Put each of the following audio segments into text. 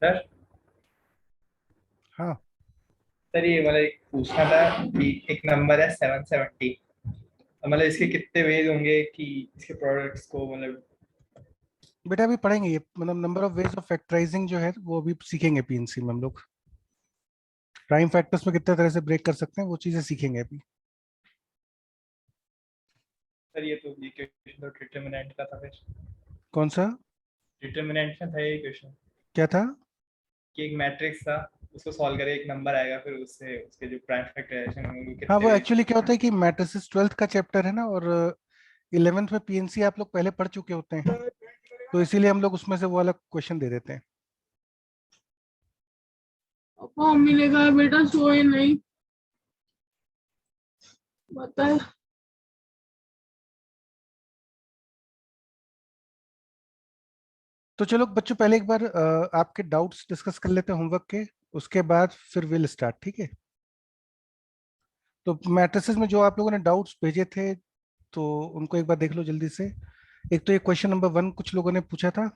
Sir हाँ sir ये मतलब एक पूछना था कि एक नंबर है 770। तो मतलब इसके कितने वेज होंगे कि इसके प्रोडक्ट्स को मतलब। बेटा अभी पढ़ेंगे ये, मतलब number of ways of factorising जो है वो अभी सीखेंगे पीएनसी में हम लोग। प्राइम फैक्टर्स में कितने तरह से ब्रेक कर सकते हैं वो चीजें सीखेंगे अभी। सर ये क्वेश्चन तो डिटरमिनेंट का था फिर। कौन सा? डिटरमिनेंट में था ये क्वेश्चन क्या था? कि एक मैट्रिक्स था, उसको सॉल्व करे एक नंबर आएगा, फिर उससे उसके जो प्राइम फैक्टराइजेशन होंगे वो हाँ कितने वो वेज एक्चुअली क्या होंगे। होता है कि मैट्रिसेस 12th का चैप्टर है ना, और 11th में पीएनसी आप लोग पहले पढ़ चुके होते हैं, तो इसीलिए हम लोग उसमें से वो वाला क्वेश्चन दे देते हैं। पापा मम्मी ने कहा बेटा सोए नहीं। बताए। तो चलो बच्चों पहले एक बार आपके डाउट्स डिस्कस कर लेते हैं होमवर्क के, उसके बाद फिर विल स्टार्ट, ठीक है? तो मैट्रिसेस में जो आप लोगों ने डाउट्स भेजे थे तो उनको एक बार देख लो जल्दी से। एक तो ये क्वेश्चन नंबर 1 कुछ लोगों ने पूछा था।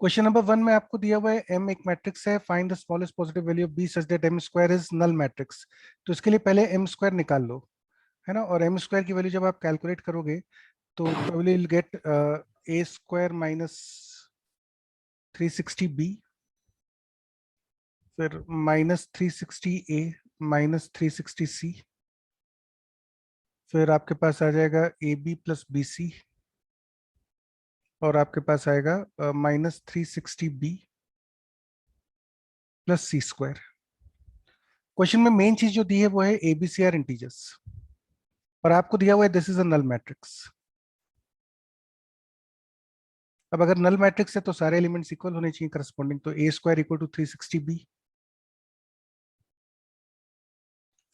क्वेश्चन नंबर 1 में आपको दिया हुआ है एम एक मैट्रिक्स है, find the smallest positive value of B such that M square is null matrix. तो इसके लिए पहले एम स्क्वायर निकाल लो, है ना? और एम स्क्वायर की वैल्यू जब आप कैलकुलेट करोगे तो probably will get A square minus 360b, फिर माइनस 360a माइनस 360c, फिर आपके पास आ जाएगा A B plus B C, और आपके पास आएगा minus 360b plus C square. Question में मेन चीज जो दी है वो है एबीसी आर इंटीजर्स, और आपको दिया हुआ है this is a null matrix. अब अगर नल मैट्रिक्स है तो सारे एलिमेंट्स इक्वल होने चाहिए करस्पॉन्डिंग, तो ए स्क्वायर इक्वल टू 360b,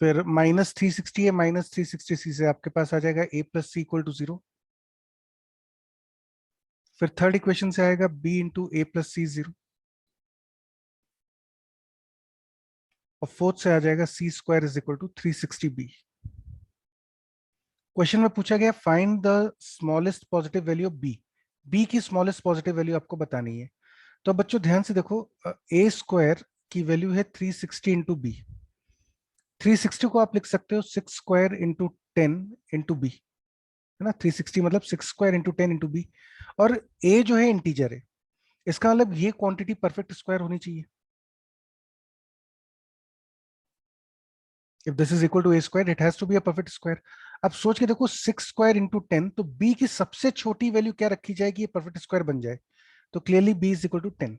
फिर माइनस 360 है माइनस 360c से आपके पास आ जाएगा A plus C equal to 0। फिर थर्ड इक्वेशन से आएगा b into A plus C 0, और फोर्थ से आ जाएगा C square is equal to 360b। Question में पूछा गया find the smallest positive value of B. B की स्मॉलेस्ट पॉजिटिव वैल्यू आपको बतानी है। तो अब बच्चों ध्यान से देखो, ए स्क्वायर की वैल्यू है 360 इंटू बी। 360 को आप लिख सकते हो 6 स्क्वायर इंटू 10 इंटू बी, है ना? 360 मतलब 6 स्क्वायर इंटू 10 इंटू बी। और ए जो है इंटीजर है, इसका मतलब ये क्वांटिटी परफेक्ट स्क्वायर होनी चाहिए। If this is equal to A square it has to be a perfect square. अब सोच के देखो 6 स्क्वायर इंटू 10, तो बी की सबसे छोटी वैल्यू क्या रखी जाएगी ये परफेक्ट स्क्वायर बन जाए? तो clearly B is equal to 10।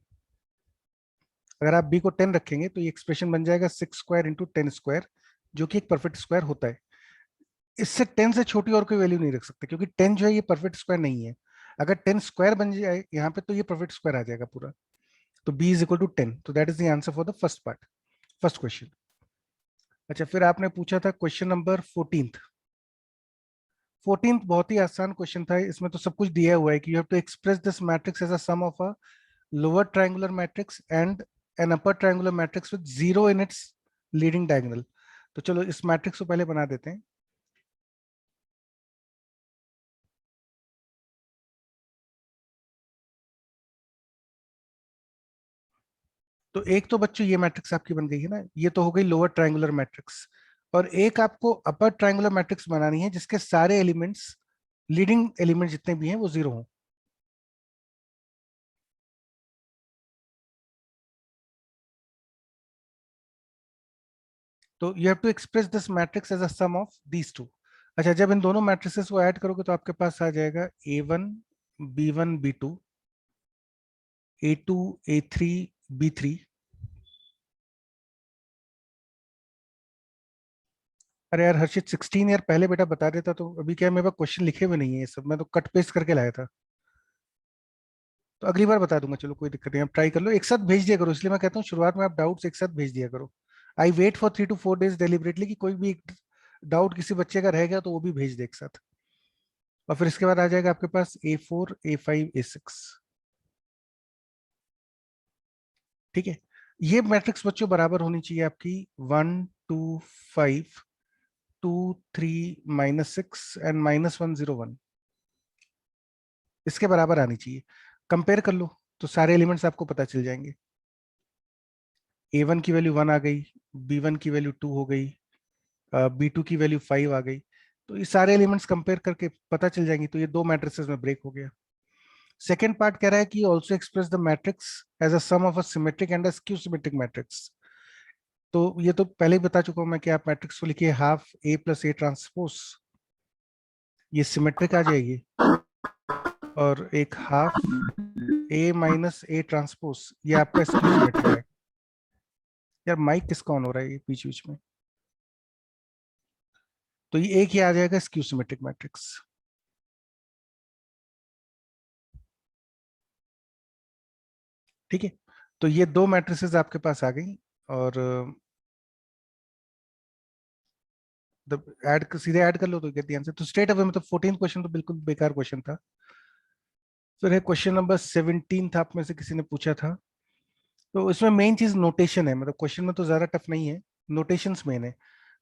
अगर आप बी को 10 रखेंगे तो ये एक्सप्रेशन बन जाएगा 6 स्क्वायर इंटू 10 स्क्वायर, जो कि एक परफेक्ट स्क्वायर होता है। इससे 10 से छोटी और कोई वैल्यू नहीं रख सकते, क्योंकि 10 जो है ये परफेक्ट स्क्वायर नहीं है। अगर 10 स्क्वायर बन जाए यहाँ पे तो ये परफेक्ट स्क्वायर आ जाएगा पूरा। तो b इज इक्वल टू 10, तो that is the answer for the first part, first question. अच्छा, फिर आपने पूछा था क्वेश्चन नंबर 14th। 14th बहुत ही आसान क्वेश्चन था, इसमें तो सब कुछ दिया हुआ है कि you have to express this matrix as a sum of a lower triangular matrix and an upper triangular matrix with zero in its leading diagonal. तो चलो इस मैट्रिक्स को पहले बना देते हैं। तो एक तो बच्चों ये मैट्रिक्स आपकी बन गई है ना, ये तो हो गई लोअर ट्रायंगुलर मैट्रिक्स। और एक आपको अपर ट्रायंगुलर मैट्रिक्स बनानी है जिसके सारे एलिमेंट्स, लीडिंग एलिमेंट जितने भी हैं वो जीरो हों। तो you have to express this matrix as a sum of these two. अच्छा, जब इन दोनों मैट्रिसेस को ऐड करोगे तो आपके पास आ जाएगा a1 b1 b2 a2 a3 b3। अरे यार हर्षित 16 ईयर पहले बेटा बता देता तो अभी क्या है, मेरे पास क्वेश्चन लिखे हुए नहीं है ये सब, मैं तो कट पेस्ट करके लाया था। तो अगली बार बता दूंगा, चलो कोई दिक्कत नहीं, आप ट्राई कर लो, एक साथ भेज दिया करो, इसलिए मैं कहता हूँ शुरुआत में आप डाउट्स एक साथ भेज दिया करो। I wait for 3 to 4 days deliberately कि कोई भी डाउट किसी बच्चे का रह गया तो वो भी भेज दे एक साथ। और फिर इसके बाद आ जाएगा आपके पास A4 A5 A6। ठीक है, ये मैट्रिक्स बच्चों बराबर होनी चाहिए आपकी 1 2 5 2 3 -6 एंड -1 0 1, इसके बराबर आनी चाहिए। कंपेयर कर लो तो सारे एलिमेंट्स आपको पता चल जाएंगे। A1 की वैल्यू 1 आ गई, B1 की वैल्यू 2 हो गई, B2 की वैल्यू 5 आ गई। तो ये सारे एलिमेंट्स कंपेयर करके पता चल जाएंगे। तो ये दो मैट्रिसेस में ब्रेक हो गया। सेकेंड पार्ट कह रहा है कि also express the matrix as a sum of a symmetric and a skew symmetric matrix. तो ये तो पहले ही बता चुका हूं मैं कि आप मैट्रिक्स को लिखिए half A plus A transpose, ये सिमेट्रिक आ जाएगी, और एक half A minus A transpose ये आपका स्क्यू सिमेट्रिक आएगा। यार माइक किसका ऑन हो रहा है ये बीच बीच में? तो ये एक ही आ जाएगा स्क्यू सिमेट्रिक मैट्रिक्स। ठीक है, तो ये दो मैट्रिसेस आपके पास आ गई। और ऐड सीधे ऐड कर लो तो गेट द आंसर। तो स्ट्रेट अवे मतलब 14 क्वेश्चन तो बिल्कुल बेकार क्वेश्चन था। फिर है क्वेश्चन नंबर 17 था, आप में से किसी ने पूछा था। तो इसमें मेन चीज नोटेशन है, मतलब क्वेश्चन में तो ज्यादा टफ नहीं है, नोटेशंस मेन है।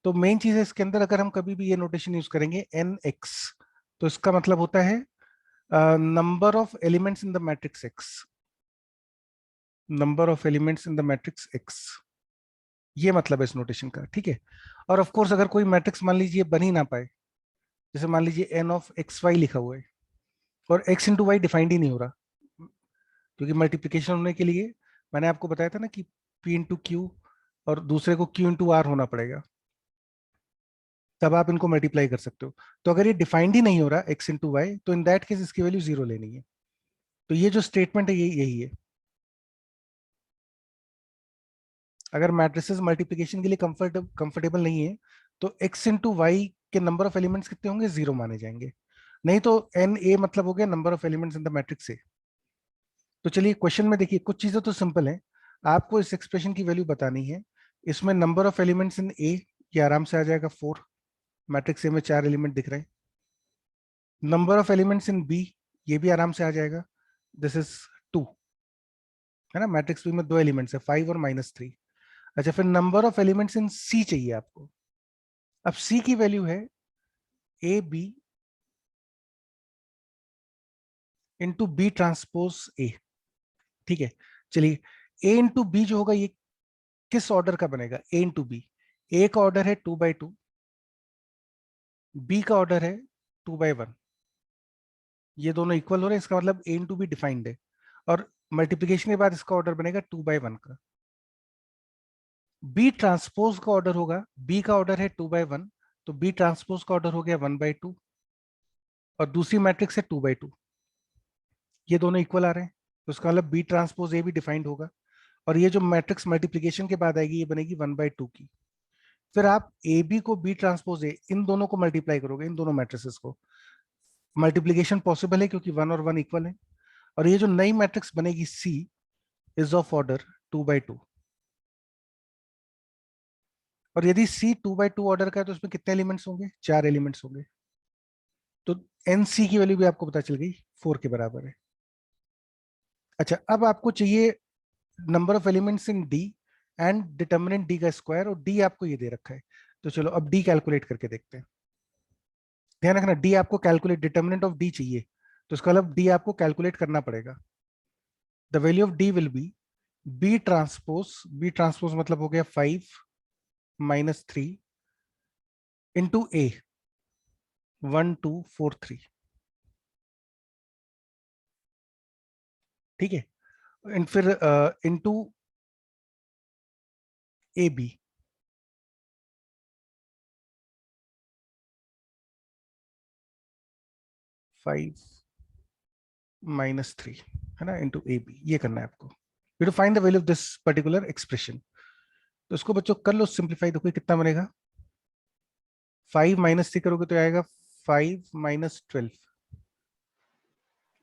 तो मेन चीज है इसके अंदर, अगर हम कभी भी ये नोटेशन यूज करेंगे nx, तो इसका मतलब होता है number of elements in the matrix x, number of elements in the matrix x, ये मतलब है इस नोटेशन का। ठीक है, और ऑफ कोर्स अगर कोई मैट्रिक्स मान लीजिए बन ही ना पाए, जैसे मान लीजिए n ऑफ एक्स वाई लिखा हुआ है और x इंटू वाई डिफाइंड ही नहीं हो रहा, क्योंकि मल्टीप्लीकेशन होने के लिए मैंने आपको बताया था ना कि p इंटू क्यू और दूसरे को q इंटू आर होना पड़ेगा, तब आप इनको मल्टीप्लाई कर सकते हो। तो अगर ये डिफाइंड ही नहीं हो रहा x इंटू वाई, तो इन दैट केस इसकी वैल्यू 0 लेनी है। तो ये जो स्टेटमेंट है यही है। अगर मैट्रिसेस मल्टीप्लिकेशन के लिए कंफर्टेबल नहीं है, तो x इंटू वाई के नंबर ऑफ एलिमेंट्स कितने होंगे, 0 माने जाएंगे। नहीं तो एन ए मतलब हो गया number of elements in the matrix A. तो चलिए क्वेश्चन में देखिए, कुछ चीजें तो सिंपल है, आपको इस एक्सप्रेशन की वैल्यू बतानी है। इसमें नंबर ऑफ एलिमेंट्स इन ए, ये आराम से आ जाएगा 4, मैट्रिक्स ए में 4 एलिमेंट दिख रहे हैं। Number of elements in B, ये भी आराम से आ जाएगा, दिस इज 2, है ना, मैट्रिक्स बी में 2 एलिमेंट्स है, 5 और -3। अच्छा, फिर number of elements in C चाहिए आपको। अब सी की वैल्यू है A B into B transpose A. ठीक है, चलिए ए इंटू बी जो होगा ये किस ऑर्डर का बनेगा, ए इंटू बी। ए का ऑर्डर है 2/2, बी का ऑर्डर है 2/1, ये दोनों इक्वल हो रहे हैं, इसका मतलब ए इंटू बी डिफाइंड है, और मल्टीप्लीकेशन के बाद इसका ऑर्डर बनेगा 2/1 का। बी ट्रांसपोज का ऑर्डर होगा, बी का ऑर्डर है 2/1, तो बी ट्रांसपोज का ऑर्डर हो गया 1/2, और दूसरी मैट्रिक्स है 2/2, ये दोनों इक्वल आ रहे हैं, तो उसका मतलब बी ट्रांसपोज ए भी डिफाइंड होगा। और ये जो मैट्रिक्स मल्टीप्लीकेशन के बाद आएगी ये बनेगी 1/2 की। फिर आप ए बी को बी ट्रांसपोज ए, इन दोनों को मल्टीप्लाई करोगे, इन दोनों मैट्रिसेस को। मल्टीप्लीकेशन पॉसिबल है क्योंकि 1 और 1 इक्वल है। और ये जो नई मैट्रिक्स बनेगी सी इज ऑफ ऑर्डर 2/2। और यदि सी 2/2 ऑर्डर का है तो उसमें कितने एलिमेंट्स होंगे, 4 एलिमेंट्स होंगे। तो एन सी की वैल्यू भी आपको पता चल गई, 4 के बराबर है। अच्छा, अब आपको चाहिए number of elements in D and determinant D का स्क्वायर, और डी आपको ये दे रखा है। तो चलो अब डी कैलकुलेट करके देखते हैं। ध्यान रखना, डी आपको कैलकुलेट, डिटर्मिनेंट ऑफ डी चाहिए, तो इसका मतलब डी आपको कैलकुलेट करना पड़ेगा। The value of D will be B transpose मतलब हो गया 5 -3 इंटू ए 1 2 4 3। ठीक है, एंड फिर इंटू ए बी, फाइव -3, है ना, इंटू ए बी, ये करना है आपको। You to find the value of this particular expression. तो इसको बच्चों कर लो सिंप्लीफाई, देखो ये कितना बनेगा। 5 -3 करोगे तो आएगा 5 -12,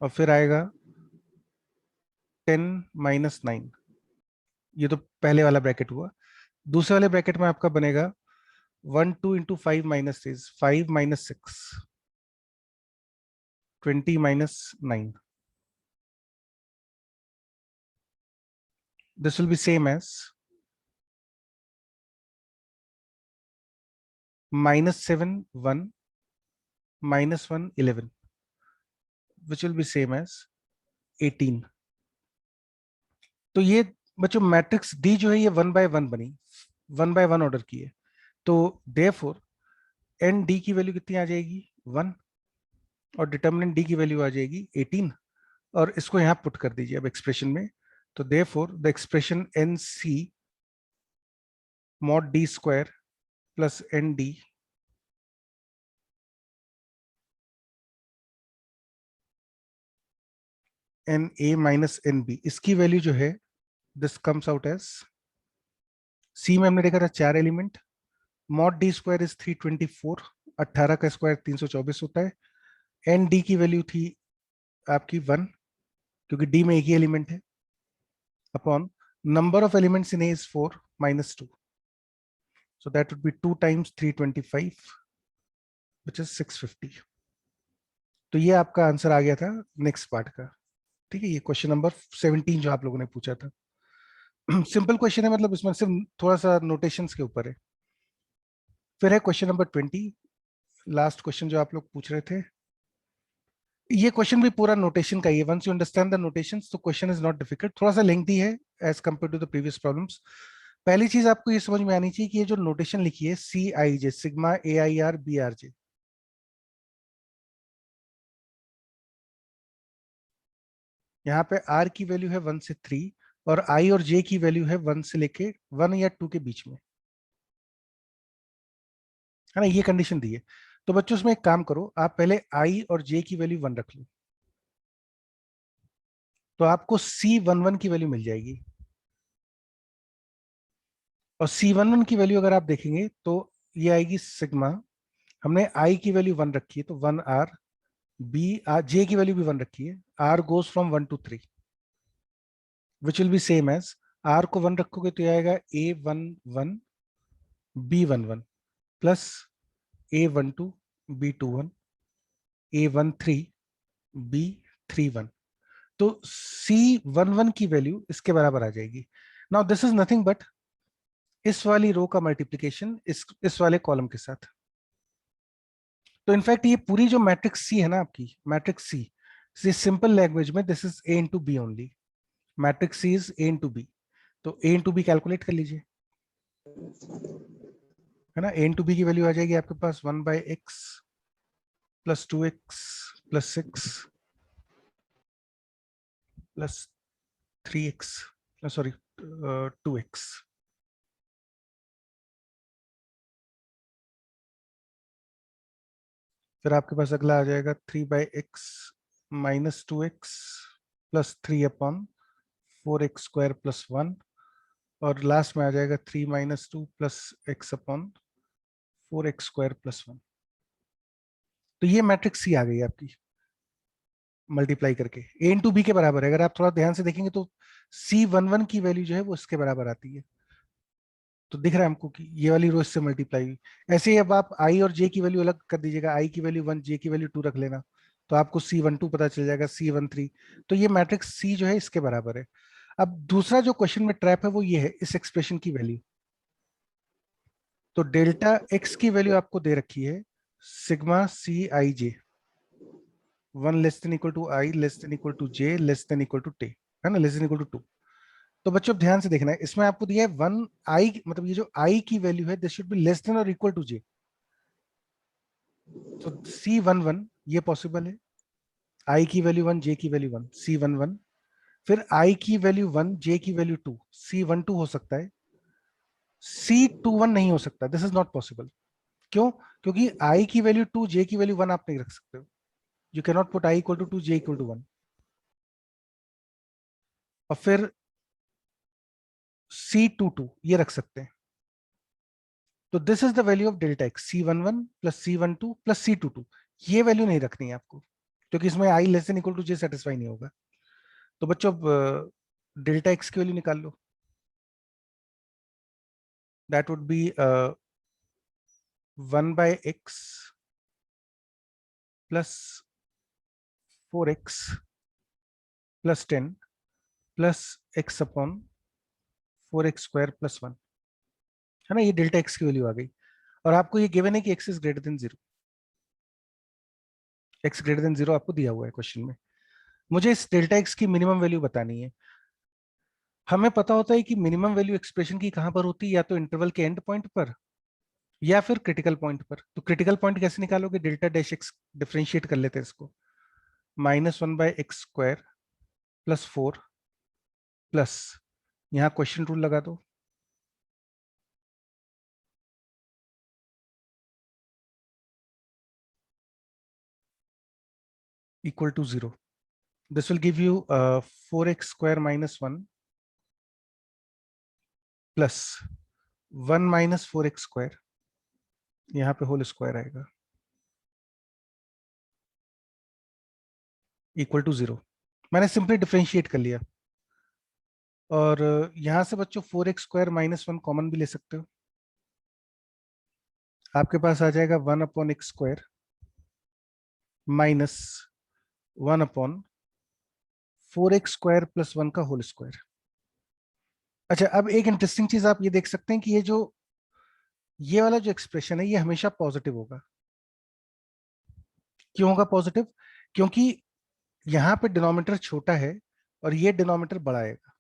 और फिर आएगा 10 -9। ये तो पहले वाला ब्रैकेट हुआ। दूसरे वाले ब्रैकेट में आपका बनेगा 1 2 into 5 -3, 5 -6, 20 -9। This will be same as -7 1 -1 11, which will be same as 18। तो ये बच्चों मैट्रिक्स डी जो है ये 1 बाय 1 बनी, 1 बाय 1 ऑर्डर की है। तो देयरफॉर एन डी की वैल्यू कितनी आ जाएगी 1, और डिटर्मिनेंट डी की वैल्यू आ जाएगी 18, और इसको यहाँ पुट कर दीजिए अब एक्सप्रेशन में। तो therefore the expression n C mod D square plus n D n A minus n B, इसकी वैल्यू जो है this comes out as, C में हमने देखा था 4 element, mod D square is 324, 18 का स्क्वायर 324 होता है। एन डी की वैल्यू थी आपकी 1, क्योंकि डी में एक ही एलिमेंट है, upon number of elements in A is 4 minus 2. So that would be 2 times 325, which is 650. तो ये आपका आंसर आ गया था नेक्स्ट पार्ट का। ठीक है, ये क्वेश्चन नंबर 17 जो आप लोगों ने पूछा था। सिंपल क्वेश्चन है, मतलब इसमें सिर्फ थोड़ा सा नोटेशंस के ऊपर है। फिर है क्वेश्चन नंबर 20, लास्ट क्वेश्चन जो आप लोग पूछ रहे थे। ये क्वेश्चन भी पूरा नोटेशन का ही है। Once you understand the notations तो क्वेश्चन इज नॉट डिफिकल्ट, थोड़ा सा लेंथी है as compare to the previous problems. पहली चीज आपको ये समझ में आनी चाहिए कि ये जो नोटेशन लिखी है C I J, sigma A I R B R J, यहाँ पे आर की वैल्यू है 1 से 3 और आई और जे की वैल्यू है 1 से लेके 1 या 2 के बीच में, है ना, ये कंडीशन दी है। तो बच्चों उसमें एक काम करो, आप पहले आई और जे की वैल्यू 1 रख लो, तो आपको C11 की वैल्यू मिल जाएगी। और C11 की वैल्यू अगर आप देखेंगे तो ये आएगी सिग्मा, हमने आई की वैल्यू 1 रखी है तो 1 आर, बी आर, जे की वैल्यू भी 1 रखी है, r goes from 1 to 3 which will be same as, r को 1 रखोगे तो ये आएगा A11 B11 plus A12 B21 A13 B31। तो C11 की वैल्यू इसके बराबर आ जाएगी। Now this is nothing but इस वाली रो का मल्टीप्लीकेशन इस वाले कॉलम के साथ। तो इनफैक्ट ये पूरी जो मैट्रिक्स सी है ना आपकी, मैट्रिक्स सी सिंपल लैंग्वेज में this is A into B only, matrix C is A into B. तो ए इंटू बी कैलकुलेट कर लीजिए, है ना। ए इंटू बी की वैल्यू आ जाएगी आपके पास 1 by x plus 2x plus 6 plus 3x, sorry 2x। फिर आपके पास अगला आ जाएगा 3 by x minus 2x plus 3 upon 4x square plus 1, और लास्ट में आ जाएगा 3 minus 2 plus x upon 4x square plus 1। तो ये मैट्रिक्स सी आ गई आपकी मल्टीप्लाई करके, ए इंटू बी के बराबर है। अगर आप थोड़ा ध्यान से देखेंगे तो C11 की वैल्यू जो है वो इसके बराबर आती है। तो दिख रहा है हमको कि ये वाली रो इससे मल्टीप्लाई हुई। ऐसे ही अब आप आई और जे की वैल्यू अलग कर दीजिएगा, आई की वैल्यू 1, जे की वैल्यू 2 रख लेना, तो आपको C12 पता चल जाएगा, C13। तो ये मैट्रिक्स सी जो है इसके बराबर है। अब दूसरा जो क्वेश्चन में ट्रैप है वो ये है, इस एक्सप्रेशन की वैल्यू। तो डेल्टा एक्स की वैल्यू आपको दे रखी है sigma c I j, 1 less than equal to i less than equal to j less than equal to t, है ना, लेस देन इक्वल टू 2। तो बच्चों ध्यान से देखना है, इसमें आपको दिया है 1 आई, मतलब ये जो आई की वैल्यू है this should be less than और इक्वल टू जे। तो C11 ये पॉसिबल है, आई की वैल्यू 1, जे की वैल्यू 1, C11। फिर आई की वैल्यू 1, जे की वैल्यू 2, C12 हो सकता है, C21 नहीं हो सकता, दिस इज नॉट पॉसिबल। क्यों? क्योंकि आई की वैल्यू 2, जे की वैल्यू 1 आप नहीं रख सकते हो, you can not put I equal to 2, J equal to 1। और फिर C22 ये रख सकते हैं। तो this is the value of delta X, C11 plus C12 plus C22। ये वैल्यू नहीं रखनी है आपको, क्योंकि इसमें I less than equal to J satisfy नहीं होगा। तो बच्चों डेल्टा एक्स की वैल्यू निकाल लो, that would be 1 by X plus 4x plus 10 plus x upon 4x square plus 1, है ना। ये डेल्टा एक्स की वैल्यू आ गई, और आपको ये गिवन है कि x is greater than 0, x greater than 0 आपको दिया हुआ है क्वेश्चन में। मुझे इस डेल्टा एक्स की मिनिमम वैल्यू बतानी है। हमें पता होता है कि मिनिमम वैल्यू एक्सप्रेशन की कहां पर होती है, या तो इंटरवल के एंड पॉइंट पर या फिर क्रिटिकल पॉइंट पर। तो क्रिटिकल पॉइंट कैसे निकालोगे, डेल्टा डैश एक्स डिफरेंशिएट कर लेते हैं इसको, -1/x² +4 प्लस, यहाँ क्वेश्चन रूल लगा दो, equal to 0। This will give you 4x² -1 plus 1 - 4x², यहाँ पे होल स्क्वायर आएगा, इक्वल टू 0। मैंने सिंपली डिफरेंशिएट कर लिया। और यहाँ से बच्चों 4x² -1 कॉमन भी ले सकते हो, आपके पास आ जाएगा 1/x² माइनस 1/4x² + 1 का होल स्क्वायर। अच्छा, अब एक इंटरेस्टिंग चीज आप ये देख सकते हैं कि ये वाला जो एक्सप्रेशन है ये हमेशा पॉजिटिव होगा। क्यों होगा पॉजिटिव? क्योंकि यहाँ पे डिनोमिनेटर छोटा है और ये डिनोमिनेटर बड़ा आएगा।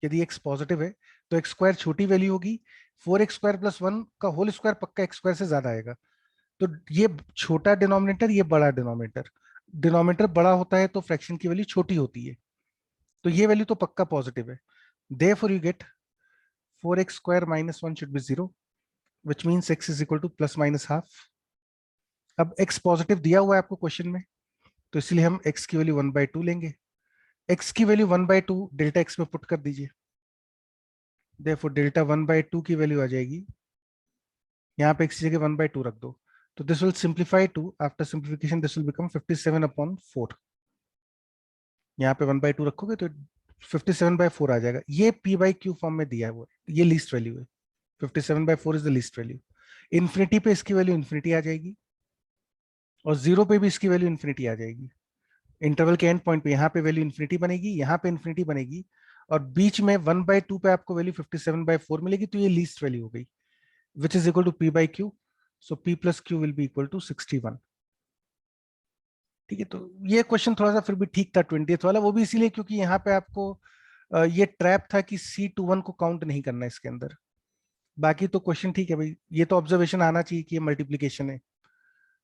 यदि x पॉजिटिव है तो x² छोटी वैल्यू होगी, 4x² + 1 का होल स्क्वायर पक्का x² से ज्यादा आएगा। तो ये छोटा डिनोमिनेटर, ये बड़ा डिनोमिनेटर, डिनोमिनेटर बड़ा होता है तो फ्रैक्शन की वैल्यू छोटी होती है, तो ये वैल्यू तो पक्का पॉजिटिव है। Therefore you get 4x² -1 should be 0, which means x is equal to ±½ अब x पॉजिटिव दिया हुआ है आपको क्वेश्चन में, तो इसलिए हम x की वैल्यू 1/2 लेंगे। x की वैल्यू 1/2 डेल्टा x में पुट कर दीजिए, therefore डेल्टा 1/2 की वैल्यू आ जाएगी, यहाँ पे x की जगह 1/2 रख दो, तो this will simplify to, after simplification this will become 57/4। यहाँ पे 1/2 रखोगे तो 57/4 आ जाएगा। ये p/q फॉर्म में दिया है, वो ये लीस्ट वैल्यू है, 57/4 is the least value. Infinity पे इसकी वैल्यू इन्फिनिटी आ जाएगी और 0 पे भी इसकी वैल्यू इन्फिनिटी आ जाएगी। इंटरवल के एंड पॉइंट पे यहाँ पे वैल्यू इन्फिनिटी बनेगी, यहाँ पे इन्फिनिटी बनेगी, और बीच में 1/2 पे आपको वैल्यू 57/4 मिलेगी, तो ये लीस्ट वैल्यू हो गई, which is equal to p/q। So p + q will be equal to 61। ठीक है, तो ये क्वेश्चन थोड़ा सा फिर भी ठीक था 20th वाला, वो भी इसीलिए क्योंकि यहाँ पे आपको ये ट्रैप था कि C21 को काउंट नहीं करना है इसके अंदर। बाकी तो क्वेश्चन ठीक है भाई, ये तो ऑब्जर्वेशन आना चाहिए कि ये मल्टीप्लीकेशन है।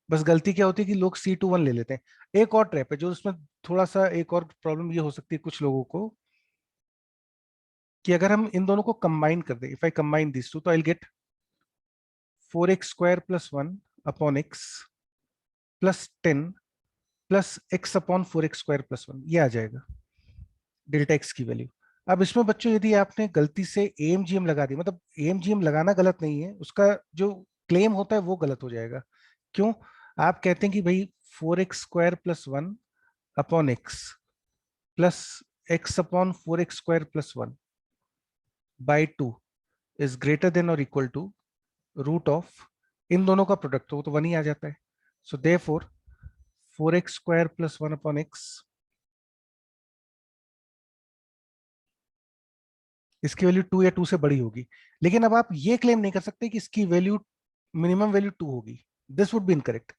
बस गलती क्या होती है कि लोग C21 ले लेते हैं। एक और ट्रैप है जो उसमें थोड़ा सा, एक और प्रॉब्लम ये हो सकती है कुछ लोगों को, कि अगर हम इन दोनों को कंबाइन कर दें, if I combine this two, तो आई गेट 4x² + 1 अपॉन x प्लस 10 प्लस x/4x² + 1, ये आ जाएगा डेल्टा x की वैल्यू। अब इसमें बच्चों यदि आपने गलती से AMGM लगा दी, मतलब AMGM लगाना गलत नहीं है, उसका जो क्लेम होता है वो गलत हो जाएगा। क्यों? आप कहते हैं कि भाई 4x² + 1 अपॉन x plus x/4x² + 1 by 2 is greater than और इक्वल टू रूट ऑफ, इन दोनों का प्रोडक्ट हो तो 1 ही आ जाता है। सो देयरफॉर 4x² + 1 अपॉन x, इसकी वैल्यू 2 या 2 से बड़ी होगी। लेकिन अब आप ये क्लेम नहीं कर सकते कि इसकी वैल्यू, मिनिमम वैल्यू 2 होगी, this would be incorrect.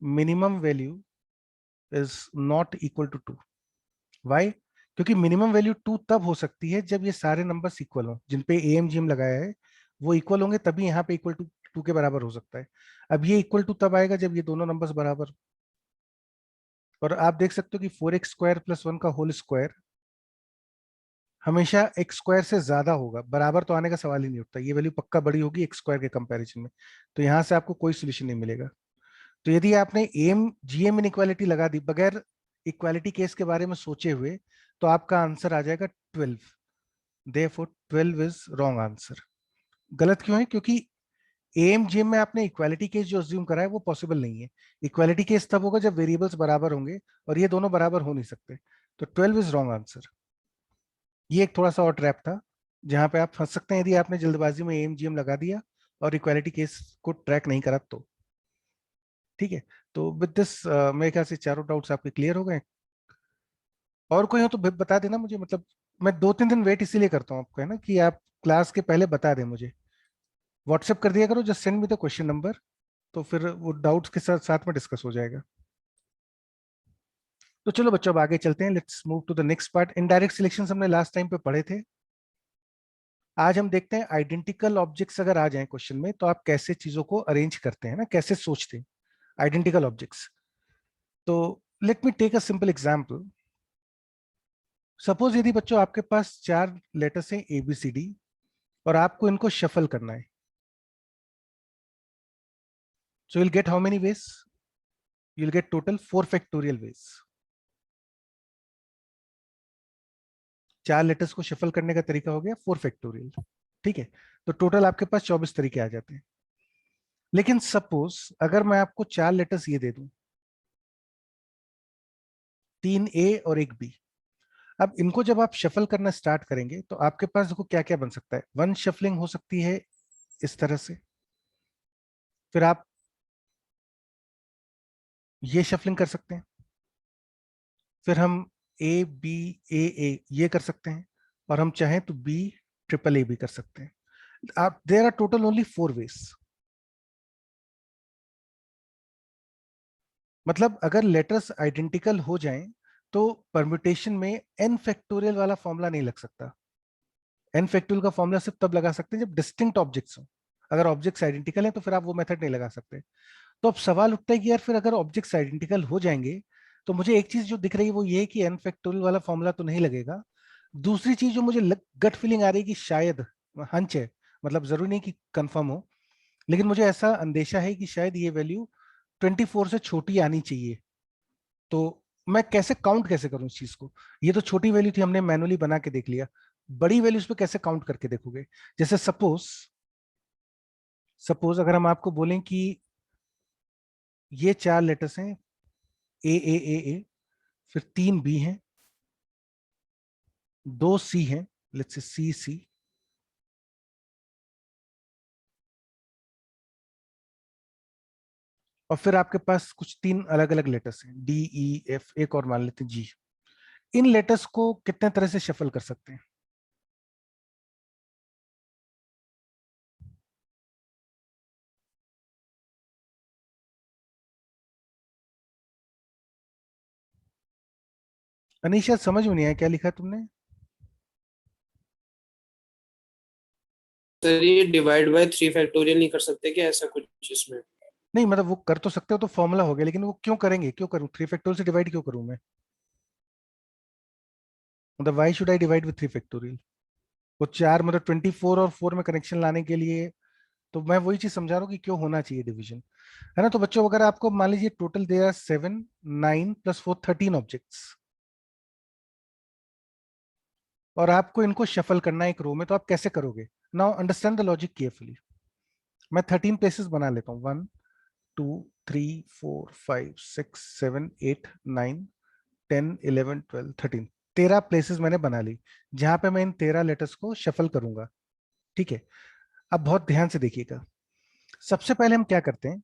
Minimum value is not equal to 2। Why? क्योंकि मिनिमम वैल्यू 2 तब हो सकती है जब ये सारे नंबर्स इक्वल हो, जिन पे AMGM लगाया है वो इक्वल होंगे, तभी यहाँ पे इक्वल टू 2 के बराबर हो सकता है। अब ये इक्वल टू तब आएगा जब ये दोनों नंबर्स बराबर। और आप देख सकते हो कि 4x² + 1 का होल स्क्वायर हमेशा x² से ज्यादा होगा, बराबर तो आने का सवाल ही नहीं उठता, ये वैल्यू पक्का बड़ी होगी x² के कंपैरिजन में, तो यहाँ से आपको कोई सोल्यूशन नहीं मिलेगा। तो यदि आपने AMGM इनइक्वालिटी लगा दी बगैर इक्वालिटी केस के बारे में सोचे हुए, तो आपका आंसर आ जाएगा 12। Therefore 12 is wrong answer. गलत क्यों है? क्योंकि AMGM में आपने इक्वालिटी केस जो अज्यूम करा है वो पॉसिबल नहीं है। इक्वालिटी केस तब होगा जब वेरिएबल्स बराबर होंगे, और ये दोनों बराबर हो नहीं सकते, तो 12 इज रॉन्ग आंसर। ये एक थोड़ा सा और ट्रैप था जहां पे आप फंस सकते हैं यदि आपने जल्दबाजी में AMGM लगा दिया और इक्वालिटी केस को ट्रैक नहीं करा तो। ठीक है, तो विद दिस मेरे ख्याल से चारों डाउट्स आपके क्लियर हो गए। और कोई हो तो बता देना मुझे, मतलब मैं 2-3 दिन वेट इसीलिए करता हूँ आपको, है ना, कि आप क्लास के पहले बता दें मुझे। व्हाट्सएप कर दिया करो, just send me the question number, तो फिर वो डाउट्स के साथ साथ में डिस्कस हो जाएगा। तो चलो बच्चों अब आगे चलते हैं, let's move to the next part. Indirect selection हमने लास्ट टाइम पे पढ़े थे। आज हम देखते हैं आइडेंटिकल ऑब्जेक्ट्स अगर आ जाएं क्वेश्चन में तो आप कैसे चीजों को अरेंज करते हैं ना, कैसे सोचते हैं आइडेंटिकल ऑब्जेक्ट्स। तो let me take a simple example. Suppose यदि बच्चों आपके पास 4 लेटर्स हैं ABCD और आपको इनको शफल करना है, so you'll get how many ways? You'll get total 4 factorial ways। 4 letters को शफल करने का तरीका हो गया 4 फैक्टोरियल। ठीक है, तो टोटल आपके पास 24 तरीके आ जाते हैं। लेकिन सपोज अगर मैं आपको 4 लेटर्स ये दे दूं, 3 A और 1 B। अब इनको जब आप शफल करना स्टार्ट करेंगे तो आपके पास देखो क्या क्या बन सकता है। 1 शफलिंग हो सकती है इस तरह से, फिर आप ये शफलिंग कर सकते हैं, फिर हम A B A ये कर सकते हैं, और हम चाहें तो B AAA भी कर सकते हैं। आप there are total only 4 ways. मतलब अगर लेटर्स आइडेंटिकल हो जाएं तो परम्यूटेशन में n फैक्टोरियल वाला फॉर्मूला नहीं लग सकता। n फैक्टोरियल का फॉर्मूला सिर्फ तब लगा सकते हैं जब डिस्टिंक्ट ऑब्जेक्ट्स हो। अगर ऑब्जेक्ट्स आइडेंटिकल हैं तो फिर आप वो मेथड नहीं लगा सकते। तो अब सवाल उठता है कि यार फिर अगर ऑब्जेक्ट्स आइडेंटिकल हो जाएंगे तो मुझे एक चीज जो दिख रही है वो ये है कि n फैक्टोरियल वाला फॉर्मूला तो नहीं लगेगा। दूसरी चीज जो मुझे गट फीलिंग आ रही है कि शायद, हंच है, मतलब जरूरी नहीं कि कंफर्म हो, लेकिन मुझे ऐसा अंदेशा है कि शायद ये वैल्यू 24 से छोटी आनी चाहिए। तो मैं कैसे काउंट कैसे करूं इस चीज को? ये तो छोटी वैल्यू थी, हमने मैनुअली बना के देख लिया। बड़ी वैल्यूज पे कैसे काउंट करके देखोगे? जैसे सपोज सपोज अगर हम आपको बोलें कि ये 4 लेटर्स हैं A फिर 3 B हैं, 2 C हैं, लेट्स से C, और फिर आपके पास कुछ 3 अलग अलग लेटर्स हैं DEF, एक और मान लेते हैं G। इन लेटर्स को कितने तरह से शफल कर सकते हैं? अनीशा समझ में नहीं आया क्या लिखा तुमने? सर ये डिवाइड बाय 3 फैक्टोरियल नहीं कर सकते क्या, ऐसा कुछ इसमें? नहीं मतलब वो कर तो सकते हो, तो फॉर्मूला हो गया, लेकिन वो क्यों करेंगे? क्यों करूं 3 फैक्टोरियल से डिवाइड क्यों करूं मैं? मतलब why should I divide with 3 factorial? वो 4 मतलब 24 और 4 में कनेक्शन लाने के लिए। तो मैं वही चीज समझा रहा हूँ कि क्यों होना चाहिए डिवीजन, है ना। तो बच्चों अगर आपको मान लीजिए टोटल दे 7 9 + 4 13 ऑब्जेक्ट्स, और आपको इनको शफल करना है एक रो में, तो आप कैसे करोगे? Now understand the logic carefully. मैं 13 प्लेसेस बना लेता हूँ, 1 2 3 4 5 6 7 8 9 10 11 12 13। 13 प्लेसेस मैंने बना ली जहां पे मैं इन 13 लेटर्स को शफल करूंगा। ठीक है, अब बहुत ध्यान से देखिएगा। सबसे पहले हम क्या करते हैं,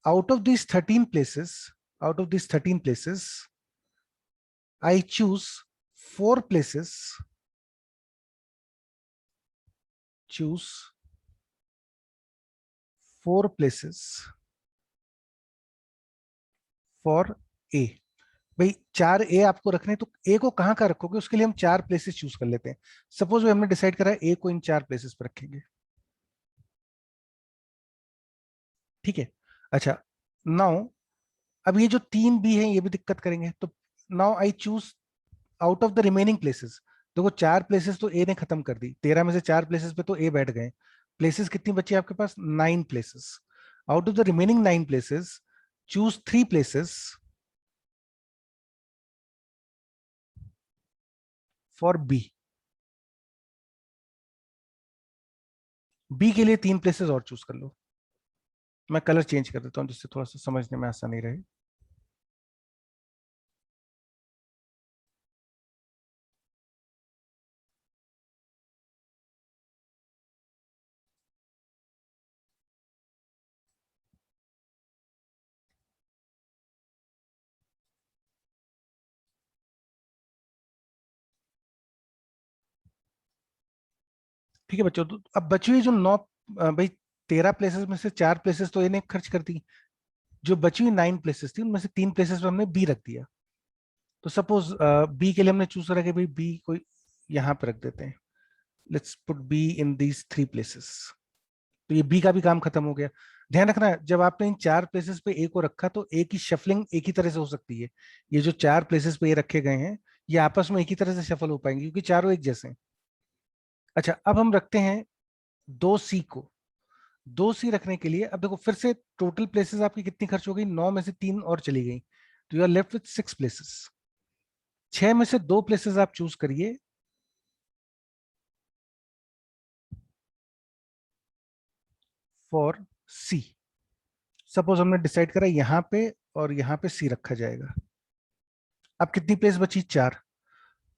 out of this 13 places, out of this 13 places I choose 4 places, choose 4 places for A। भाई 4 A आपको रखने, तो A को कहां का रखोगे? उसके लिए हम 4 प्लेसेस चूज कर लेते हैं। सपोज हमने डिसाइड करा A को इन 4 प्लेसेस पर रखेंगे। ठीक है, अच्छा नाउ अब ये जो 3 B है ये भी दिक्कत करेंगे, तो now I choose out of the remaining places. देखो 4 प्लेसेस तो A ने खत्म कर दी, 13 में से 4 प्लेसेस पे तो A बैठ गए। प्लेसेस कितनी बची आपके पास? 9 places. Out of the remaining 9 places choose 3 places for B. B के लिए 3 प्लेसेस और चूज कर लो। मैं कलर चेंज कर देता हूं जिससे थोड़ा सा समझने में आसानी रहे। ठीक है बच्चों, तो अब बची हुई जो 9, भाई 13 प्लेसेस में से 4 प्लेसेस तो इन्हें खर्च कर दी। जो बची हुई 9 प्लेसेस थी उनमें से 3 प्लेसेस पे हमने बी रख दिया। तो सपोज बी के लिए हमने चूज करा कि भाई बी को यहाँ पे रख देते हैं, let's put be in these 3 places. तो ये बी का भी काम खत्म हो गया। ध्यान रखना जब आपने इन 4 प्लेसेस पे ए को रखा तो ए की शफलिंग एक ही तरह से हो सकती है। ये जो 4 प्लेसेस पे ए रखे गए हैं ये आपस में एक ही तरह से शफल हो पाएंगे क्योंकि चारों एक जैसे हैं। अच्छा अब हम रखते हैं 2C को। 2C रखने के लिए अब देखो फिर से टोटल प्लेसेस आपकी कितनी खर्च हो गई, 9 में से 3 और चली गई, तो you are left with 6 places. 6 में से 2 प्लेसेस आप चूज करिए फॉर सी। सपोज हमने डिसाइड करा यहां पे और यहां पे सी रखा जाएगा। अब कितनी प्लेस बची, 4।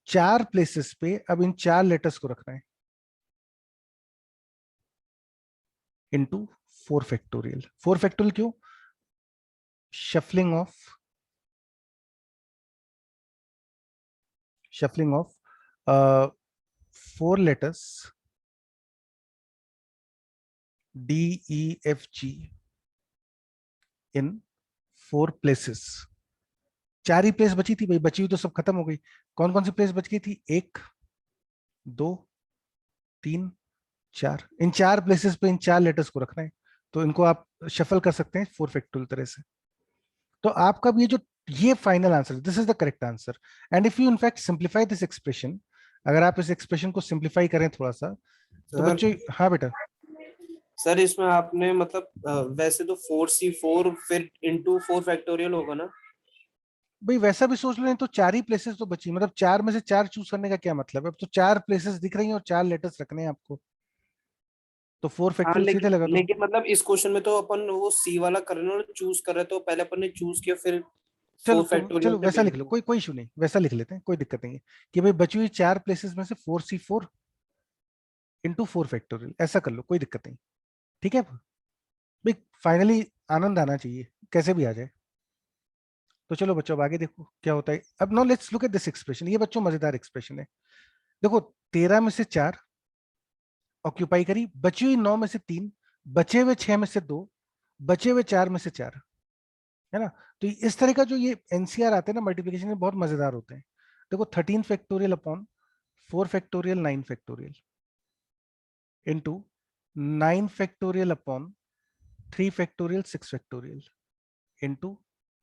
4 प्लेसेस पे अब इन 4 लेटर्स को रखना है इनटू 4 फैक्टोरियल। 4 फैक्टोरियल क्यों, shuffling of 4 letters D, E, F, G in 4 places। 4 he place बची थी भाई, बची हुई तो सब खत्म हो गई। कौन कौन सी प्लेस बच गई थी, 1, 2, 3, 4। इन 4 प्लेसेस पे इन 4 लेटर्स को रखना है, तो इनको आप शफल कर सकते हैं 4 फैक्टोरियल तरह से। तो आपका ये final answer, this is the correct answer. And if you in fact simplify this expression, अगर आप इस एक्सप्रेशन को सिंप्लीफाई करें थोड़ा सा तो सर बच्चों, हाँ बेटा, सर इसमें आपने मतलब वैसे तो 4C4 फिर इंटू 4 फैक्टोरियल होगा ना। भाई वैसा भी सोच लो, नहीं तो 4 ही प्लेसेस तो बची, मतलब 4 में से 4 चूज करने का क्या मतलब है, अब तो 4 प्लेसेस दिख रही हैं और 4 लेटर्स रखने हैं आपको, तो 4 हाँ फैक्टोरियल सीधे लेकिन लगा दो। लेकिन मतलब इस क्वेश्चन में तो अपन वो सी वाला कर रहे हैं, चूज कर रहे हैं, तो पहले अपन ने चूज किया फिर चलो 4 तो फैक्टोरियल चलो पे वैसा लिख लो, भेजना। कोई इशू नहीं, वैसा लिख लेते हैं, कोई दिक्कत नहीं है कि भाई बची हुई 4 प्लेसेस में से 4C4 इंटू 4 फैक्टोरियल, ऐसा कर लो, कोई दिक्कत नहीं। ठीक है भाई, फाइनली आनंद आना चाहिए, कैसे भी आ जाए। तो चलो बच्चों अब आगे देखो क्या होता है। अब no let's look at this expression, ये बच्चों मजेदार एक्सप्रेशन है। देखो 13 में से 4 ऑक्यूपाई करी, बची हुई 9 में से 3, बचे हुए 6 में से 2, बचे हुए 4 में से 4, है ना। तो इस तरह का जो ये एनसीआर आते हैं ना मल्टीप्लिकेशन में, बहुत मजेदार होते हैं। देखो 13 factorial upon 4 factorial 9 factorial into 9 factorial upon 3 factorial 6 factorial into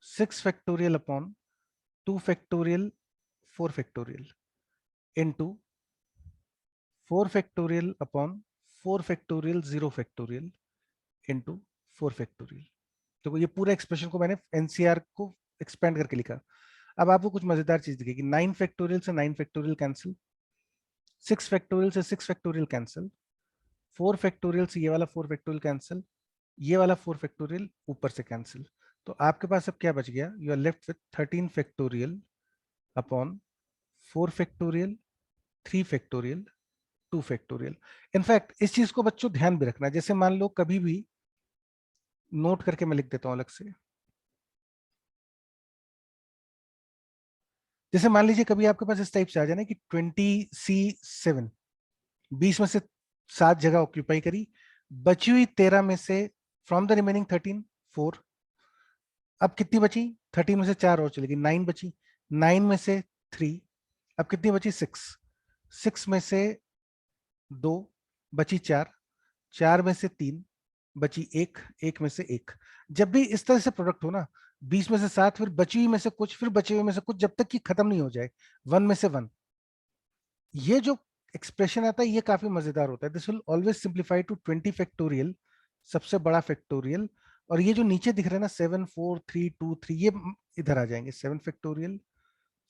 6 factorial upon 2 factorial 4 factorial into 4 factorial upon 4 factorial 0 factorial into 4 factorial. तो ये पूरा एक्सप्रेशन को मैंने एनसीआर को एक्सपेंड करके लिखा। अब आपको कुछ मजेदार चीज दिखेगी, 9 फैक्टोरियल से 9 फैक्टोरियल कैंसिल, 6 फैक्टोरियल से 6 फैक्टोरियल कैंसिल, 4 फैक्टोरियल से ये वाला 4 फैक्टोरियल कैंसिल, ये वाला 4 फैक्टोरियल ऊपर से कैंसिल। तो आपके पास अब क्या बच गया, you are left with 13 factorial upon 4 factorial 3 factorial 2 factorial. In fact इस चीज को बच्चों ध्यान भी रखना, जैसे मान लो कभी भी नोट करके मैं लिख देता हूं अलग से, जैसे मान लीजिए कभी आपके पास इस टाइप से आ जाए ना कि 20C7, 20 में से 7 जगह ऑक्यूपाई करी, बची हुई 13 में से फ्रॉम द रिमेनिंग 13 4, अब कितनी बची, 13 में से 4 और चलेगी, 9 बची, 9 में से 3, अब कितनी बची 6, 6 में से 2 बची 4, 4 में से 3 बची 1, 1 में से 1। जब भी इस तरह से प्रोडक्ट हो ना, 20 में से 7, फिर बची हुई में से कुछ, फिर बचे हुए में से कुछ, जब तक कि खत्म नहीं हो जाए 1 में से 1, ये जो एक्सप्रेशन आता है ये काफी मजेदार होता है। This will always simplify to 20 factorial, सबसे बड़ा फैक्टोरियल, और ये जो नीचे दिख रहे हैं ना 7 4 3 2 3, ये इधर आ जाएंगे, 7 factorial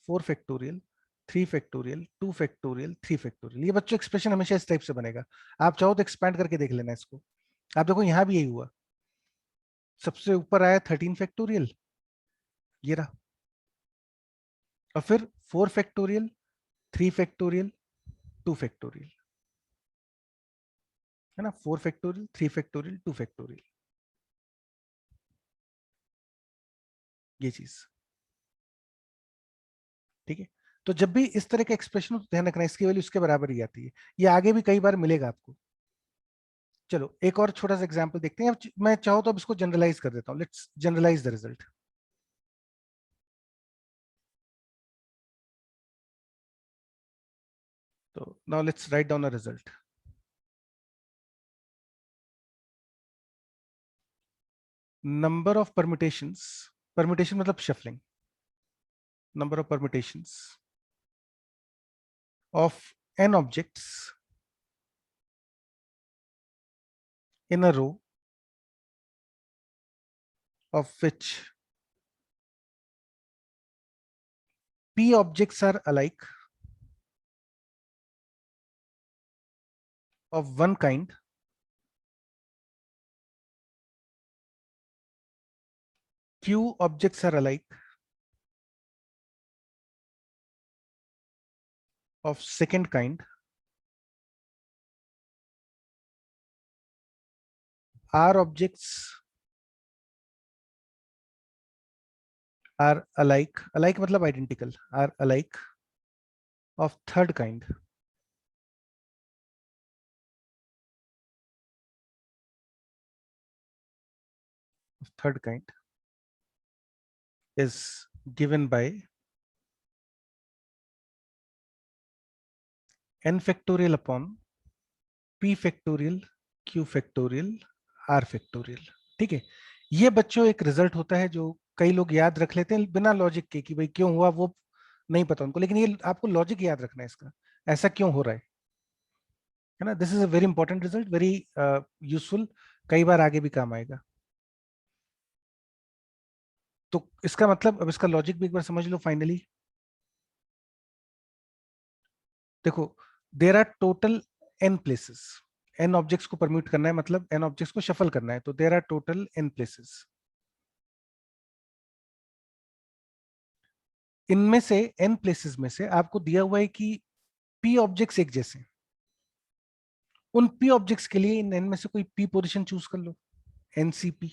4 factorial 3 factorial 2 factorial 3 factorial. ये बच्चों एक्सप्रेशन हमेशा इस टाइप से बनेगा। आप चाहो तो एक्सपैंड करके देख लेना इसको। आप देखो यहां भी यही हुआ, सबसे ऊपर आया 13 फैक्टोरियल, ये रहा, और फिर 4 फैक्टोरियल 3 फैक्टोरियल 2 फैक्टोरियल, है ना, 4 फैक्टोरियल 3 फैक्टोरियल 2 फैक्टोरियल, ये चीज। ठीक है, तो जब भी इस तरह का एक्सप्रेशन हो तो ध्यान रखना इसकी वैल्यू इसके बराबर ही आती है। ये आगे भी कई बार मिलेगा आपको। चलो एक और छोटा सा एग्जांपल देखते हैं। अब मैं चाहूँ तो अब इसको जनरलाइज कर देता हूँ, लेट्स जनरलाइज द रिजल्ट। तो now let's write down a result. Number of permutations, permutation मतलब shuffling, number of permutations of n objects in a row of which p objects are alike of one kind q objects are alike of second kind r objects are alike, alike मतलब identical, are alike of third kind. Of third kind is given by n factorial upon p factorial q factorial r factorial. ठीक है, ये बच्चों एक result होता है जो कई लोग याद रख लेते हैं बिना लॉजिक के कि भाई क्यों हुआ वो नहीं पता उनको, लेकिन ये आपको लॉजिक याद रखना है इसका, ऐसा क्यों हो रहा है ना. This is a very important result, very useful, कई बार आगे भी काम आएगा. तो इसका मतलब अब इसका लॉजिक भी एक बार समझ लो फाइनली. देखो, there are total n places, n objects को परम्यूट करना है मतलब n ऑब्जेक्ट्स को शफल करना है, तो there are total n places. इनमें से n प्लेसेस में से आपको दिया हुआ है कि p ऑब्जेक्ट्स एक जैसे हैं. उन p ऑब्जेक्ट्स के लिए इन n में से कोई p पोजीशन चूज कर लो, ncp.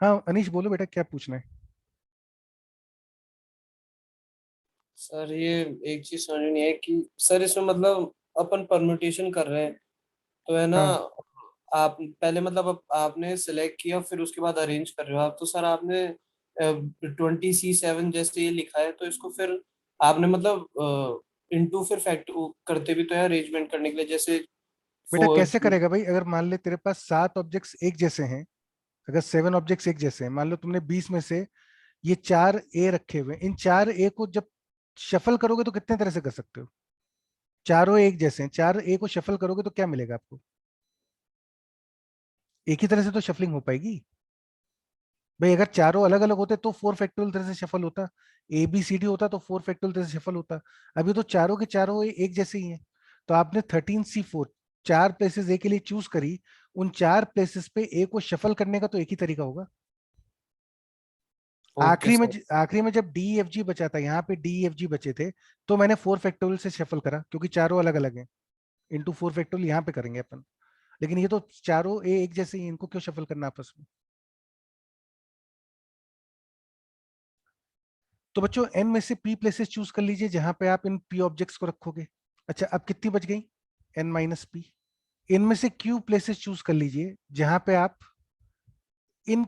हाँ अनीश बोलो बेटा, क्या पूछना है. सर ये एक चीज समझ में नहीं है कि सर इसमें मतलब अपन परम्यूटेशन कर रहे हैं तो है ना, हाँ. आप पहले मतलब आपने सिलेक्ट किया फिर उसके बाद अरेंज कर रहे हो आप, तो सर आपने 20C7 जैसे ये लिखा है तो इसको फिर आपने मतलब इनटू फिर फैक्ट करते भी तो है अरेंजमेंट करने के लिए, जैसे बेटा कैसे करेगा भाई, अगर मान ले तेरे पास 7 ऑब्जेक्ट्स एक जैसे हैं, अगर 7 ऑब्जेक्ट्स एक जैसे हैं, मान लो तुमने 20 में से ये 4 ए रखे हुए हैं, इन 4 ए को जब शफल करोगे तो कितने तरह से कर सकते हो. चारों एक जैसे हैं, 4 ए को शफल करोगे तो क्या मिलेगा आपको, एक ही तरह से तो शफलिंग हो पाएगी भाई. अगर चारों अलग अलग होते तो 4 फैक्टोरियल तरह से शफल होता, ए बी सी डी होता तो 4 फैक्टोरियल तरह से शफल होता. अभी तो चारों के चारों एक जैसे ही हैं, तो आपने 13C4 4 प्लेसेस ए के लिए चूज करी, उन 4 प्लेसेस पे ए को शफल करने का तो एक ही तरीका होगा. Okay sir. आखिरी में जब डी एफ जी बचा था, यहाँ पे डी एफ जी बचे थे, तो मैंने 4 फैक्टोरियल से शफल करा क्योंकि चारों अलग अलग हैं, इंटू 4 फैक्टोरियल यहाँ पे करेंगे अपन. लेकिन ये तो चारों ए एक जैसे ही, इनको क्यों शफल करना आपस में. तो बच्चों n में से p प्लेसेस चूज कर लीजिए जहां पे आप इन p ऑब्जेक्ट्स को रखोगे. अच्छा अब कितनी बच गई, n माइनस p. इनमें से q प्लेसेस चूज कर लीजिए जहां पे आप इन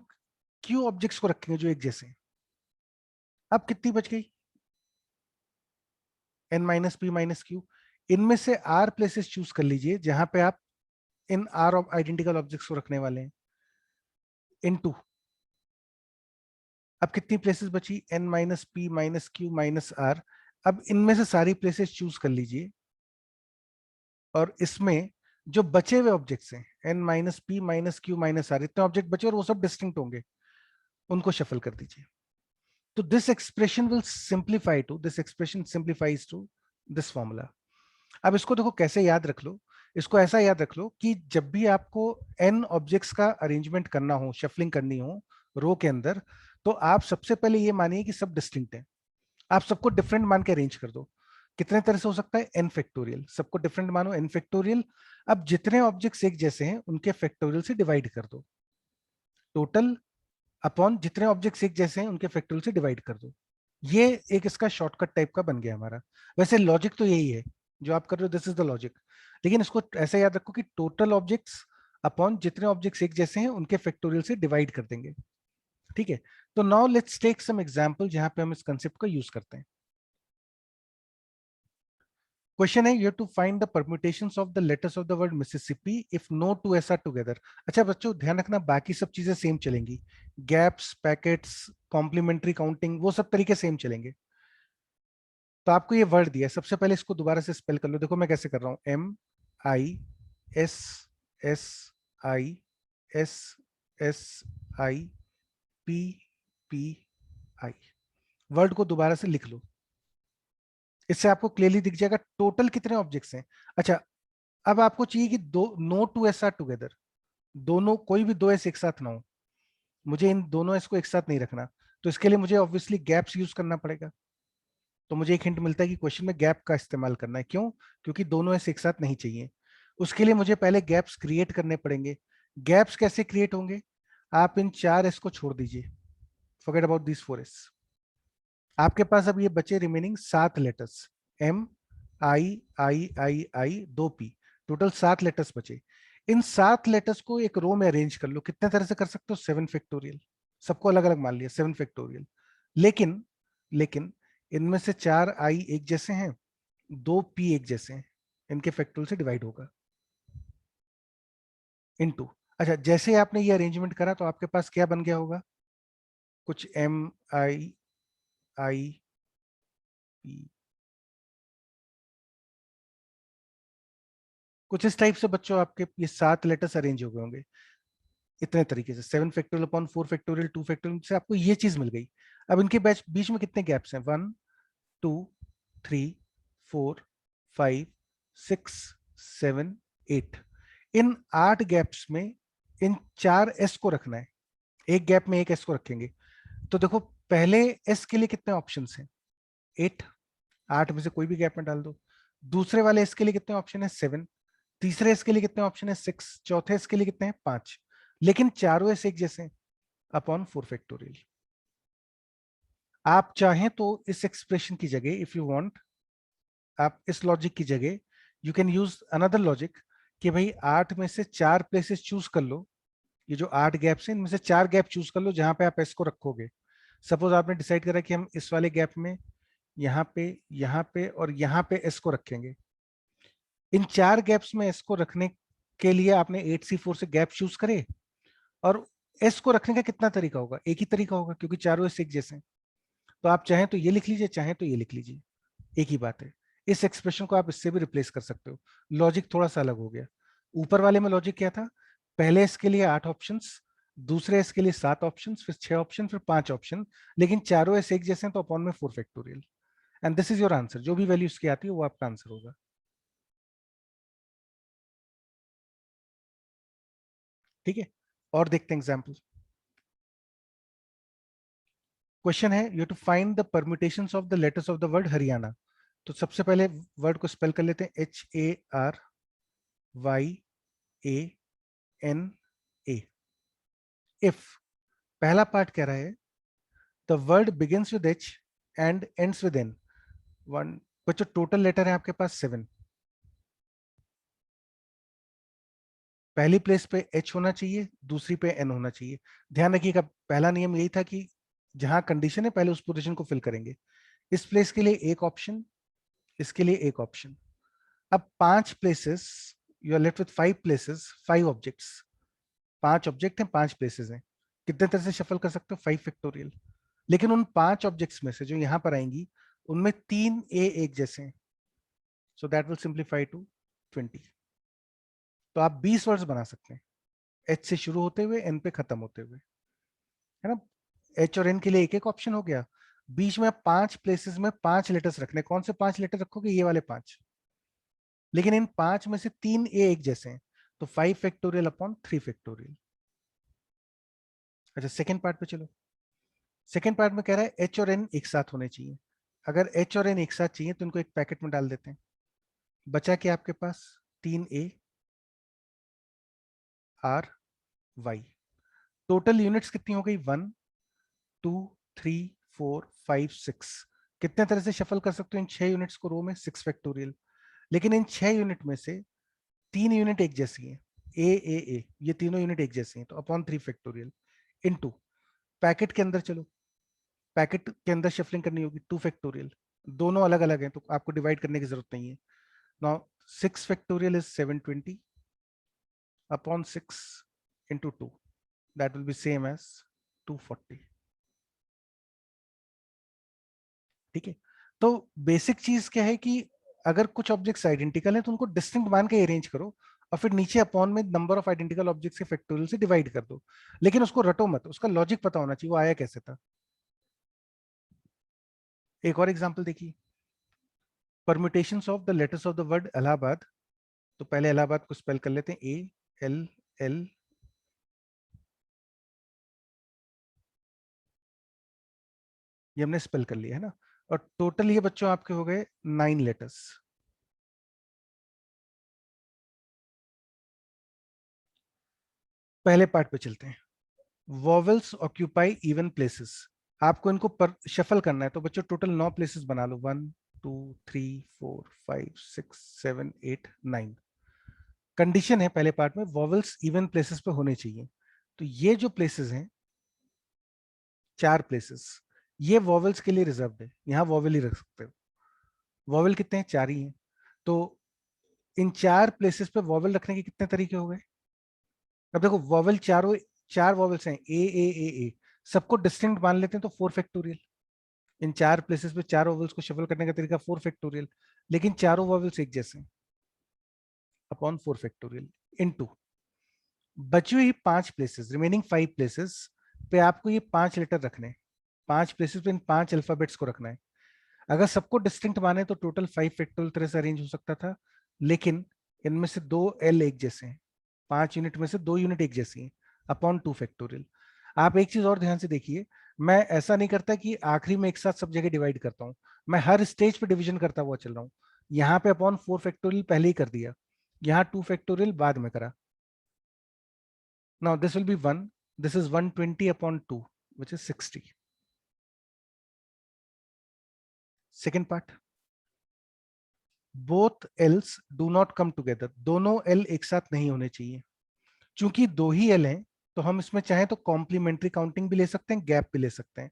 q ऑब्जेक्ट्स को रखेंगे जो एक जैसे हैं. अब कितनी बच गई, n minus p minus q. इनमें से r प्लेसेस चूज कर लीजिए जहां पे आप इन r आइडेंटिकल ऑब्जेक्ट्स को रखने वाले हैं, इनटू. अब कितनी प्लेसेस बची, n minus p minus q minus r. अब इनमें से सारी प्लेसेस चूज कर लीजिए और इसमें जो बचे हुए ऑब्जेक्ट्स हैं n minus p minus q minus r, इतने ऑब्जेक्ट बचे और वो सब डिस्टिंक्ट होंगे, उनको शफल कर दीजिए. तो this expression will simplify to, this expression simplifies to this formula. अब इसको देखो कैसे याद रख लो, इसको ऐसा याद रख लो कि जब भी आपको n ऑब्जेक्ट्स का अरेंजमेंट करना हो, शफलिंग करनी हो रो के अंदर, तो आप सबसे पहले ये मानिए कि सब डिस्टिंक्ट है. आप सबको डिफरेंट मान के अरेंज कर दो. कितने तरह से हो सकता है, n फैक्टोरियल, सबको डिफरेंट मानो n फैक्टोरियल. अब जितने ऑब्जेक्ट्स एक जैसे हैं उनके फैक्टोरियल से डिवाइड कर दो, टोटल अपॉन जितने ऑब्जेक्ट्स एक जैसे हैं उनके फैक्टोरियल से डिवाइड कर दो. ये एक इसका शॉर्टकट टाइप का बन गया हमारा. वैसे लॉजिक तो यही है जो आप कर रहे हो, दिस इज द लॉजिक. लेकिन इसको ऐसा याद रखो कि टोटल ऑब्जेक्ट्स अपॉन जितने ऑब्जेक्ट्स एक जैसे हैं उनके फैक्टोरियल से डिवाइड कर देंगे. ठीक है, तो now let's take some example जहां पे हम इस कंसेप्ट को यूज करते हैं। क्वेश्चन है, you have to find the permutations of the letters of the word Mississippi if no two S are together. अच्छा बच्चों ध्यान रखना, बाकी सब चीजें सेम चलेंगी, गैप्स, पैकेट्स, कॉम्प्लीमेंट्री काउंटिंग, वो सब तरीके सेम चलेंगे। तो आपको ये वर्ड दिया है, सबसे पहले इसको दोबारा से स्पेल कर लो। देखो मैं कैसे कर रहा हूं, MISSISSIPPI, वर्ड को दोबारा से लिख लो। इससे आपको क्लियरली दिख जाएगा टोटल कितने ऑब्जेक्ट्स हैं। अच्छा अब आपको चाहिए कि दो no two S are together, दोनों कोई भी दो एस एक साथ ना हो, मुझे इन दोनों एस को एक साथ नहीं रखना, तो इसके लिए मुझे ऑब्वियसली गैप्स यूज करना पड़ेगा। तो मुझे एक हिंट मिलता है कि क्वेश्चन में गैप का इस्तेमाल करना है। क्यों? क्योंकि दोनों एस एक साथ नहीं चाहिए। उसके लिए मुझे पहले गैप्स क्रिएट करने पड़ेंगे। गैप्स कैसे क्रिएट होंगे? आप इन 4 एस को छोड़ दीजिए, फॉरगेट अबाउट दिस 4 एस। आपके पास अब ये बचे remaining 7 letters, MIIII 2P, total 7 letters बचे। इन 7 लेटर्स को एक रो में अरेंज कर लो। कितने तरह से कर सकते हो? 7 फैक्टोरियल, सबको अलग अलग मान लिया 7 फैक्टोरियल। लेकिन लेकिन इनमें से 4 आई एक जैसे हैं, 2 पी एक जैसे हैं, इनके फैक्टोरियल से डिवाइड होगा इनटू। अच्छा जैसे आपने ये अरेंजमेंट करा तो आपके पास क्या बन गया होगा? कुछ MIIP, कुछ इस टाइप से बच्चों आपके ये 7 लेटर्स अरेंज हो गए होंगे इतने तरीके से, 7 फैक्टोरियल अपॉन 4 फैक्टोरियल 2 फैक्टोरियल से आपको ये चीज मिल गई। अब इनके बीच में कितने गैप्स हैं? 1 2 3 4 5 6 7 8। इन 8 गैप्स में इन 4 एस को रखना है, एक गैप में एक एस को रखेंगे। तो देखो पहले एस के लिए कितने ऑप्शंस हैं? 8, 8 में से कोई भी गैप में डाल दो। दूसरे वाले एस के लिए कितने ऑप्शन है? 7। तीसरे एस के लिए कितने ऑप्शन है? 6। चौथे एस के लिए कितने हैं? 5। लेकिन चारों एस एक जैसे हैं, अपॉन 4 फैक्टोरियल। आप चाहें तो इस एक्सप्रेशन की जगह, इफ यू वांट, आप इस लॉजिक की जगह you can use another logic कि भाई 8 में से 4 प्लेसेस चूज कर लो। ये जो 8 गैप्स हैं इनमें से 4 गैप चूज कर लो जहां पे आप एस को रखोगे। सपोज आपने डिसाइड करा कि हम इस वाले गैप में यहाँ पे और यहाँ पे एस को रखेंगे। इन 4 गैप्स में एस को रखने के लिए आपने 8C4 से गैप चूज करे, और एस को रखने का कितना तरीका होगा? एक ही तरीका होगा क्योंकि चारों एस एक जैसे हैं। तो आप चाहें तो ये लिख लीजिए, चाहें तो ये लिख लीजिए, एक ही बात है। इस एक्सप्रेशन को आप इससे भी रिप्लेस कर सकते हो। लॉजिक थोड़ा सा अलग हो गया। ऊपर वाले में लॉजिक क्या था? पहले एस के लिए 8 ऑप्शंस, दूसरे एस के लिए 7 ऑप्शंस, फिर 6 ऑप्शन, फिर 5 ऑप्शन, लेकिन चारों एस एक जैसे हैं तो अपॉन में 4 factorial. And this is your answer. जो भी वैल्यू इसकी आती है वो आपका आंसर होगा। ठीक है, और देखते हैं एग्जाम्पल। क्वेश्चन है, you to find the permutations of the letters of the word Haryana. तो सबसे पहले वर्ड को स्पेल कर लेते हैं, HARYANA। इफ पहला पार्ट कह रहा है the word begins with H and ends with N। One बच्चों टोटल लेटर है आपके पास 7। पहली प्लेस पे H होना चाहिए, दूसरी पे N होना चाहिए। ध्यान रखिएगा पहला नियम यही था कि जहां कंडीशन है पहले उस पोजीशन को फिल करेंगे। इस प्लेस के लिए एक ऑप्शन, इसके लिए एक ऑप्शन। अब 5 places, you are left with 5 places, 5 objects. 5 object हैं, 5 प्लेसेस हैं। कितने तरह से शफल कर सकते हो? 5 फैक्टोरियल। लेकिन उन 5 ऑब्जेक्ट्स में से जो यहां पर आएंगी उनमें 3 ए एक जैसे हैं, so that will simplify to 20। तो आप 20 वर्ड्स बना सकते हैं, एच से शुरू होते हुए एन पे खत्म होते हुए, है ना। एच और एन के लिए एक एक ऑप्शन हो गया। बीच में 5 प्लेसेस में 5 लेटर्स रखने। कौन से 5 लेटर रखोगे? ये वाले 5। लेकिन इन 5 में से 3 ए एक जैसे हैं, तो 5 फैक्टोरियल अपॉन 3 फैक्टोरियल। अच्छा सेकेंड पार्ट पे चलो। सेकेंड पार्ट में कह रहा है एच और एन एक साथ होने चाहिए। अगर एच और एन एक साथ चाहिए तो इनको एक पैकेट में डाल देते हैं। बचा क्या आपके पास? 3A R Y। Total units कितनी हो गई? 1 2 3 4 5 6। कितने तरह से शफल कर सकते हो इन 6 यूनिट्स को रो में? 6 फैक्टोरियल। लेकिन इन 6 यूनिट में से 3 यूनिट एक जैसी है, ए, ये तीनों यूनिट एक जैसी हैं, तो अपॉन 3 फैक्टोरियल इनटू पैकेट के अंदर चलो, पैकेट के अंदर शफलिंग करनी होगी 2 फैक्टोरियल, दोनों अलग अलग हैं तो आपको डिवाइड करने की जरूरत नहीं है। Now 6 factorial is 720 upon 6 into 2, that will be same as 240। ठीक है, तो बेसिक चीज क्या है कि अगर कुछ ऑब्जेक्ट्स आइडेंटिकल हैं तो उनको डिस्टिंक्ट मान के अरेंज करो और फिर नीचे अपॉन में नंबर ऑफ आइडेंटिकल ऑब्जेक्ट्स के फैक्टोरियल से डिवाइड कर दो, लेकिन उसको रटो मत, उसका लॉजिक पता होना चाहिए वो आया कैसे था। एक और एग्जांपल देखिए, permutations of the letters of the word Allahabad. तो पहले इलाहाबाद को स्पेल कर लेते हैं, ए एल एल, ये हमने स्पेल कर लिया है ना, और टोटल ये बच्चों आपके हो गए 9 लेटर्स। पहले पार्ट पे चलते हैं, वॉवेल्स ऑक्यूपाई इवन प्लेसेस। आपको इनको पर शफल करना है तो बच्चों टोटल 9 प्लेसेस बना लो, 1 2 3 4 5 6 7 8 9। कंडीशन है पहले पार्ट में वॉवेल्स इवन प्लेसेस पे होने चाहिए, तो ये जो प्लेसेस हैं 4 प्लेसेस, ये वॉवेल्स के लिए रिजर्व्ड है, यहाँ वॉवेल ही रख सकते हो। वॉवेल कितने हैं? 4 ही हैं, तो इन 4 प्लेसेस पे वॉवेल रखने के कितने तरीके हो गए? अब देखो वॉवेल चारों 4 वॉवेल्स हैं, ए, सबको डिस्टिंक्ट मान लेते हैं तो 4 फैक्टोरियल। इन 4 प्लेसेस पे 4 वॉवेल्स को शफल करने का तरीका 4 फैक्टोरियल, लेकिन चारों वॉवेल्स एक जैसे हैं, अपॉन 4 फैक्टोरियल इनटू बची हुई 5 प्लेसेस, रिमेनिंग 5 प्लेसेस पे आपको ये 5 लेटर रखने हैं, 5 प्लेसेस पे इन 5 अल्फाबेट्स को रखना है। अगर सबको डिस्टिंक्ट माने तो टोटल 5 फैक्टोरियल तरह से अरेंज हो सकता था, लेकिन इनमें से 2 एल एक जैसे हैं, 5 यूनिट में से 2 यूनिट एक जैसी हैं, अपॉन 2 फैक्टोरियल। आप एक चीज और ध्यान से देखिए, मैं ऐसा नहीं करता कि आखिरी में एक साथ सब जगह डिवाइड करता हूं, मैं हर स्टेज पे डिवीजन करता हुआ चल रहा हूं। यहाँ पे अपॉन 4 फैक्टोरियल पहले ही कर दिया, यहाँ 2 फैक्टोरियल बाद में करा। Now this will B 1, this is 120 upon 2 which is 60। Second part, both else do not come together, दोनों एल एक साथ नहीं होने चाहिए। चूंकि 2 ही एल हैं तो हम इसमें चाहें तो कॉम्प्लीमेंट्री काउंटिंग भी ले सकते हैं, गैप भी ले सकते हैं।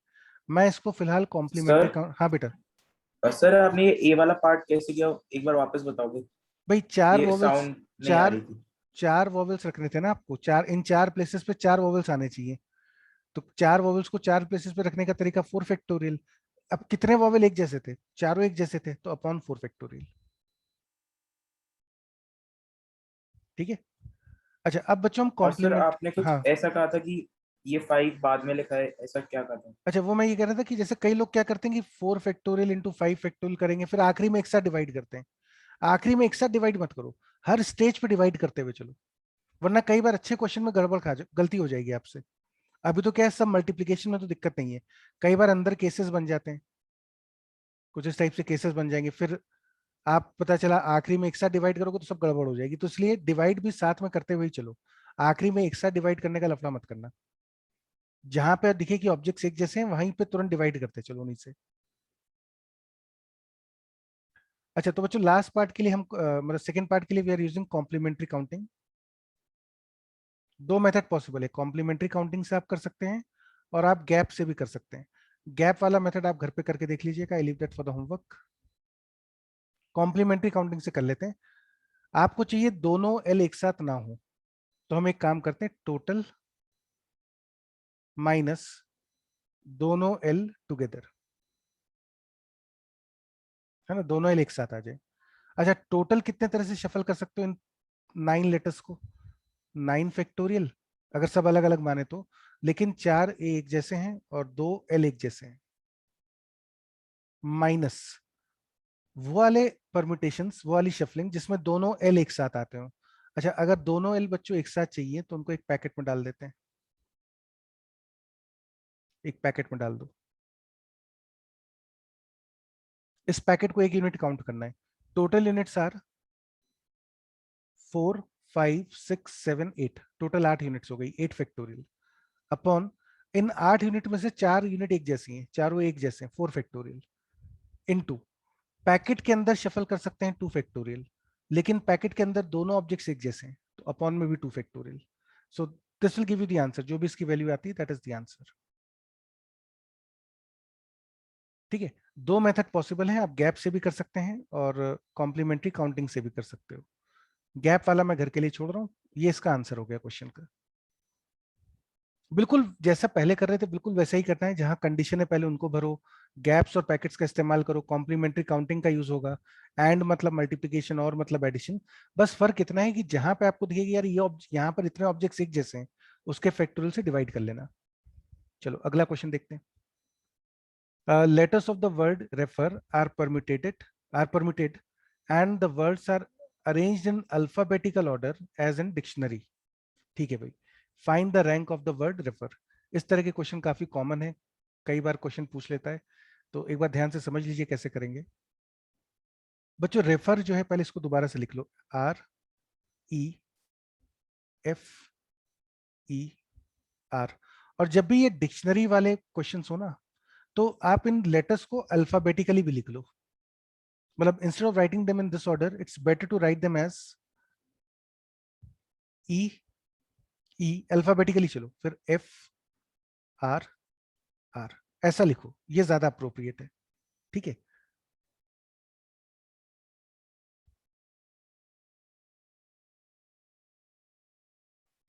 मैं इसको फिलहाल कॉम्प्लीमेंट्री काउंट, हाँ बेटा। सर आपने ये ए वाला पार्ट कैसे किया, एक बार वापस बताओगे? भाई 4 ये वॉवेल्स, साउंड नहीं आ रही थी। 4 वॉवेल्स रखने थे ना आपको, 4 इन 4 प्लेसेस पे 4 वॉवेल्स आने चाहिए, तो 4 वॉवेल्स को 4 प्लेसेस पे रखने का तरीका 4 फैक्टोरियल। अब कितने वॉवेल एक जैसे थे? चारों एक जैसे थे, तो अपॉन 4 फैक्टोरियल। ठीक है, अच्छा अब बच्चों हम और सर कॉम्प्लीमेंट, आपने कुछ हाँ ऐसा कहा था कि ये 5 बाद में लिखा है, ऐसा क्या कहते हैं? अच्छा वो मैं ये कह रहा था कि जैसे कई लोग क्या करते हैं कि 4 फैक्टोरियल इंटू 5 फैक्टोरियल करेंगे, फिर आखिरी में एक साथ डिवाइड करते हैं। आखिरी में एक साथ डिवाइड मत करो, हर स्टेज पे डिवाइड करते हुए चलो, वरना कई बार अच्छे क्वेश्चन में गड़बड़ गलती हो जाएगी आपसे। अभी तो क्या है, सब मल्टीप्लीकेशन में तो दिक्कत नहीं है, कई बार अंदर केसेस बन जाते हैं, कुछ इस टाइप से केसेस बन जाएंगे, फिर आप पता चला आखिरी में एक साथ डिवाइड करोगे तो सब गड़बड़ हो जाएगी, तो इसलिए डिवाइड भी साथ में करते हुए ही चलो, आखिरी में एक साथ डिवाइड करने का लफड़ा मत करना। जहां पे दिखे कि ऑब्जेक्ट्स एक जैसे हैं वहीं पे तुरंत डिवाइड करते चलो नीचे। अच्छा तो बच्चों लास्ट पार्ट के लिए हम मतलब सेकंड पार्ट के लिए we are using complementary counting. 2 method possible है, कॉम्प्लीमेंट्री काउंटिंग से आप कर सकते हैं और आप गैप से भी कर सकते हैं। गैप वाला मेथड आप घर पे करके देख लीजिएगा, I leave that for the homework. Complementary counting से कर लेते हैं। आपको चाहिए दोनों एल एक साथ ना हो, तो हम एक काम करते हैं, टोटल माइनस दोनों एल टुगेदर, है ना, दोनों एल एक साथ आ जाए। अच्छा टोटल कितने तरह से शफल कर सकते हो इन 9 लेटर्स को? 9 फैक्टोरियल अगर सब अलग अलग माने तो, लेकिन 4 ए एक जैसे हैं और 2 एल एक जैसे हैं, माइनस वो वाले परम्यूटेशंस, वो वाली शफलिंग जिसमें दोनों एल एक साथ आते हो। अच्छा अगर दोनों एल बच्चों एक साथ चाहिए तो उनको एक पैकेट में डाल देते हैं, एक पैकेट में डाल दो। इस पैकेट को एक यूनिट काउंट करना है। Total units are 4 5 6 7 8, total 8 units हो गई, 8 फैक्टोरियल अपॉन इन 8 यूनिट में से 4 यूनिट एक जैसी हैं, चारों एक जैसे हैं, 4 फैक्टोरियल इनटू पैकेट के अंदर शफल कर सकते हैं 2 फैक्टोरियल, लेकिन पैकेट के अंदर दोनों ऑब्जेक्ट्स एक जैसे हैं तो अपॉन में भी 2 factorial. So this will give you the answer, जो भी इसकी वैल्यू आती है दैट इज द आंसर। ठीक है, दो मेथड पॉसिबल है, आप गैप से भी कर सकते हैं और कॉम्प्लीमेंट्री काउंटिंग से भी कर सकते हो। गैप वाला मैं घर के लिए छोड़ रहा हूँ। ये इसका आंसर हो गया क्वेश्चन का। बिल्कुल जैसा पहले कर रहे थे बिल्कुल वैसा ही करना है, जहां कंडीशन है पहले उनको भरो, गैप्स और पैकेट्स का इस्तेमाल करो, कॉम्प्लीमेंट्री काउंटिंग का यूज होगा, एंड मतलब मल्टीप्लिकेशन और मतलब एडिशन। बस फर्क इतना है कि जहां पे आपको दिखेगी यार ये यहाँ पर इतने ऑब्जेक्ट्स एक जैसे हैं, उसके फैक्टोरियल से डिवाइड कर लेना। चलो अगला क्वेश्चन देखते हैं। Letters of the word refer are permuted and the words are arranged in alphabetical order as in dictionary। ठीक है भाई, find the rank of the word refer. इस तरह के क्वेश्चन काफी कॉमन है, कई बार क्वेश्चन पूछ लेता है, तो एक बार ध्यान से समझ लीजिए कैसे करेंगे। बच्चों रेफर जो है पहले इसको दोबारा से लिख लो, R E F E R। और जब भी ये डिक्शनरी वाले क्वेश्चन हो ना, तो आप इन लेटर्स को अल्फाबेटिकली भी लिख लो। मतलब instead of writing them in this order, it's better to write them as E E alphabetically, चलो फिर एफ आर आर, ऐसा लिखो, ये ज्यादा अप्रोप्रिएट है। ठीक है,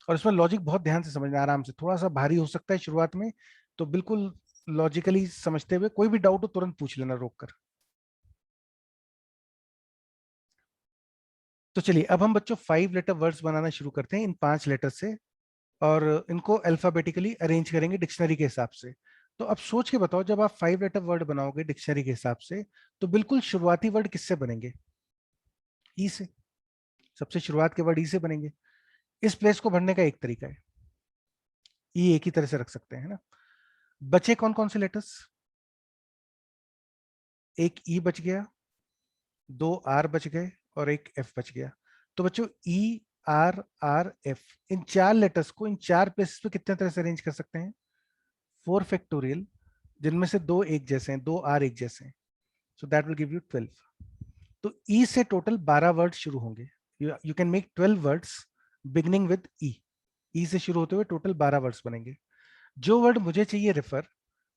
और इसमें लॉजिक बहुत ध्यान से समझना, आराम से, थोड़ा सा भारी हो सकता है शुरुआत में, तो बिल्कुल लॉजिकली समझते हुए, कोई भी डाउट हो तुरंत पूछ लेना रोक कर। तो चलिए अब हम बच्चों 5 लेटर वर्ड्स बनाना शुरू करते हैं इन 5 लेटर से, और इनको अल्फाबेटिकली अरेंज करेंगे डिक्शनरी के हिसाब से। तो अब सोच के बताओ, जब आप 5 लेटर वर्ड बनाओगे डिक्शनरी के हिसाब से, तो बिल्कुल शुरुआती वर्ड किससे बनेंगे? ई से। सबसे शुरुआत के वर्ड ई से बनेंगे। इस प्लेस को भरने का एक तरीका है, ई एक ही तरह से रख सकते हैं ना। बचे कौन कौन से लेटर्स? एक ई बच गया, 2 आर बच गए और एक एफ बच गया। तो बच्चों ई आर आर एफ, इन 4 लेटर्स को इन 4 प्लेसेस पे कितने तरह से अरेंज कर सकते हैं? 4 फैक्टोरियल, जिनमें से 2 एक जैसे हैं, 2 आर एक जैसे हैं, so that will give you 12। तो ई से टोटल 12 वर्ड शुरू होंगे। You can make 12 words beginning with E. E से शुरू होते हुए टोटल 12 वर्ड्स बनेंगे। जो वर्ड मुझे चाहिए रेफर,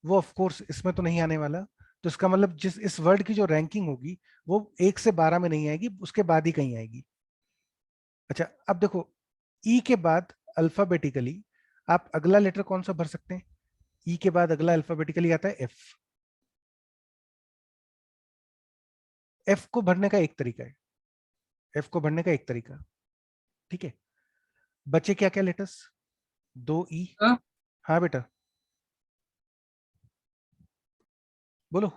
वो ऑफ कोर्स इसमें तो नहीं आने वाला। तो इसका मतलब जिस इस वर्ड की जो रैंकिंग होगी वो 1 से 12 में नहीं आएगी, उसके बाद ही कहीं आएगी। अच्छा अब देखो, ई के बाद अल्फाबेटिकली आप अगला लेटर कौन सा भर सकते हैं? ई के बाद अगला अल्फाबेटिकली आता है एफ। एफ को भरने का एक तरीका है, एफ को भरने का एक तरीका। ठीक है, बचे क्या क्या लेटर्स? 2 ई। हाँ। हाँ बेटा बोलो।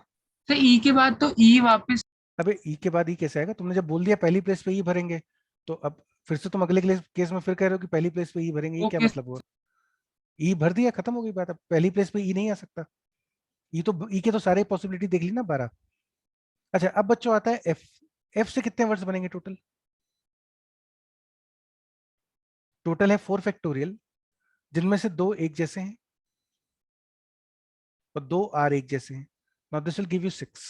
तो ई के बाद तो ई वापस। अबे ई के बाद ई कैसे आएगा? तुमने जब बोल दिया पहली प्लेस पे ई भरेंगे, तो अब फिर से तुम अगले केस में फिर कह रहे हो कि पहली प्लेस पे ई भरेंगे, ये क्या ओके। मतलब हुआ? ई भर दिया, खत्म हो गई बात। अब पहली प्लेस पे ई नहीं आ सकता। ई तो ई के तो सारे पॉसिबिलिटी देख ली ना 12। अच्छा अब बच्चों आता है एफ। एफ से कितने वर्ड्स बनेंगे टोटल? टोटल है 4 फैक्टोरियल, जिनमें से 2 एक जैसे हैं और 2 आर एक जैसे हैं। Now this will give you 6।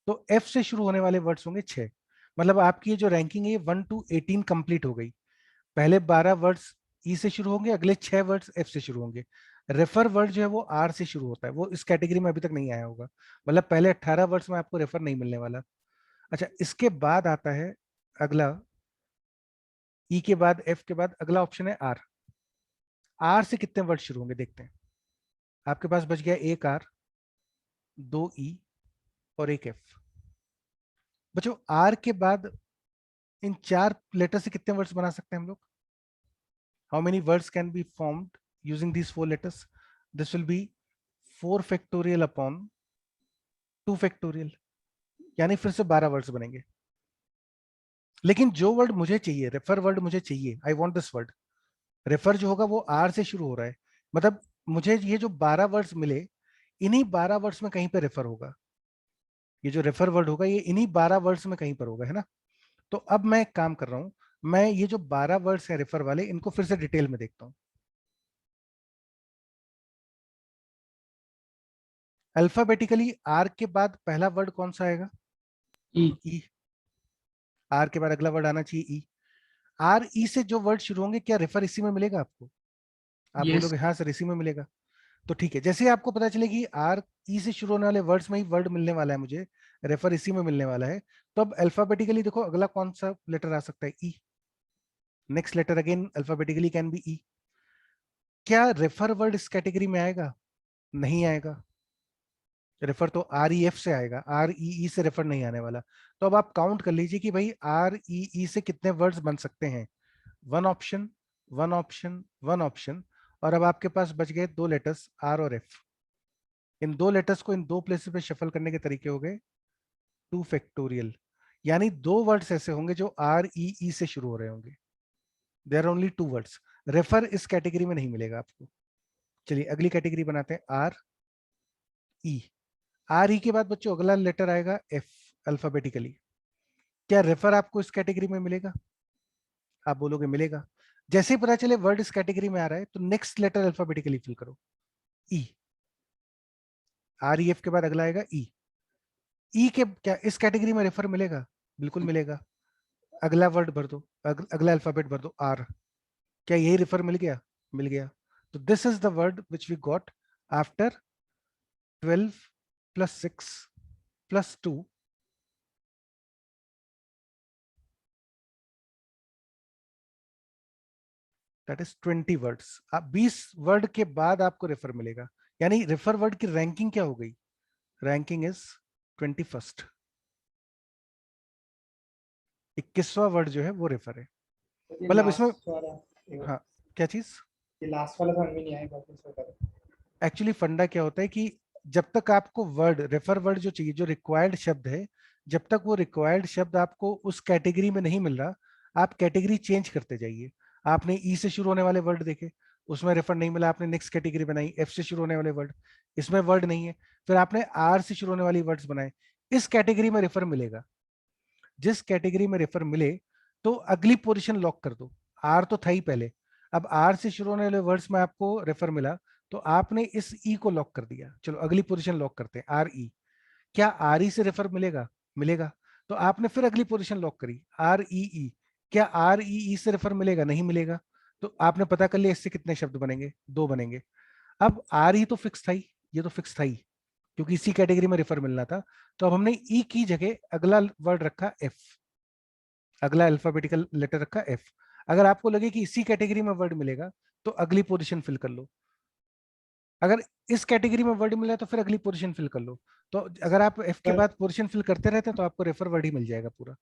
तो एफ से शुरू होने वाले वर्ड्स होंगे 6। मतलब आपकी ये जो रैंकिंग है ये 1 to 18 कंप्लीट हो गई। पहले 12 वर्ड्स ई से शुरू होंगे, अगले 6 वर्ड्स एफ से शुरू होंगे। रेफर वर्ड जो है वो आर से शुरू होता है, वो इस कैटेगरी में अभी तक नहीं आया होगा। मतलब पहले 18 वर्ड्स में आपको रेफर नहीं मिलने वाला। अच्छा इसके बाद आता है अगला, ई के बाद एफ के बाद अगला ऑप्शन है आर। आर से कितने वर्ड शुरू होंगे देखते हैं। आपके पास बच गया एक आर, 2 ई और एक एफ। बच्चों आर के बाद इन 4 लेटर से कितने वर्ड्स बना सकते हैं हम लोग? How many words can be formed using these 4 letters? This will B 4 factorial upon 2 factorial, यानी फिर से 12 वर्ड्स बनेंगे। लेकिन जो वर्ड मुझे चाहिए, रेफर वर्ड मुझे चाहिए, I want this word. Refer जो होगा वो आर से शुरू हो रहा है, मतलब मुझे ये जो 12 वर्ड्स मिले, इन्हीं 12 वर्ड्स में कहीं पे रेफर होगा। ये जो रेफर वर्ड होगा ये इन्हीं 12 वर्ड्स में कहीं पर होगा, है ना। तो अब मैं एक काम कर रहा हूं, मैं ये जो 12 वर्ड्स हैं रेफर वाले, इनको फिर से डिटेल में देखता हूं। अल्फाबेटिकली आर के बाद पहला वर्ड कौन सा आएगा? ई। आर के बाद अगला वर्ड आना चाहिए ई। आर ई से जो वर्ड शुरू होंगे, क्या रेफर इसी में मिलेगा आपको? आप यस। बोलोगे हाँ सर इसी में मिलेगा। तो ठीक है, जैसे ही आपको पता चले कि आर ई से शुरू होने वाले वर्ड्स में ही वर्ड मिलने वाला है, मुझे रेफर इसी में मिलने वाला है, तो अब अल्फाबेटिकली देखो अगला कौन सा लेटर आ सकता है, E. Next letter again alphabetically can be E. क्या रेफर वर्ड इस कैटेगरी में आएगा? नहीं आएगा। रेफर तो आर ई एफ से आएगा, आर ई ई से रेफर नहीं आने वाला। तो अब आप काउंट कर लीजिए कि भाई आर ई ई से कितने वर्ड्स बन सकते हैं। One option, one option, one option, और अब आपके पास बच गए दो लेटर्स आर और एफ। इन दो लेटर्स को इन दो प्लेसेस पे शफल करने के तरीके हो गए 2 फैक्टोरियल। यानी दो वर्ड्स ऐसे होंगे जो आर ई ई से शुरू हो रहे होंगे। There are only 2 words. Refer इस कैटेगरी में नहीं मिलेगा आपको। चलिए अगली कैटेगरी बनाते हैं, आर ई। आर ई के बाद बच्चों अगला लेटर आएगा एफ अल्फाबेटिकली। क्या रेफर आपको इस कैटेगरी में मिलेगा? आप बोलोगे मिलेगा। जैसे ही पता चले वर्ड इस कैटेगरी में आ रहा है तो नेक्स्ट लेटर अल्फाबेटिकली फिल करो, ई। आर ई एफ के बाद अगला आएगा ई। ई के क्या इस कैटेगरी में रेफर मिलेगा? बिल्कुल मिलेगा। अगला वर्ड भर दो, अगला अल्फाबेट भर दो, आर। क्या यही रेफर मिल गया? मिल गया। तो this is the word which we got after 12 plus 6 plus 2, that is 20 words। आप 20 वर्ड के बाद आपको रेफर मिलेगा। यानी रेफर वर्ड की रैंकिंग क्या हो गई? Ranking is 21st। 21वां वर्ड जो है वो रेफर है। ये मतलब इसमें लास्ट वाला, हाँ, क्या चीज? ये लास्ट वाला समझ में नहीं आएगा फिर से करो। एक्चुअली फंडा क्या होता है कि जब तक आपको वर्ड रेफर वर्ड जो चाहिए, जो रिक्वायर्ड शब्द है, जब तक वो रिक्वायर्ड शब्द आपको उस कैटेगरी में नहीं मिल रहा, आप कैटेगरी चेंज करते जाइए। आपने ई से शुरू होने वाले वर्ड देखे, उसमें रेफर नहीं मिला, आपने नेक्स्ट कैटेगरी बनाई, एफ से शुरू होने वाले वर्ड, इसमें वर्ड नहीं है, फिर आपने आर से शुरू होने वाली वर्ड्स बनाए, इस कैटेगरी में रेफर मिलेगा। जिस कैटेगरी में रेफर मिले तो अगली पोजीशन लॉक कर दो। आर तो था ही पहले, अब आर से शुरू होने वाले वर्ड्स में आपको रेफर मिला तो आपने इस ई को लॉक कर दिया। चलो अगली पोजीशन लॉक करते हैं, आर ई। क्या आर ई से रेफर मिलेगा? मिलेगा। तो आपने फिर अगली पोजीशन लॉक करी, आर ई ई। क्या आर ई ई से रेफर मिलेगा? नहीं मिलेगा। तो आपने पता कर लिया इससे कितने शब्द बनेंगे? 2 बनेंगे। अब आर ई तो फिक्स था ही, ये तो फिक्स था ही, क्योंकि इसी कैटेगरी में रेफर मिलना था। तो अब हमने ई की जगह अगला वर्ड रखा एफ, अगला अल्फाबेटिकल लेटर रखा एफ। अगर आपको लगे कि इसी कैटेगरी में वर्ड मिलेगा तो अगली पोजीशन फिल कर लो। अगर इस कैटेगरी में वर्ड मिला तो फिर अगली पोजीशन फिल कर लो। तो अगर आप एफ के बाद पोजीशन फिल करते रहते हैं तो आपको रेफर वर्ड ही मिल जाएगा पूरा।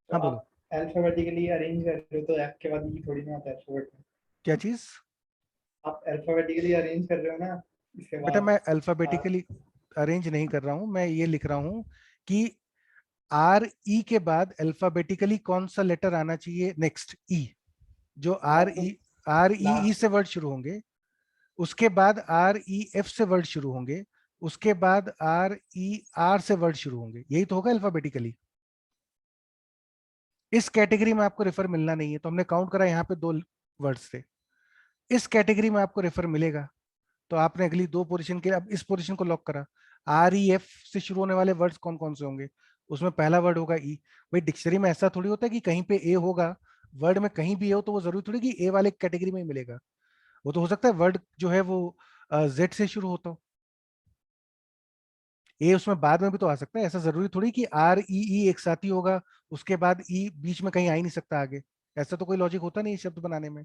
हाँ बोलो। आप अल्फाबेटिकली अरेंज कर रहे हो तो एफ के बाद ई थोड़ी ना आता है अल्फाबेट में। क्या चीज? आप अल्फाबेटिकली अरेंज कर रहे हो ना, इसके बेटा बाद मैं अल्फाबेटिकली अरेंज नहीं कर रहा हूं, मैं ये लिख रहा हूं कि आर ई के बाद अल्फाबेटिकली कौन सा लेटर आना चाहिए नेक्स्ट, ई। जो आपको आर ई ई लास्ट से वर्ड शुरू होंगे, उसके बाद आर ई एफ से वर्ड शुरू होंगे, उसके बाद आर ई आर से वर्ड शुरू होंगे, यही तो होगा अल्फाबेटिकली। इस कैटेगरी में आपको रेफर मिलना नहीं है, तो हमने काउंट करा यहाँ पे 2 वर्ड्स थे। इस कैटेगरी में आपको रेफर मिलेगा तो आपने अगली 2 पोजीशन के लिए अब इस पोजीशन को लॉक करा। आर ई एफ से शुरू होने वाले वर्ड्स कौन कौन से होंगे? उसमें पहला वर्ड होगा ई। भाई डिक्शनरी में ऐसा थोड़ी होता है कि कहीं पे ए होगा, वर्ड में कहीं भी ए हो तो वो जरूरी थोड़ी कि ए वाले कैटेगरी में ही मिलेगा। वो तो हो सकता है वर्ड जो है वो जेड से शुरू होता हो, ए उसमें बाद में भी तो आ सकता है। ऐसा जरूरी थोड़ी कि आर ई ई एक साथ ही होगा, उसके बाद ई बीच में कहीं आ ही नहीं सकता आगे। ऐसा तो कोई लॉजिक होता नहीं शब्द बनाने में।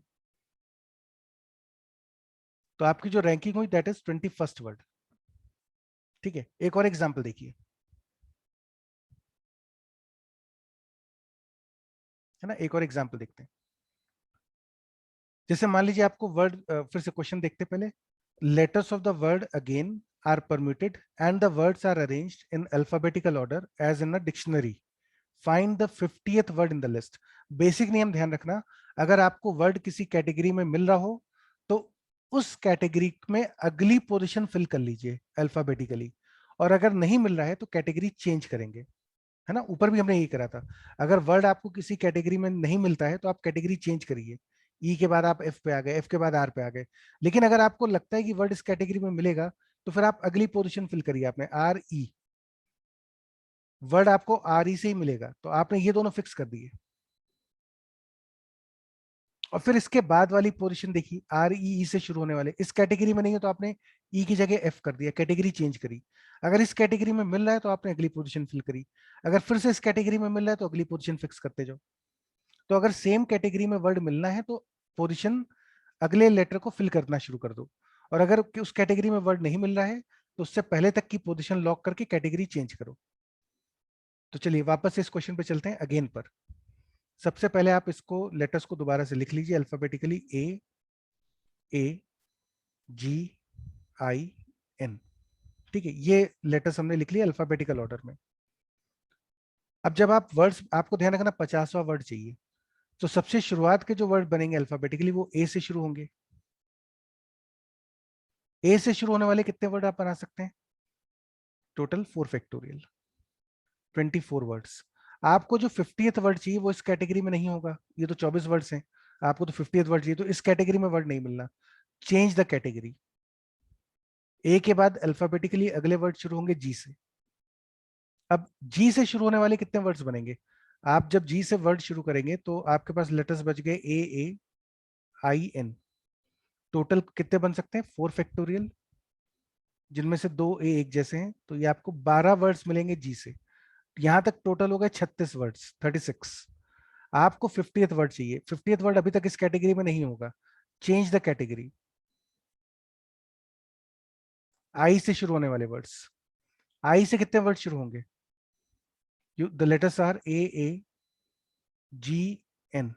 तो आपकी जो रैंकिंग हुई दैट इज 21st वर्ड। ठीक है, एक और एग्जाम्पल देखिए, है ना, एक और एग्जाम्पल देखते हैं। जैसे मान लीजिए आपको वर्ड, फिर से क्वेश्चन देखते पहले। Letters of the word again are permuted and the words are arranged in alphabetical order as in a dictionary. Find the 50th word in the list. Basic नियम ध्यान रखना, अगर आपको वर्ड किसी कैटेगरी में मिल रहा हो तो उस कैटेगरी में अगली पोजीशन फिल कर लीजिए अल्फाबेटिकली, और अगर नहीं मिल रहा है तो कैटेगरी चेंज करेंगे, है ना। ऊपर भी हमने यही करा था। अगर वर्ड आपको किसी कैटेगरी में नहीं मिलता है तो आप कैटेगरी चेंज करिए। ई के बाद आप एफ पे आ गए, एफ के बाद आर पे आ गए। लेकिन अगर आपको लगता है कि वर्ड इस कैटेगरी में मिलेगा तो फिर आप अगली पोजीशन फिल करिए। आपने आर ई, वर्ड आपको आर ई से ही मिलेगा तो आपने ये दोनों फिक्स कर दिए। और फिर इसके बाद वाली पोजीशन देखिए, आर ई से शुरू होने वाले, इस कैटेगरी में नहीं है तो आपने ई की जगह एफ कर दिया, कैटेगरी चेंज करी। अगर इस कैटेगरी में मिल रहा है तो आपने अगली पोजीशन फिल करी, अगर फिर से इस कैटेगरी में मिल रहा है तो अगली पोजीशन फिक्स करते जाओ। तो अगर सेम कैटेगरी में वर्ड मिलना है तो पोजीशन अगले लेटर को फिल करना शुरू कर दो, और अगर उस कैटेगरी में वर्ड नहीं मिल रहा है तो उससे पहले तक की पोजीशन लॉक करके कैटेगरी चेंज करो। तो चलिए वापस से इस क्वेश्चन पे चलते हैं अगेन पर। सबसे पहले आप इसको लेटर्स को दोबारा से लिख लीजिए alphabetically, A ji I N. ठीक है, ये लेटर्स हमने लिख लिया अल्फाबेटिकल ऑर्डर में। अब जब आप वर्ड्स, आपको ध्यान रखना 50वां वर्ड चाहिए, तो सबसे शुरुआत के जो वर्ड बनेंगे अल्फाबेटिकली वो ए से शुरू होंगे। ए से शुरू होने वाले कितने वर्ड आप बना सकते हैं? Total 4 factorial, 24 words. आपको जो 50th वर्ड चाहिए वो इस कैटेगरी में नहीं होगा, ये तो 24 वर्ड्स हैं, आपको तो 50th वर्ड चाहिए, तो इस कैटेगरी में वर्ड नहीं मिलना, चेंज द कैटेगरी। ए के बाद अल्फाबेटिकली अगले वर्ड शुरू होंगे जी से। अब जी से शुरू होने वाले कितने वर्ड्स बनेंगे? आप जब जी से वर्ड शुरू करेंगे तो आपके पास लेटर्स बच गए ए आई एन। टोटल कितने बन सकते हैं? 4 फैक्टोरियल, जिनमें से 2 ए एक जैसे हैं, तो ये आपको 12 वर्ड्स मिलेंगे जी से। यहां तक टोटल हो गए 36 वर्ड्स, 36। आपको 50th वर्ड चाहिए, 50th वर्ड अभी तक इस कैटेगरी में नहीं होगा, चेंज द कैटेगरी। आई से शुरू होने वाले वर्ड्स, आई से कितने वर्ड शुरू होंगे? The letters are A G N.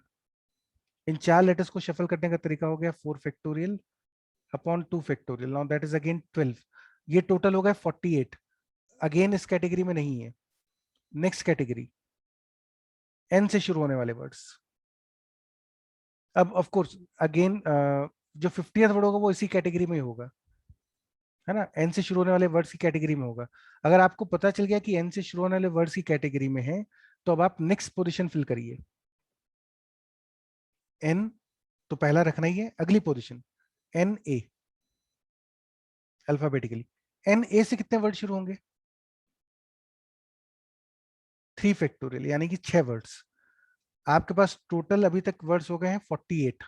इन 4 लेटर्स को शफल करने का तरीका हो गया 4 factorial upon 2 factorial, now that is again 12। ये टोटल हो गया 48। अगेन इस कैटेगरी में नहीं है। नेक्स्ट कैटेगरी, एन से शुरू होने वाले वर्ड्स। अब ऑफ कोर्स अगेन जो 50th वर्ड होगा वो इसी कैटेगरी में ही होगा, है ना, एन से शुरू होने वाले वर्ड्स की कैटेगरी में होगा। अगर आपको पता चल गया कि एन से शुरू होने वाले वर्ड्स की कैटेगरी में है, तो अब आप नेक्स्ट पोजीशन फिल करिए। एन तो पहला रखना ही है, अगली position N A alphabetically. N A से कितने वर्ड शुरू होंगे? 3 फैक्टोरियल, यानी कि 6 वर्ड्स। आपके पास टोटल अभी तक वर्ड्स हो गए हैं 48।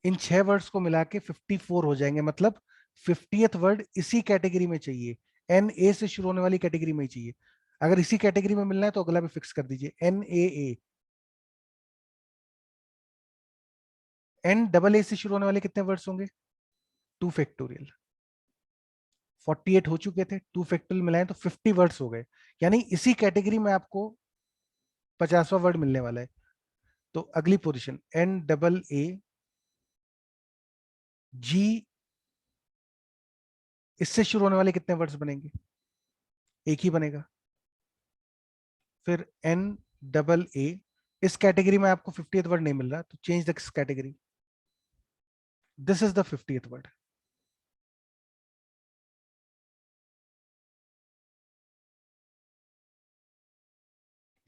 इन 6 वर्ड्स को मिला के 54 हो जाएंगे, मतलब 50th वर्ड इसी कैटेगरी में चाहिए, एन ए से शुरू होने वाली कैटेगरी में ही चाहिए। अगर इसी कैटेगरी में मिलना है तो अगला भी फिक्स कर दीजिए, N A. N double A से शुरू होने वाले कितने वर्ड्स होंगे? 2 फैक्टोरियल। 48 हो चुके थे, 2 फैक्टोरियल मिलाएं तो 50 वर्ड्स हो गए, यानी इसी कैटेगरी में आपको 50वां वर्ड मिलने वाला है। तो अगली पोजीशन एन डबल ए जी, इससे शुरू होने वाले कितने वर्ड्स बनेंगे? एक ही बनेगा। फिर एन डबल ए, इस कैटेगरी में आपको 50th वर्ड नहीं मिल रहा, तो change the category, this is the 50th word.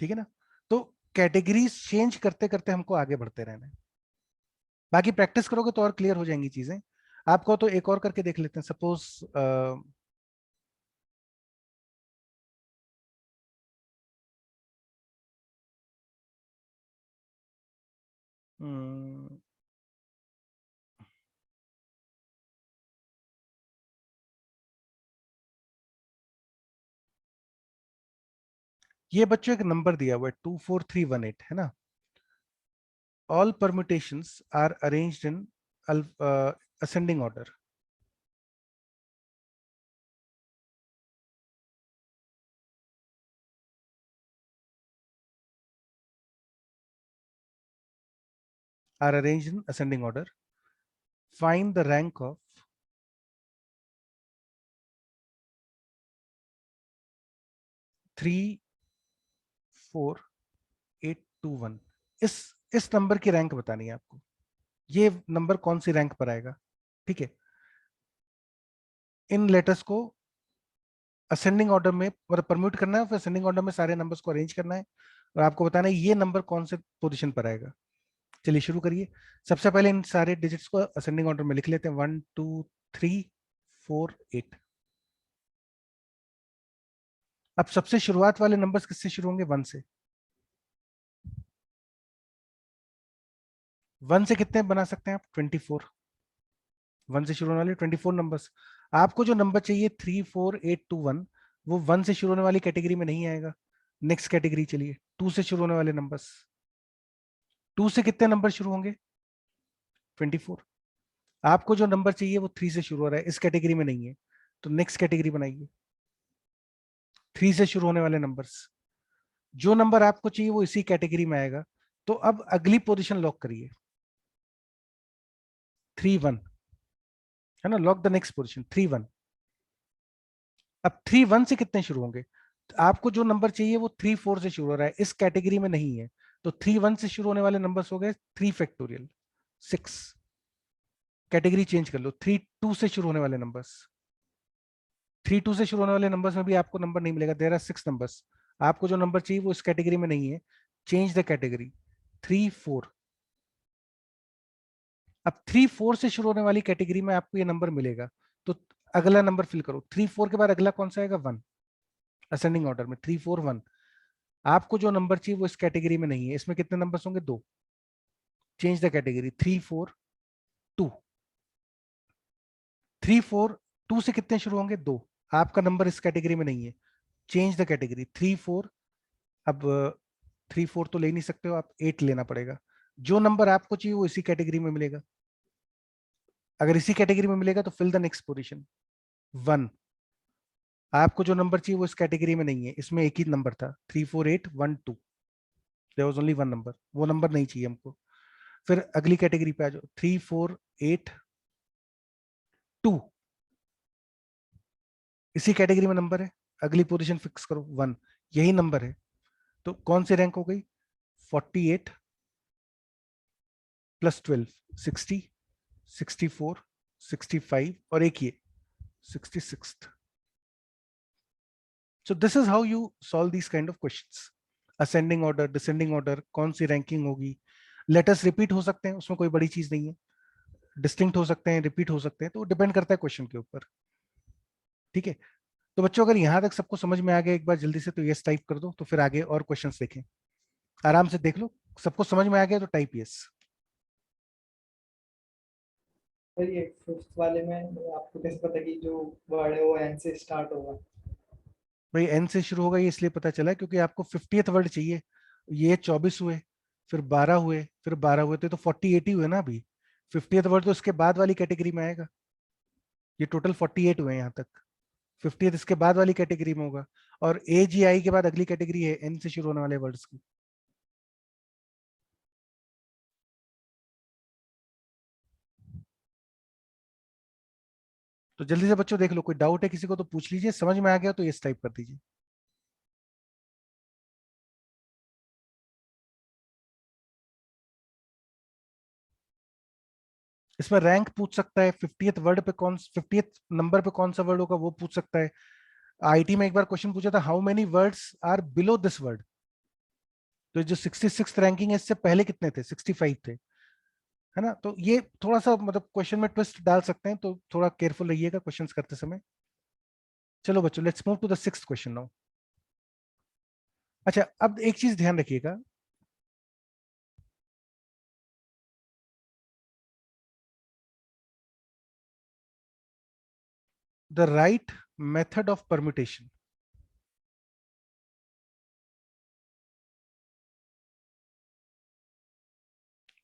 ठीक है ना? तो कैटेगरीज चेंज करते करते हमको आगे बढ़ते रहना है, बाकी प्रैक्टिस करोगे तो और क्लियर हो जाएंगी चीजें। आपको तो एक और करके देख लेते हैं, सपोज ये बच्चों एक नंबर दिया हुआ है 24318, है ना। All permutations are arranged in ascending order. Are arranged in ascending order. Find the rank of three four eight two one. इस नंबर की रैंक बतानी है आपको, ये नंबर कौन सी रैंक पर आएगा। ठीक है, इन लेटर्स को असेंडिंग ऑर्डर में मतलब परम्यूट करना है, फिर असेंडिंग ऑर्डर में सारे नंबर्स को अरेंज करना है और आपको बताना है ये नंबर कौन से पोजीशन पर आएगा। चलिए शुरू करिए। सबसे पहले इन सारे डिजिट्स को असेंडिंग ऑर्डर में लिख लेते हैं, 1 2 3 4 8। अब सबसे शुरुआत वाले नंबर्स किससे शुरू होंगे? 1 से। 1 से कितने बना सकते हैं आप? 24। 1 से शुरू होने वाले 24 नंबर्स। आपको जो नंबर चाहिए 34821 वो 1 से शुरू होने वाली कैटेगरी में नहीं आएगा। नेक्स्ट कैटेगरी चलिए, 2 से शुरू होने वाले नंबर्स। 2 से कितने नंबर शुरू होंगे? 24। आपको जो नंबर चाहिए वो 3 से शुरू हो रहा है, इस कैटेगरी में नहीं है, तो नेक्स्ट कैटेगरी बनाइए। 3 से शुरू होने वाले नंबर्स, जो नंबर आपको चाहिए वो इसी कैटेगरी में आएगा। तो अब अगली पोजीशन लॉक करिए, 3 1 है ना। Lock the next position 3 1। अब 3 1 से कितने शुरू होंगे? तो आपको जो नंबर चाहिए वो 3 4 से शुरू हो रहा है, इस कैटेगरी में नहीं है, तो 3 1 से शुरू होने वाले नंबर्स हो गए 3 फैक्टोरियल 6। कैटेगरी चेंज कर लो, 3 2 से शुरू होने वाले नंबर्स। 3 2 से शुरू होने वाले नंबर्स में भी आपको नंबर नहीं मिलेगा, देयर आर 6 नंबर्स। आपको जो नंबर चाहिए वो इस कैटेगरी में नहीं है, चेंज द कैटेगरी 3 4। अब 3 4 से शुरू होने वाली कैटेगरी में आपको ये नंबर मिलेगा, तो अगला नंबर फिल करो। 3 4 के बाद अगला कौन सा आएगा? 1, असेंडिंग ऑर्डर में 3 4 1। आपको जो नंबर चाहिए वो इस कैटेगरी में नहीं है, इसमें कितने नंबर्स होंगे? 2। Change the category 3 4 2। 3 4 2 से कितने शुरू होंगे? 2। आपका नंबर इस कैटेगरी में नहीं है, चेंज द कैटेगरी 3 4। अब 3 4 तो ले नहीं सकते हो आप, 8 लेना पड़ेगा। जो नंबर आपको चाहिए वो इसी कैटेगरी में मिलेगा। अगर इसी कैटेगरी में मिलेगा तो फिल द नेक्स्ट पोजीशन 1। आपको जो नंबर चाहिए वो इस कैटेगरी में नहीं है, इसमें एक ही नंबर था 3 4 8 1 2। There was only one number, वो नंबर नहीं चाहिए हमको। फिर अगली कैटेगरी पे आ जाओ, 3 4 8 2। इसी कैटेगरी में नंबर है, अगली पोजीशन फिक्स करो 1। यही नंबर है, तो कौन सी रैंक हो गई? 48 प्लस 12 60 64 65 और एक ये 66th। So this is how you solve these kind of questions. Ascending order, descending order, कौन सी रैंकिंग होगी। लेटर्स रिपीट हो सकते हैं, उसमें कोई बड़ी चीज नहीं है। डिस्टिंक्ट हो सकते हैं, रिपीट हो सकते हैं, तो डिपेंड करता है क्वेश्चन के ऊपर। ठीक है, तो बच्चों अगर यहाँ तक सबको समझ में आ गया एक बार जल्दी से तो यस टाइप कर दो, तो फिर आगे और क्वेश्चंस देखें। आराम से देख लो, सबको समझ में आ गया तो टाइप यस। सर ये फिफ्थ वाले में आपको कैसे पता कि जो वर्ड है वो एन से स्टार्ट होगा? भाई एन से शुरू होगा ये इसलिए पता चला क्योंकि आपको 50th वर्ड चाहिए। ये 24 हुए, फिर 12 हुए, फिर 12 हुए, तो 48 ही हुए ना अभी। 50th वर्ड तो इसके बाद वाली कैटेगरी में आएगा। ये टोटल 48 हुए यहाँ तक, 50th इसके बाद वाली कैटेगरी में होगा। और ए जी आई के बाद अगली कैटेगरी है एन से शुरू होने वाले वर्ड्स की। तो जल्दी से बच्चों देख लो, कोई डाउट है किसी को तो पूछ लीजिए, समझ में आ गया तो यस टाइप कर दीजिए। इसमें रैंक पूछ सकता है, 50th वर्ड पे कौन 50th नंबर पे कौन सा वर्ड होगा वो पूछ सकता है। आईटी में एक बार क्वेश्चन पूछा था, how many words are below this word. तो जो 66th रैंकिंग है इससे पहले कितने थे? 65 थे, है ना। तो ये थोड़ा सा मतलब क्वेश्चन में ट्विस्ट डाल सकते हैं, तो थोड़ा केयरफुल रहिएगा क्वेश्चंस करते समय। चलो बच्चों let's move to the 6th question now. अच्छा अब एक चीज ध्यान रखिएगा, the right method of permutation.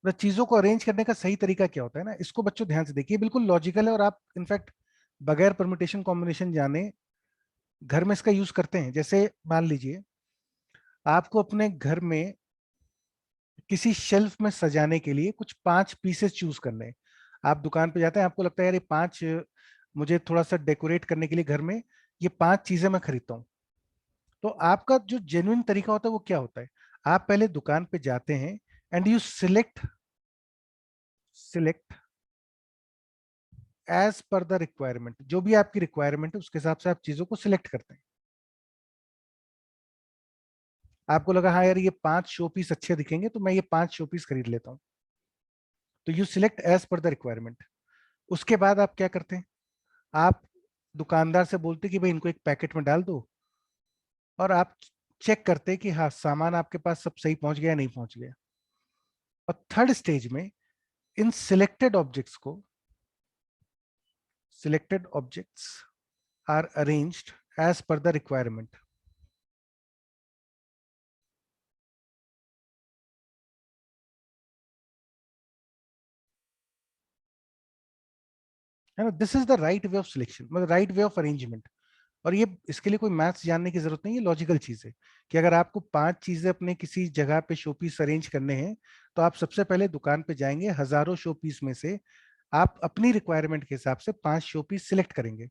चीजों को अरेंज करने का सही तरीका क्या होता है ना, इसको बच्चों ध्यान से देखिए, बिल्कुल लॉजिकल है और आप इनफैक्ट बगैर परम्यूटेशन कॉम्बिनेशन जाने घर में इसका यूज करते हैं। जैसे मान लीजिए आपको अपने घर में किसी शेल्फ में सजाने के लिए कुछ 5 पीसेस चूज करने हैं। आप दुकान पे जाते हैं, आपको लगता है यार ये 5 मुझे थोड़ा सा डेकोरेट करने के लिए घर में ये 5 चीजें मैं खरीदता हूँ। तो आपका जो जेन्युइन तरीका होता है वो क्या होता है? आप पहले दुकान पे जाते हैं and you select as per the requirement, जो भी आपकी रिक्वायरमेंट है उसके हिसाब से आप चीजों को सिलेक्ट करते हैं। आपको लगा हाँ यार ये 5 शो पीस अच्छे दिखेंगे तो मैं ये 5 शो पीस खरीद लेता हूँ, तो you select as per the requirement. उसके बाद आप क्या करते हैं? आप दुकानदार से बोलते कि भाई इनको एक पैकेट में डाल दो, और आप चेक करते कि हाँ सामान आपके पास सब सही पहुंच गया या नहीं पहुंच गया। और थर्ड स्टेज में इन सिलेक्टेड ऑब्जेक्ट्स को, selected objects are arranged as per the requirement. है ना, this is the right way of selection, मतलब राइट वे ऑफ अरेंजमेंट। और ये इसके लिए कोई मैथ्स जानने की जरूरत नहीं है, लॉजिकल चीज है कि अगर आपको 5 चीजें अपने किसी जगह पे शोपीस अरेंज करने हैं तो आप सबसे पहले दुकान पे जाएंगे, हजारों शोपीस में से आप अपनी रिक्वायरमेंट के हिसाब से 5 शोपीस सिलेक्ट करेंगे।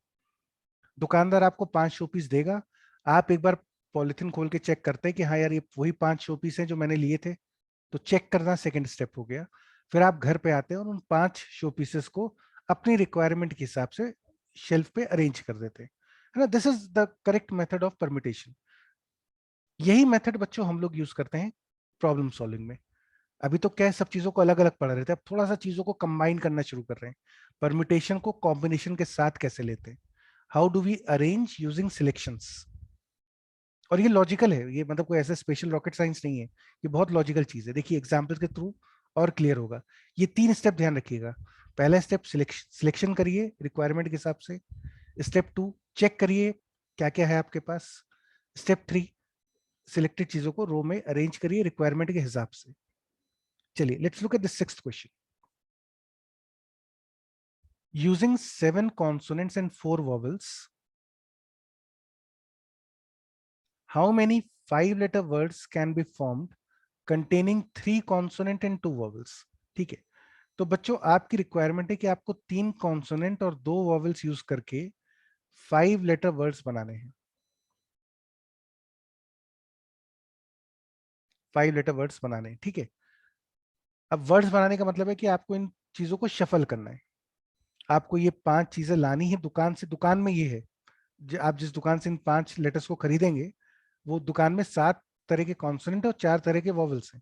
दुकानदार आपको 5 शोपीस देगा, आप एक बार पॉलिथीन खोल के चेक करते हैं कि हाँ यार ये वही 5 शोपीस हैं जो मैंने लिए थे, तो चेक करना सेकंड स्टेप हो गया। फिर आप घर पे आते हैं और उन 5 शोपीसेस को अपनी रिक्वायरमेंट के हिसाब से शेल्फ पे अरेंज कर देते हैं, है ना। This is the correct method of permutation. यही मेथड बच्चों हम लोग यूज करते हैं प्रॉब्लम सॉल्विंग में। अभी तो क्या है, सब चीजों को अलग अलग पढ़ रहे थे, अब थोड़ा सा चीजों को कंबाइन करना शुरू कर रहे हैं। परम्यूटेशन को कॉम्बिनेशन के साथ कैसे लेते हैं, how do we arrange using selections. और ये लॉजिकल है, ये मतलब कोई ऐसा स्पेशल रॉकेट साइंस नहीं है, ये बहुत लॉजिकल चीज है। देखिए एग्जाम्पल्स के थ्रू और क्लियर होगा। ये 3 स्टेप ध्यान रखिएगा। पहला स्टेप सिलेक्शन करिए रिक्वायरमेंट के हिसाब से। स्टेप 2 चेक करिए क्या क्या है आपके पास। स्टेप 3 सिलेक्टेड चीजों को रो में अरेंज करिए रिक्वायरमेंट के हिसाब से। चलिए let's look at the sixth question. Using 7 consonants and 4 vowels, how many 5-letter words can be formed containing 3 consonant and 2 vowels। ठीक है, तो बच्चों आपकी रिक्वायरमेंट है कि आपको 3 कॉन्सोनेंट और 2 वॉवल्स यूज करके 5-letter वर्ड्स बनाने हैं। 5-letter वर्ड्स बनाने हैं, ठीक है। अब वर्ड्स बनाने का मतलब है कि आपको इन चीजों को शफल करना है। आपको ये 5 चीजें लानी है दुकान से। दुकान में ये है, आप जिस दुकान से इन 5 लेटर्स को खरीदेंगे वो दुकान में 7 तरह के कॉन्सोनेंट और 4 तरह के वॉवल्स हैं।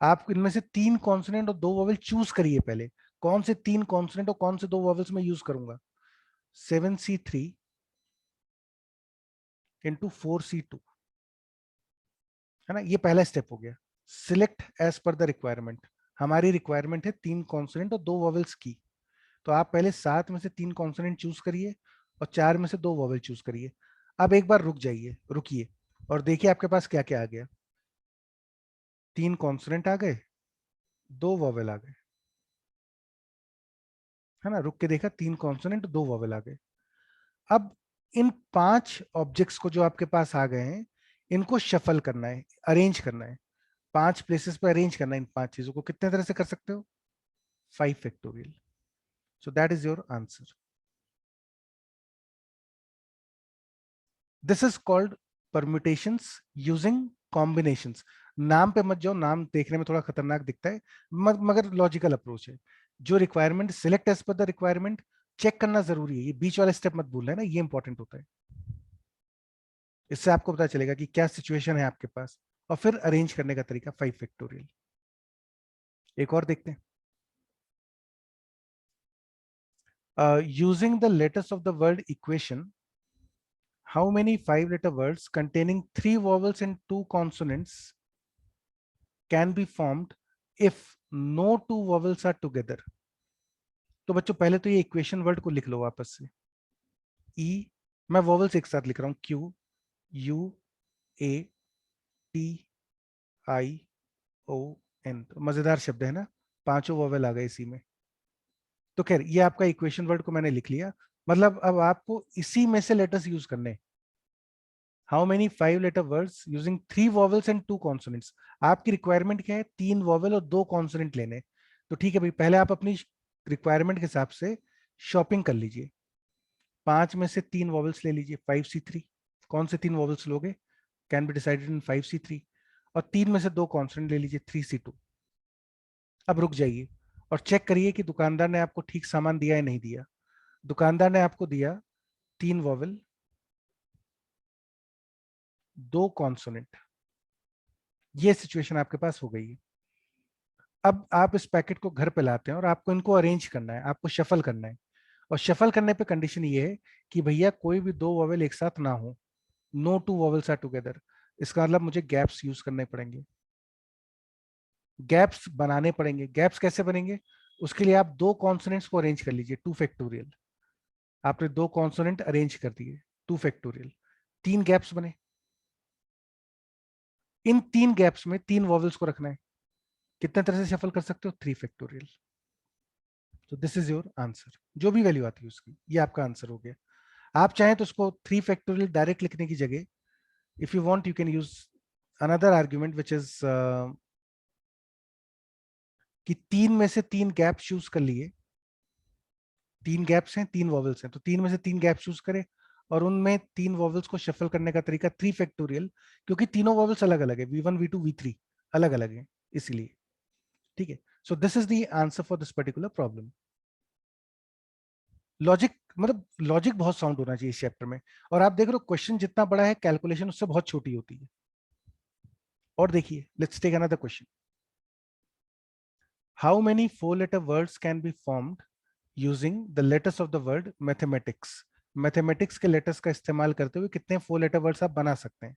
आप इनमें से 3 कॉन्सोनेंट और 2 वॉवल चूज करिए पहले। कौन से 3 कॉन्सोनेंट और कौन से 2 वॉवल्स में यूज करूंगा। 7C3 इंटू 4C2, है ना, ये पहला स्टेप हो गया। Select as per the requirement. हमारी रिक्वायरमेंट है 3 कॉन्सोनेंट और 2 वॉवल्स की, तो आप पहले 7 में से 3 कॉन्सोनेंट चूज करिए और 4 में से 2 वॉवल चूज करिए। अब एक बार रुकिए और देखिए आपके पास क्या क्या आ गया। 3 कॉन्सोनेंट आ गए, 2 वॉवल आ गए, है ना। रुक के देखा, 3 कॉन्सोनेंट 2 वॉवल आ गए। अब इन 5 ऑब्जेक्ट्स को जो आपके पास आ गए हैं इनको शफल करना है, अरेंज करना है। 5 प्लेसेस पे अरेंज करना है इन 5 चीजों को। कितने तरह से कर सकते हो, 5 factorial. So that is your answer. This is called permutations using combinations. नाम पे मत जाओ, नाम देखने में थोड़ा खतरनाक दिखता है मगर लॉजिकल अप्रोच है। जो requirement select as per the requirement, check करना जरूरी है। ये बीच वाला स्टेप मत भूलना है ना, ये इंपॉर्टेंट होता है। इससे आपको पता चलेगा कि क्या सिचुएशन है आपके पास और फिर अरेंज करने का तरीका 5 फैक्टोरियल। एक और देखते हैं। Using the letters of the word equation, how many 5-letter words containing 3 vowels and 2 consonants can be formed if no 2 vowels are together। तो बच्चों पहले तो ये इक्वेशन वर्ड को लिख लो वापस से। ई, मैं वॉवल्स एक साथ लिख रहा हूं, Q U A T I O N. मजेदार शब्द है ना, 5 वॉवल आ गए इसी में। तो खैर ये आपका इक्वेशन वर्ड को मैंने लिख लिया। मतलब अब आपको इसी में से लेटर्स यूज करने। How many 5-letter words using 3 vowels and 2 consonants. आपकी रिक्वायरमेंट क्या है, 3 वॉवल और 2 कॉन्सोनेंट लेने। तो ठीक है भाई, पहले आप अपनी रिक्वायरमेंट के हिसाब से शॉपिंग कर लीजिए। 5 में से 3 वॉवल्स ले लीजिए, 5C3। कौन से 3 वॉवल्स लोगे, can be decided in 5C3। और 3 में से 2 कॉन्सोनेंट ले लीजिए, 3C2। अब रुक जाइए और चेक करिए कि दुकानदार ने आपको ठीक सामान दिया या नहीं दिया। दुकानदार ने आपको दिया 3 वॉवल, 2 कॉन्सोनेंट। ये सिचुएशन आपके पास हो गई है। अब आप इस पैकेट को घर पे लाते हैं और आपको इनको अरेंज करना है, आपको शफल करना है। और शफल करने पे कंडीशन ये है कि भैया कोई भी 2 वॉवल एक साथ ना हो, नो 2 वॉवल्स आर टुगेदर। इसका मतलब मुझे गैप्स यूज करने पड़ेंगे। गैप्स बनाने पड़ेंगे। गैप्स कैसे बनेंगे? उसके लिए आप दो कॉन्सोनेंट्स को अरेंज कर लीजिए, 2 फैक्टोरियल। आपने दो कॉन्सोनेंट अरेंज कर दिए, 2 फैक्टोरियल, 3 गैप्स बने। इन 3 गैप्स में 3 वॉवेल्स को रखना है। कितने तरह से शफल कर सकते हो? 3 फैक्टोरियल। तो दिस इज योर आंसर। जो भी वैल्यू आती है उसकी, ये आपका आंसर हो गया। आप चाहें तो उसको 3 फैक्टोरियल डायरेक्ट लिखने की जगह, if you want you can use another argument which is कि 3 में से 3 गैप चूज कर लिए। 3 गैप्स हैं, 3 वॉवेल्स हैं, तो 3 में से 3 गैप चूज करें और उनमें 3 वॉवेल्स को शफल करने का तरीका 3 फैक्टोरियल, क्योंकि तीनों वॉवेल्स अलग अलग है, V1 V2 V3 अलग अलग है इसलिए। ठीक है, so this is the answer for this particular problem. Logic, मतलब लॉजिक बहुत साउंड होना चाहिए इस चैप्टर में। और आप देख रहे हो क्वेश्चन जितना बड़ा है, कैलकुलेशन उससे बहुत छोटी होती है। और देखिए, let's take another question. How many 4-letter words can be formed using the letters of the word mathematics? Mathematics के लेटर्स का इस्तेमाल करते हुए कितने 4-letter वर्ड्स आप बना सकते हैं?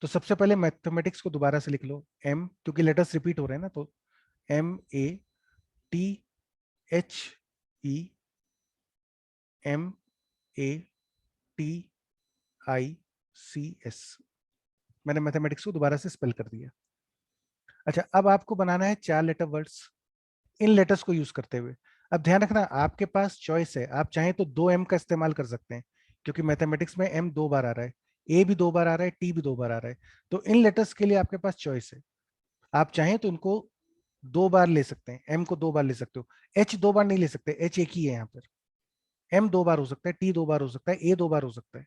तो सबसे पहले मैथमेटिक्स को दोबारा से लिख लो, M, क्योंकि लेटर्स रिपीट हो रहे हैं ना, तो MATHEMATICS। मैंने मैथमेटिक्स को दोबारा से स्पेल कर दिया। अच्छा, अब आपको बनाना है 4-letter वर्ड्स इन लेटर्स को यूज करते हुए। अब ध्यान रखना, आपके पास चॉइस है, आप चाहें तो 2M का इस्तेमाल कर सकते हैं, क्योंकि मैथमेटिक्स में M 2 बार आ रहा है, A भी 2 बार आ रहा है, T भी 2 बार आ रहा है। तो इन लेटर्स के लिए आपके पास चॉइस है। आप चाहें तो इनको 2 बार ले सकते हैं, M को 2 बार ले सकते हो। H 2 बार नहीं ले सकते, H एक ही है यहाँ पर। M 2 बार हो सकता है, T 2 बार हो सकता है, A 2 बार हो सकता है।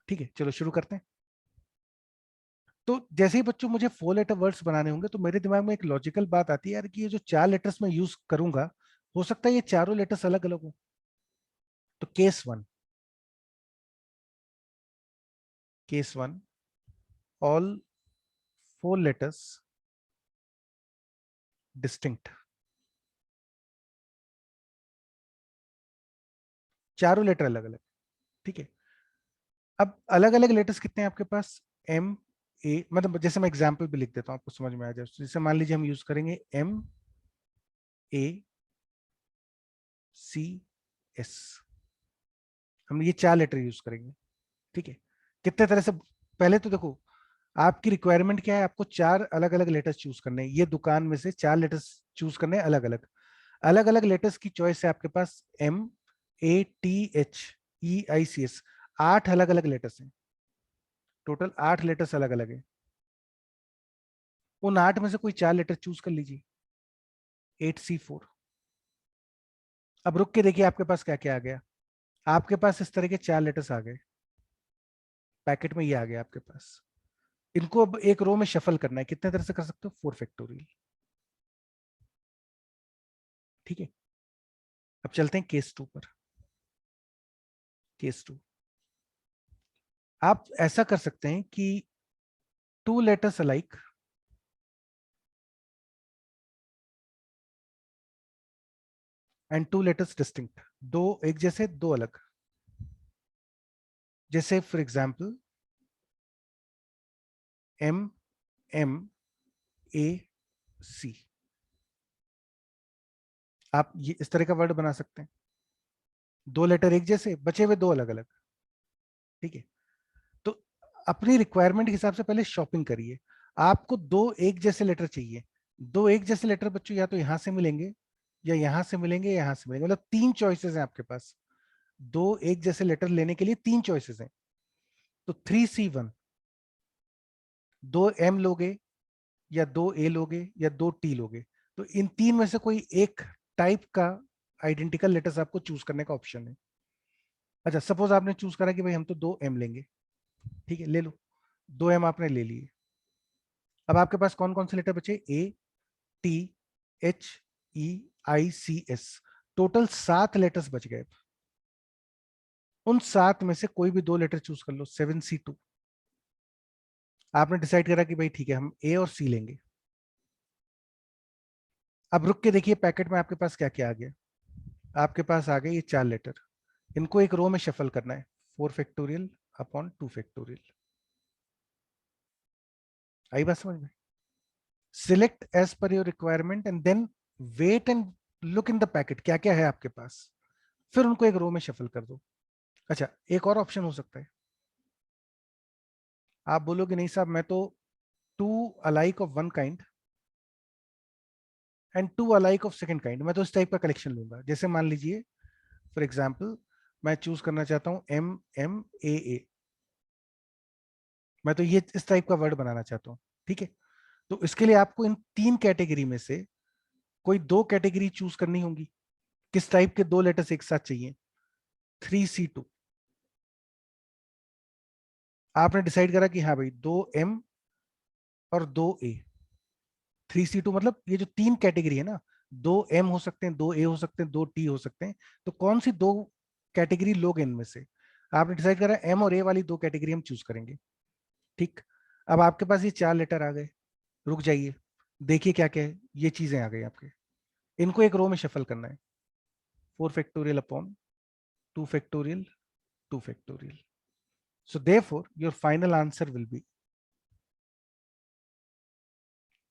ठीक है, चलो शुरू करते हैं। तो जैसे ही बच्चों मुझे 4-letter वर्ड्स बनाने होंगे, तो मेरे दिमाग में एक लॉजिकल बात आती है यार, कि ये जो 4 लेटर्स मैं यूज करूंगा, हो सकता है ये चारों लेटर्स अलग अलग हो। तो case one, all 4 letters distinct. चारों लेटर अलग अलग। ठीक है, अब अलग अलग लेटर्स कितने हैं आपके पास? MA, मतलब जैसे मैं एग्जांपल भी लिख देता हूं, आपको समझ में आ जाए। जैसे मान लीजिए हम यूज करेंगे MACS, हम ये 4 लेटर यूज करेंगे। ठीक है, कितने तरह से? पहले तो देखो, आपकी रिक्वायरमेंट क्या है, आपको 4 अलग अलग लेटर्स चूज करने हैं। ये दुकान में से 4 लेटर्स चूज करने हैं अलग अलग। अलग अलग लेटर्स की चॉइस है आपके पास, MATHEICS, 8 अलग अलग लेटर्स हैं। टोटल 8 लेटर्स अलग अलग है। उन 8 में से कोई 4 लेटर चूज कर लीजिए, 8C4। अब रुक के देखिए आपके पास क्या क्या आ गया। आपके पास इस तरह के 4 लेटर्स आ गए, पैकेट में ये आ गया आपके पास। इनको अब एक रो में शफल करना है। कितने तरह से कर सकते हो? 4 फैक्टोरियल। ठीक है, अब चलते हैं केस 2 पर। केस 2, आप ऐसा कर सकते हैं कि 2 letters alike and 2 letters distinct, 2 एक जैसे, 2 अलग। जैसे फॉर एग्जाम्पल MMAC, आप ये इस तरह का वर्ड बना सकते हैं। 2 लेटर एक जैसे, बचे हुए 2 अलग अलग। ठीक है, तो अपनी रिक्वायरमेंट के हिसाब से पहले शॉपिंग करिए। आपको 2 एक जैसे लेटर चाहिए। 2 एक जैसे लेटर बच्चों या तो यहां से मिलेंगे, या यहां से मिलेंगे, या यहां से मिलेंगे, मतलब 3 चॉइसेस हैं आपके पास। 2 एक जैसे लेटर लेने के लिए 3 चॉइसेस हैं। तो 3C1, 2M लोगे, या 2A लोगे, या 2T लोगे। तो इन 3 में से कोई एक टाइप का आइडेंटिकल लेटर्स आपको चूज करने का ऑप्शन है। अच्छा, सपोज आपने चूज करा कि भाई हम तो 2M लेंगे। ठीक है, ले लो, 2M आपने ले लिए। अब आपके पास कौन कौन से लेटर बचे? ATHEICS, टोटल 7 लेटर्स बच गए। उन 7 में से कोई भी 2 लेटर चूज कर लो, 7C2। आपने डिसाइड करा कि भाई ठीक है, हम A और C लेंगे। अब रुक के देखिए पैकेट में आपके पास क्या क्या आ गया। आपके पास आ गए ये 4 लेटर। इनको एक रो में शफल करना है, 4 फैक्टोरियल अपॉन 2 फैक्टोरियल। आई बात समझ में? Select as per your requirement and then wait and look in the packet, क्या क्या है आपके पास, फिर उनको एक रो में शफल कर दो। अच्छा, एक और ऑप्शन हो सकता है, आप बोलोगे नहीं साहब मैं तो two alike of one kind and two alike of second kind, मैं तो इस टाइप का कलेक्शन लूंगा। जैसे मान लीजिए फॉर एग्जांपल मैं चूज करना चाहता हूं MMA, मैं तो ये इस टाइप का वर्ड बनाना चाहता हूं, ठीक है। तो इसके लिए आपको इन 3 कैटेगरी में से कोई 2 कैटेगरी चूज करनी होंगी। किस टाइप के 2 लेटर्स एक साथ चाहिए? 3C2। आपने डिसाइड करा कि हाँ भाई 2M और 2A। 3C2 मतलब ये जो 3 कैटेगरी है ना, 2M हो सकते हैं, 2A हो सकते हैं, 2T हो सकते हैं, तो कौन सी 2 कैटेगरी लोग इनमें से? आपने डिसाइड करा M और A वाली 2 कैटेगरी हम चूज करेंगे, ठीक। अब आपके पास ये 4 लेटर आ गए, रुक जाइए, देखिए क्या क्या है, ये चीजें आ गई आपके, इनको एक रो में शफल करना है। 4 factorial upon 2 factorial 2 factorial. So therefore your final answer will be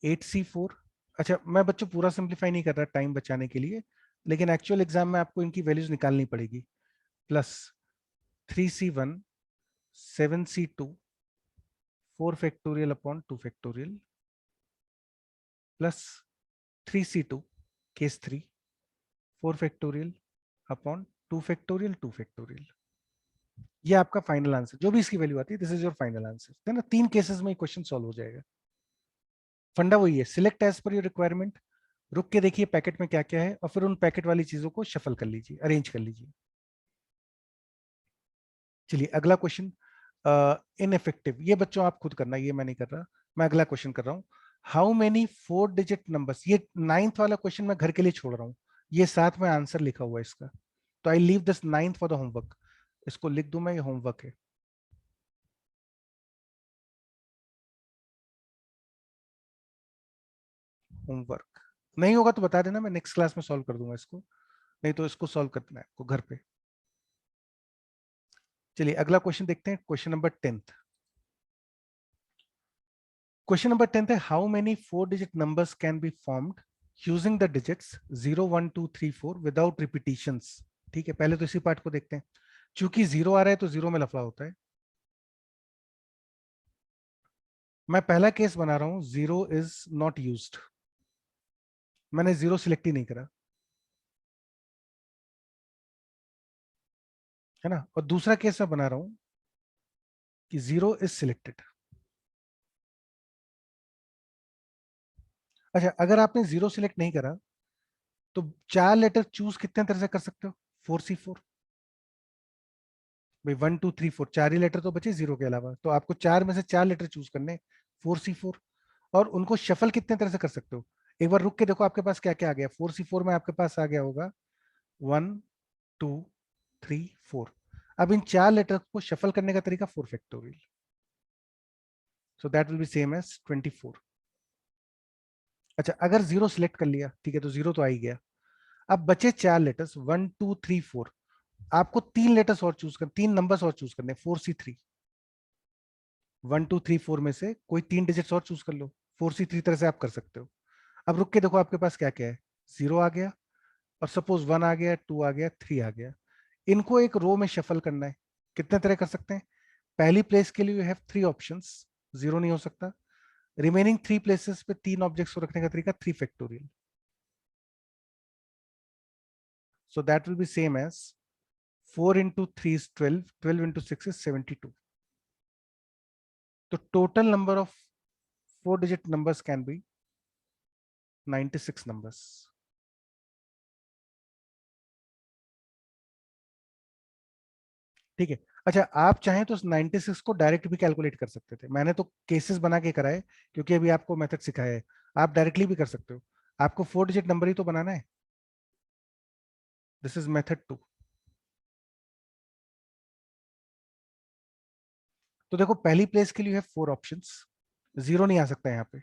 8C4। अच्छा, मैं बच्चों पूरा सिंप्लीफाई नहीं कर रहा टाइम बचाने के लिए, लेकिन एक्चुअल एग्जाम में आपको इनकी वैल्यूज निकालनी पड़ेगी। Plus 3C1 7C2 4 factorial upon 2 factorial plus 3C2 case 3 4 factorial upon 2 factorial 2 factorial. ये आपका फाइनल आंसर, जो भी इसकी वैल्यू आती है, this is your final answer, है ना। 3 केसेस में क्वेश्चन सॉल्व हो जाएगा। फंडा वही है, select as per your requirement, रुक के देखिए पैकेट में क्या क्या है और फिर उन पैकेट वाली चीजों को शफल कर लीजिए, अरेंज कर लीजिए। चलिए अगला क्वेश्चन, इनइफेक्टिव, ये बच्चों आप खुद करना, ये मैं नहीं कर रहा, मैं अगला क्वेश्चन कर रहा हूं। हाउ मेनी 4 डिजिट नंबर्स, ये 9th वाला क्वेश्चन मैं घर के लिए छोड़ रहा हूं, ये साथ में आंसर लिखा हुआ है इसका, तो I leave this 9th for the homework, इसको लिख दूं मैं, ये होमवर्क है। होमवर्क नहीं होगा तो बता देना, मैं नेक्स्ट क्लास में सॉल्व कर दूंगा इसको, नहीं तो इसको सॉल्व करना है आपको घर पे। चलिए अगला क्वेश्चन देखते हैं, question number 10th। Question number 10th है, how many 4 digit numbers can be formed using the digits 0 1 2 3 4 without repetitions. ठीक है, पहले तो इसी पार्ट को देखते हैं, चूंकि 0 आ रहा है तो 0 में लफड़ा होता है। मैं पहला केस बना रहा हूं, 0 इज नॉट यूज्ड, मैंने 0 सिलेक्ट ही नहीं करा, है ना। और दूसरा केस मैं बना रहा हूं कि 0 इज सिलेक्टेड। अच्छा, अगर आपने 0 सिलेक्ट नहीं करा तो 4 लेटर चूज कितने तरह से कर सकते हो? 4C4 भाई, 1 2 3 4 4 ही लेटर तो बचे 0 के अलावा, तो आपको 4 में से 4 लेटर चूज करने, 4C4, और उनको शफल कितने तरह से कर सकते हो? एक बार रुक के देखो आपके पास क्या क्या आ गया। 4C4 में आपके पास आ गया होगा 1 2 3 4। अब इन 4 लेटर को शफल करने का तरीका 4 factorial, so that will be same as 24। अच्छा, अगर 0 सिलेक्ट कर लिया, ठीक है, तो 0 तो आ ही गया। अब बचे 4 लेटर्स 1 2 3 4, आपको 3 लेटर्स और चूज कर, 3 नंबर्स और चूज करने, 4C3। 1 2 3 4 में से कोई 3 डिजिट्स और चूज कर लो, 4C3 तरह से आप कर सकते हो। अब रुक के देखो आपके पास क्या क्या है, 0 आ गया, और सपोज 1 आ गया, 2 आ गया, 3 आ गया, इनको एक रो में शफल करना है। कितने तरह कर सकते हैं? पहली प्लेस के लिए यू हैव 3 ऑप्शंस, 0 नहीं हो सकता। रिमेनिंग 3 प्लेसेस पे 3 ऑब्जेक्ट्स को रखने का तरीका 3 factorial, so that will be same as 4 into 3 is 12, 12 into 6 is 72. The total number of 4-digit numbers can be 96 numbers. ठीक है। अच्छा, आप चाहें तो 96 को डायरेक्ट भी कैलकुलेट कर सकते थे, मैंने तो केसेस बना के कराए क्योंकि अभी आपको मेथड सिखाया है। आप डायरेक्टली भी कर सकते हो, आपको 4 डिजिट नंबर ही तो बनाना है। This is method 2। तो देखो पहली प्लेस के लिए है 4 ऑप्शंस, 0 नहीं आ सकता यहाँ पे,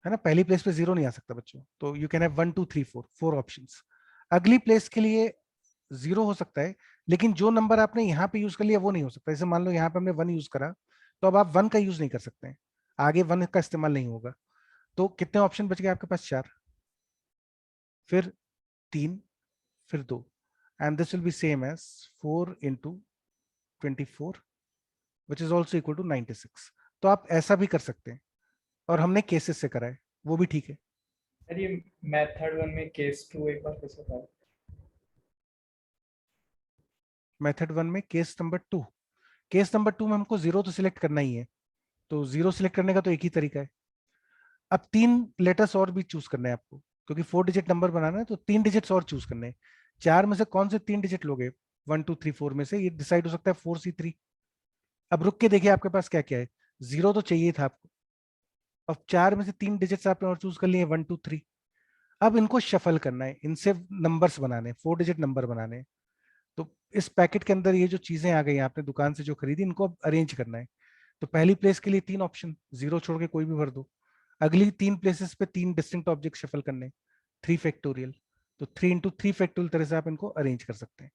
है ना। पहली प्लेस पे 0 नहीं आ सकता बच्चों, तो यू कैन हैव 1 2 3 4 4 ऑप्शंस। अगली प्लेस के लिए 0 हो सकता है, लेकिन जो नंबर आपने यहाँ पे यूज कर लिया वो नहीं हो सकता। जैसे मान लो यहाँ पे हमने 1 यूज करा, तो अब आप 1 का यूज नहीं कर सकते हैं, आगे 1 का इस्तेमाल नहीं होगा। तो कितने ऑप्शन बच गए आपके पास? 4, फिर 3, फिर 2, and this will be same as 4 into 24 which is also equal to 96। तो आप ऐसा भी कर सकते हैं, और हमने केसेस से करा है, वो भी ठीक है। सर ये मेथड 1 में केस 2 एक बार कैसे था? मेथड 1 में केस नंबर 2, केस नंबर 2 में हमको 0 तो सिलेक्ट करना ही है, तो 0 सिलेक्ट करने का तो एक ही तरीका है। अब 3 लेटर्स और भी चूज करने हैं आपको, क्योंकि 4 डिजिट नंबर बनाना है, तो 3 डिजिट्स और चूज करने हैं। 4 में से कौन से 3 डिजिट लोगे? 1 2 3 4 में से ये डिसाइड हो सकता है 4C3। अब रुक के देखिए आपके पास क्या क्या है। 0 तो चाहिए था आपको, अब 4 में से 3 डिजिट्स आपने और चूज कर लिए, 1 2 3। अब इनको शफल करना है, इनसे नंबर्स बनाने, 4 डिजिट नंबर बनाने हैं। तो इस पैकेट के अंदर ये जो चीजें आ गई आपने दुकान से जो खरीदी, इनको अब अरेंज करना है। तो पहली प्लेस के लिए 3 ऑप्शन, 0 छोड़ के कोई भी भर दो। अगली 3 प्लेसेस पे 3 डिस्टिंक्ट ऑब्जेक्ट शफल करने, 3 फैक्टोरियल। तो 3 इंटू 3 फैक्टोरियल तरह से आप इनको अरेंज कर सकते हैं।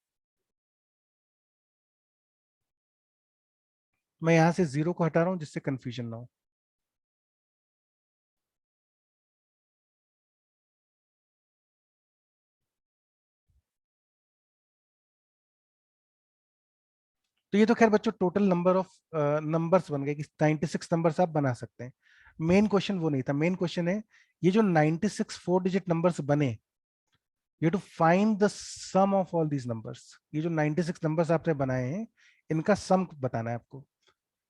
मैं यहां से 0 को हटा रहा हूं जिससे कंफ्यूजन ना हो। तो ये तो खैर बच्चों टोटल नंबर ऑफ नंबर्स बन गए कि 96 नंबर्स आप बना सकते हैं। मेन क्वेश्चन वो नहीं था, मेन क्वेश्चन है ये जो 96 4 डिजिट नंबर्स बने, you to find the sum of all these numbers. ये जो 96 नंबर्स आपने बनाए हैं, इनका सम बताना है आपको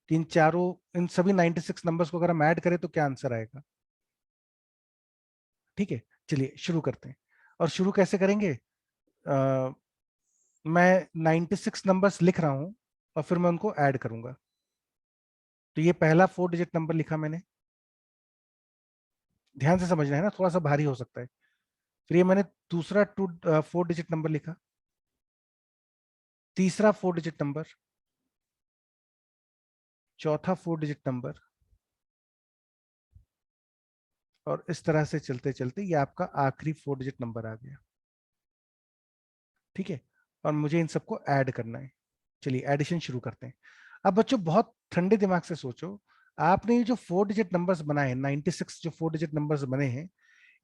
कि इन चारों, इन सभी 96 नंबर्स को अगर हम ऐड करें तो क्या आंसर आएगा। ठीक है, चलिए शुरू करते हैं। और शुरू कैसे करेंगे? मैं 96 नंबर्स लिख रहा हूं और फिर मैं उनको ऐड करूंगा। तो ये पहला 4 डिजिट नंबर लिखा मैंने, ध्यान से समझना है ना, थोड़ा सा भारी हो सकता है। फिर ये मैंने दूसरा 4 डिजिट नंबर लिखा, तीसरा 4 डिजिट नंबर, चौथा 4 डिजिट नंबर, और इस तरह से चलते चलते ये आपका आखिरी 4 डिजिट नंबर आ गया। ठीक है, और मुझे इन सबको ऐड करना है। चलिए एडिशन शुरू करते हैं। अब बच्चों बहुत ठंडे दिमाग से सोचो, आपने ये जो 4 डिजिट नंबर्स बनाए, 96 जो 4 डिजिट नंबर्स बने हैं,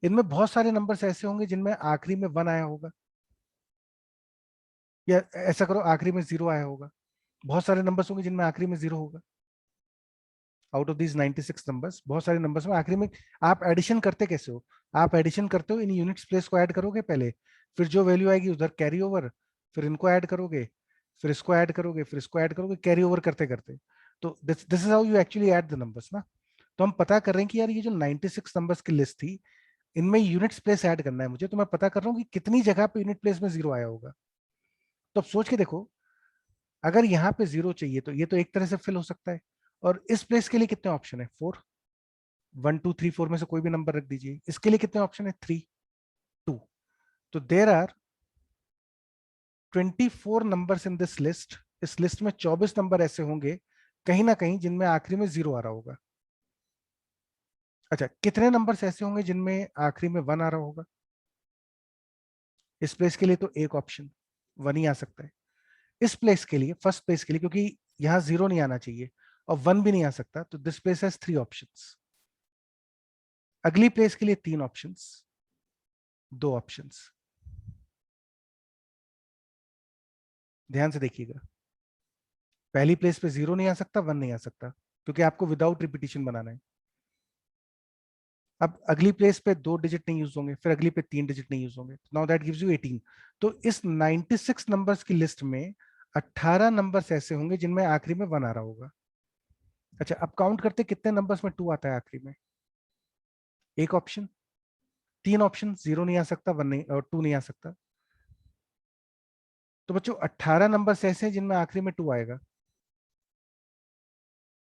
इनमें बहुत सारे नंबर्स ऐसे होंगे जिनमें आखिरी में 1 आया होगा, या ऐसा करो आखिरी में 0 आया होगा। बहुत सारे नंबर्स होंगे जिनमें आखिरी में 0 होगा। आउट ऑफ दीज 96 नंबर्स, बहुत सारे नंबर्स में आखिरी में, आप एडिशन करते कैसे हो? आप एडिशन करते हो इन यूनिट्स प्लेस को ऐड करोगे पहले, फिर जो वैल्यू आएगी उधर कैरी ओवर, फिर इनको ऐड करोगे, फिर इसको ऐड करोगे, फिर इसको ऐड करोगे, कैरी ओवर करते करते। तो this is how you actually add the numbers ना। तो हम पता कर रहे हैं कि यार ये जो 96 नंबर्स की लिस्ट थी, इनमें यूनिट्स प्लेस ऐड करना है मुझे, तो मैं पता कर रहा हूँ कि कितनी जगह पे यूनिट प्लेस में 0 आया होगा। तो अब सोच के देखो, अगर यहाँ पे 0 चाहिए तो ये तो एक तरह से फिल हो सकता है, और इस प्लेस के लिए कितने ऑप्शन है? 4, 1 2 3 4 में से कोई भी नंबर रख दीजिए। इसके लिए कितने ऑप्शन है? 3 2। तो there are 24 numbers in this list. इस लिस्ट में 24 नंबर ऐसे होंगे कहीं ना कहीं जिनमें आखिरी में 0 आ रहा होगा। अच्छा, कितने नंबर्स ऐसे होंगे जिनमें आखिरी में 1 आ रहा होगा? इस प्लेस के लिए तो एक ऑप्शन 1 ही आ सकता है। इस प्लेस के लिए, फर्स्ट प्लेस के लिए, क्योंकि यहां 0 नहीं आना चाहिए और 1 भी नहीं आ सकता, तो दिस प्लेस हैज 3 ऑप्शंस। अगली प्लेस के लिए 3 ऑप्शंस, 2 ऑप्शंस। ध्यान से देखिएगा, पहली प्लेस पे 0 नहीं आ सकता, 1 नहीं आ सकता, क्योंकि आपको विदाउट रिपीटिशन बनाना है। अब अगली प्लेस पे 2 डिजिट नहीं यूज होंगे, फिर अगली पे 3 डिजिट नहीं यूज होंगे, नाउ दैट गिव्स यू 18। तो इस 96 नंबर्स की लिस्ट में 18 नंबर्स ऐसे होंगे जिनमें आखिरी में 1 आ रहा होगा। अच्छा, अब काउंट करते कितने नंबर्स में 2 आता है आखिरी में? एक ऑप्शन, 3 ऑप्शन, 0 नहीं आ सकता, 1 नहीं और 2 नहीं आ सकता। तो बच्चों 18 नंबर्स ऐसे हैं जिनमें आखिरी में 2 आएगा।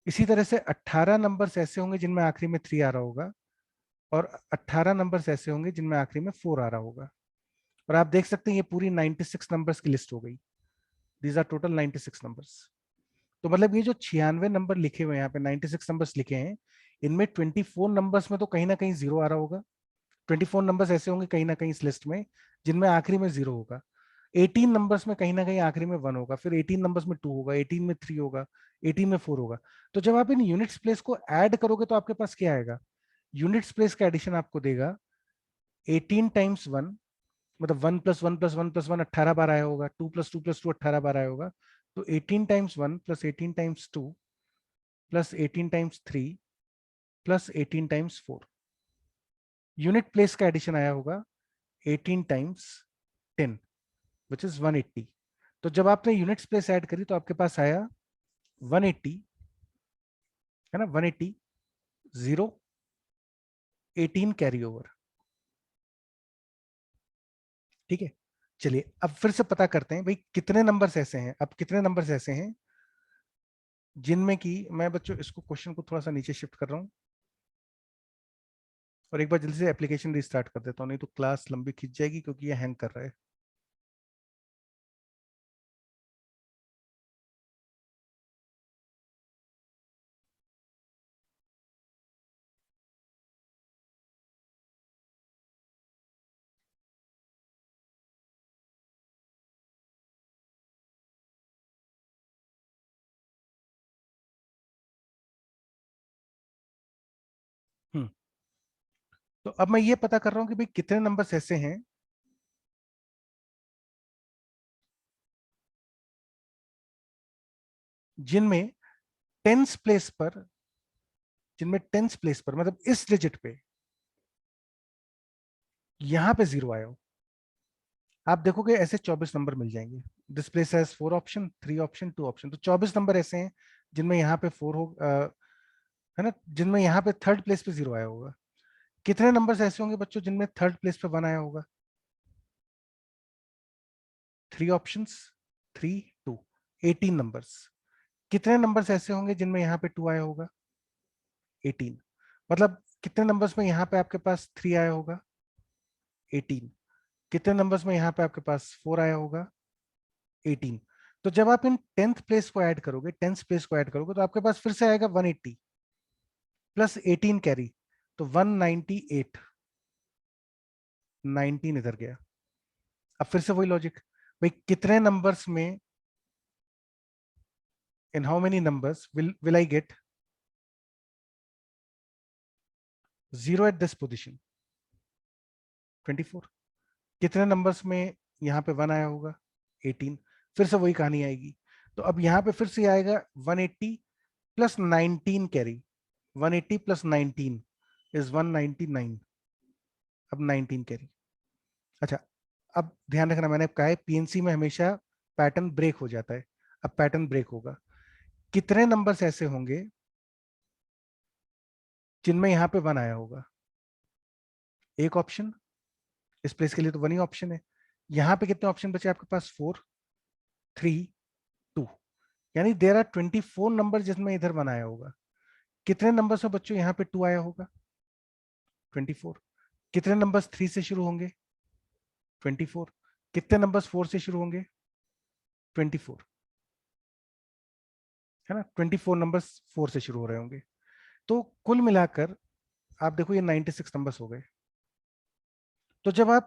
इसी तरह से 18 नंबर्स ऐसे होंगे जिनमें आखिरी में 3 आ रहा होगा, और 18 नंबर्स ऐसे होंगे जिनमें आखिरी में 4 आ रहा होगा। और आप देख सकते हैं ये पूरी 96 नंबर्स की लिस्ट हो गई। These are total 96 numbers. तो मतलब ये जो 96 नंबर लिखे हुए हैं यहाँ पे, 96 नंबर्स लिखे हैं, इनमें 24 नंबर्स में तो कहीं ना कहीं 0 आ रहा होगा। 24 नंबर्स ऐसे होंगे कहीं ना कहीं इस लिस्ट में जिनमें आखिरी में 0 होगा। 18 नंबर्स में कहीं ना कहीं आखिरी में 1 होगा, फिर 18 नंबर्स में 2 होगा, 18 में 3 होगा, 18 में 4 होगा। तो जब आप इन यूनिट्स प्लेस को ऐड करोगे तो आपके पास क्या आएगा? यूनिट्स प्लेस का एडिशन आपको देगा 18 टाइम्स 1, मतलब 1 प्लस 1 प्लस 1 प्लस 1 18 बार आया होगा, 2 प्लस 2 प्लस 2 18 बार आया होगा। तो 18 times 1 plus 18 times 2 plus 18 times 3 plus 18 times 4, unit place का एडिशन आया होगा 18 टाइम्स 10 विच इज 180। तो जब आपने यूनिट्स प्लेस ऐड करी तो आपके पास आया 180, है ना, 180 0 18 कैरी ओवर। ठीक है, चलिए अब फिर से पता करते हैं भाई कितने नंबर्स ऐसे हैं। अब कितने नंबर्स ऐसे हैं जिनमें कि, मैं बच्चों इसको क्वेश्चन को थोड़ा सा नीचे शिफ्ट कर रहा हूं और एक बार जल्दी से एप्लीकेशन रिस्टार्ट कर देता हूं, नहीं तो क्लास लंबी खिंच जाएगी क्योंकि ये हैंग कर रहा है। तो अब मैं ये पता कर रहा हूं कि भाई कितने नंबर्स ऐसे हैं जिनमें टेंस प्लेस पर, मतलब इस डिजिट पे यहां पे 0 आया हो। आप देखोगे ऐसे 24 नंबर मिल जाएंगे। This place has 4 option, 3 option, 2 option. तो 24 नंबर ऐसे हैं जिनमें यहाँ पे 4 हो, है ना, जिनमें यहाँ पे थर्ड प्लेस पे 0 आया होगा। कितने नंबर्स ऐसे होंगे बच्चों जिनमें थर्ड प्लेस पे 1 आया होगा? 3 ऑप्शंस, 3 2, 18 नंबर्स। कितने नंबर्स ऐसे होंगे जिनमें यहाँ पे 2 आया होगा? 18। मतलब कितने नंबर्स में यहाँ पे आपके पास 3 आया होगा? 18। कितने नंबर्स में यहाँ पे आपके पास 4 आया होगा? 18। तो जब आप इन टेंथ प्लेस को ऐड करोगे, तो आपके पास फिर से आएगा 180 प्लस 18 कैरी, तो 198। 19 इधर गया। अब फिर से वही लॉजिक, भाई कितने नंबर्स में, in how many numbers will I get 0 at this position? 24। कितने नंबर्स में यहाँ पे 1 आया होगा? 18। फिर से वही कहानी आएगी। तो अब यहाँ पे फिर से आएगा 180 प्लस 19 कैरी, 180 प्लस 19 इज 199। अब 19 कैरी। अच्छा, अब ध्यान रखना, मैंने कहा है पीएनसी में हमेशा पैटर्न ब्रेक हो जाता है। अब पैटर्न ब्रेक होगा। कितने नंबर्स ऐसे होंगे जिनमें यहाँ पे 1 आया होगा? एक ऑप्शन, इस प्लेस के लिए तो 1 ही ऑप्शन है। यहाँ पे कितने ऑप्शन बचे आपके पास? 4 3 2, यानी देयर आर 24 नंबर जिसमें इधर 1 आया होगा। कितने नंबर्स में बच्चों यहाँ पे 2 आया होगा? 24। कितने नंबर्स 3 से शुरू होंगे? 24। कितने नंबर्स 4 से शुरू होंगे? 24, है ना, 24 नंबर्स 4 से शुरू हो रहे होंगे। तो कुल मिलाकर आप देखो ये 96 नंबर्स हो गए। तो जब आप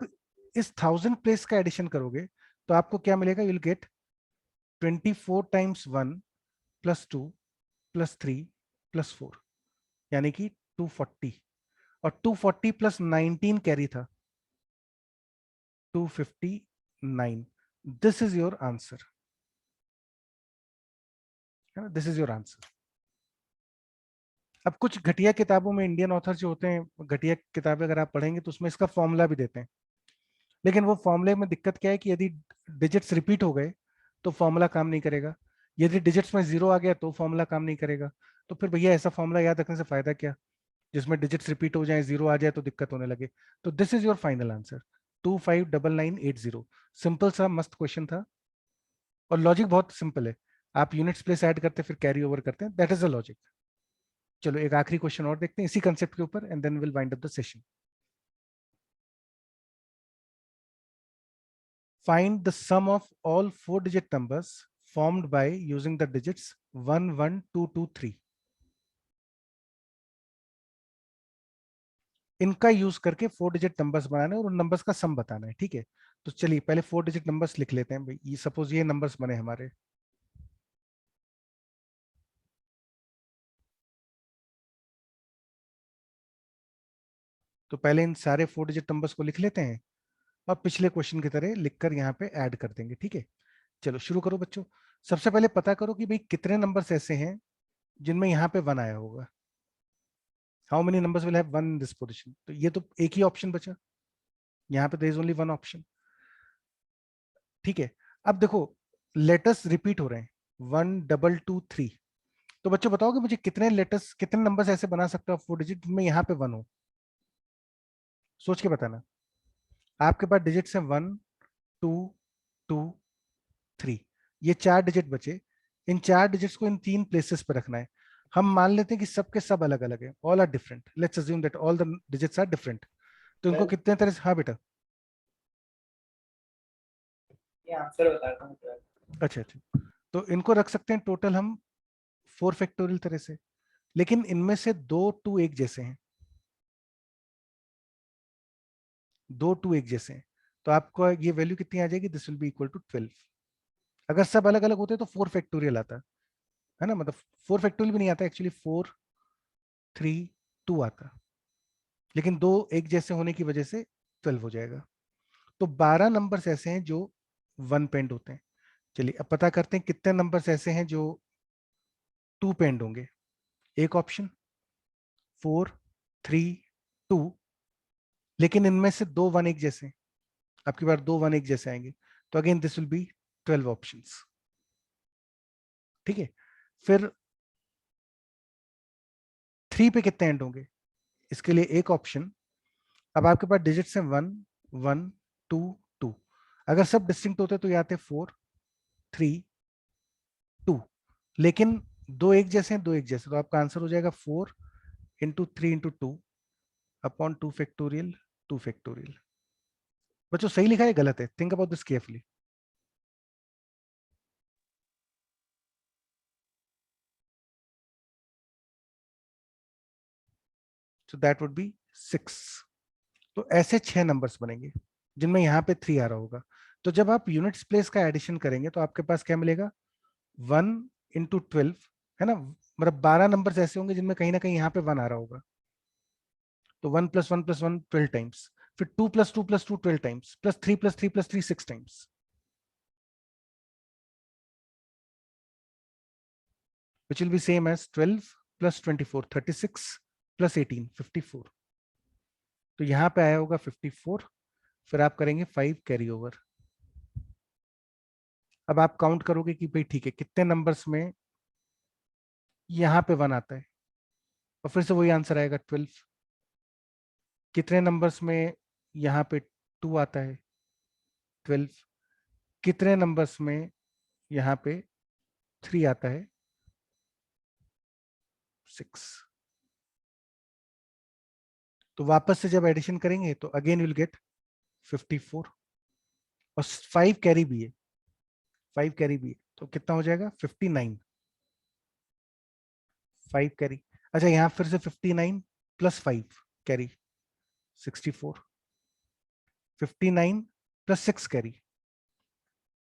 इस 1000 प्लेस का एडिशन करोगे तो आपको क्या मिलेगा? You will get 24 times 1 plus 2 plus 3 plus 4, यानी कि 240। और 240 प्लस 19 कैरी था, 259। दिस इज योर आंसर, है ना, दिस इज योर आंसर। अब कुछ घटिया किताबों में इंडियन ऑथर जो होते हैं, घटिया किताबें अगर आप पढ़ेंगे तो उसमें इसका फॉर्मूला भी देते हैं, लेकिन वो फॉर्मूले में दिक्कत क्या है कि यदि डिजिट्स रिपीट हो गए तो फॉर्मूला काम नहीं करेगा। यदि डिजिट्स में 0 आ गया तो फॉर्मूला काम नहीं करेगा। तो फिर भैया ऐसा फॉर्मूला याद रखने से फायदा क्या, जिसमें डिजिट्स रिपीट हो जाए, 0 आ जाए तो दिक्कत होने लगे। तो this is your final answer, 259980। Simple सा मस्त क्वेश्चन था और लॉजिक बहुत सिंपल है। आप यूनिट्स प्लेस ऐड करते फिर कैरी ओवर करते हैं, दैट इज द लॉजिक। चलो एक आखिरी क्वेश्चन और देखते हैं इसी कंसेप्ट के ऊपर and then will wind up the session. Find the sum of all 4-digit numbers formed by using the digits 1 1 2 2 3। इनका यूज करके 4 डिजिट नंबर्स बनाने और उन नंबर्स का सम बताना है। ठीक है, तो चलिए पहले 4 डिजिट नंबर्स लिख लेते हैं भाई, ये सपोज ये नंबर्स बने हमारे। तो पहले इन सारे 4 डिजिट नंबर्स को लिख लेते हैं और पिछले क्वेश्चन की तरह लिखकर यहाँ पे ऐड कर देंगे, ठीक है। चलो शुरू करो बच्चों। सबसे पहले पता करो कि भाई कितने नंबर्स ऐसे हैं जिनमें यहाँ पे 1 आया होगा। How many numbers will have 1 in this position? तो ये तो एक ही ऑप्शन बचा, यहाँ पे देयर इज ओनली 1 ऑप्शन, ठीक है। अब देखो लेटर्स रिपीट हो रहे हैं 1 2 2 3। तो बच्चों बताओ कि मुझे कितने लेटर्स, कितने नंबर्स ऐसे बना सकते हो 4 डिजिट जिनमें यहाँ पे 1 हो? सोच के बताना। आपके पास डिजिट्स हैं 1 2 2 3, ये 4 डिजिट बचे। इन 4 डिजिट्स को इन 3 प्लेसेस पे रखना है। हम मान लेते हैं कि सबके सब अलग अलग है, all are different. Let's assume that all the digits are different. तो इनको कितने तरह से, हाँ बेटा, ये आंसर बताता हूँ। अच्छा अच्छा, तो इनको रख सकते हैं टोटल हम 4 फैक्टोरियल तरह से। लेकिन इनमें से 2 2 एक जैसे हैं, 2 2 एक जैसे हैं, तो आपको ये वैल्यू कितनी आ जाएगी? This will be equal to 12। अगर सब अलग अलग होते तो 4 फैक्टोरियल आता है ना, मतलब 4 फैक्टोरियल भी नहीं आता एक्चुअली, 4 3 2 आता, लेकिन 2 एक जैसे होने की वजह से 12 हो जाएगा। तो 12 नंबर्स ऐसे हैं जो 1 पेंड होते हैं। चलिए अब पता करते हैं कितने नंबर्स ऐसे हैं जो 2 पेंड होंगे। एक ऑप्शन 4 3 2, लेकिन इनमें से 2 1 एक जैसे हैं। आपकी बार 2 1 एक जैसे आएंगे, तो again this will B 12 options, ठीक है। फिर 3 पे कितने एंड होंगे? इसके लिए एक ऑप्शन, अब आपके पास डिजिट्स हैं 1 1 2 2। अगर सब डिस्टिंक्ट होते तो ये आते 4 3 2, लेकिन 2 एक जैसे हैं, 2 एक जैसे, तो आपका आंसर हो जाएगा 4 into 3 into 2 upon 2 factorial 2 factorial. बच्चों सही लिखा है गलत है? Think about this carefully. So that would be 6। तो ऐसे 6 नंबर्स बनेंगे जिनमें यहाँ पे 3 आ रहा होगा। तो जब आप यूनिट्स प्लेस का एडिशन करेंगे तो आपके पास क्या मिलेगा? 1 इंटू 12, है ना, मतलब 12 नंबर्स ऐसे होंगे जिनमें कहीं ना कहीं यहाँ पे 1 आ रहा होगा। तो 1 + 1 + 1 12 टाइम्स, फिर 2 + 2 + 2 12 times, plus 3 + 3 + 3 6 times, which will be same as 12 + 24 36 + 18 54। तो यहाँ पे आया होगा 54। फिर आप करेंगे 5 कैरी ओवर। अब आप काउंट करोगे कि भाई ठीक है कितने नंबर्स में यहाँ पे 1 आता है, और फिर से वही आंसर आएगा 12। कितने नंबर्स में यहाँ पे 2 आता है? 12। कितने नंबर्स में यहाँ पे 3 आता है? 6। तो वापस से जब एडिशन करेंगे तो अगेन विल गेट 54, और 5 कैरी भी है, 5 कैरी भी है, तो कितना हो जाएगा? 59। 5 कैरी, अच्छा यहाँ फिर से 59 + 5 कैरी 64, 59 + 6 कैरी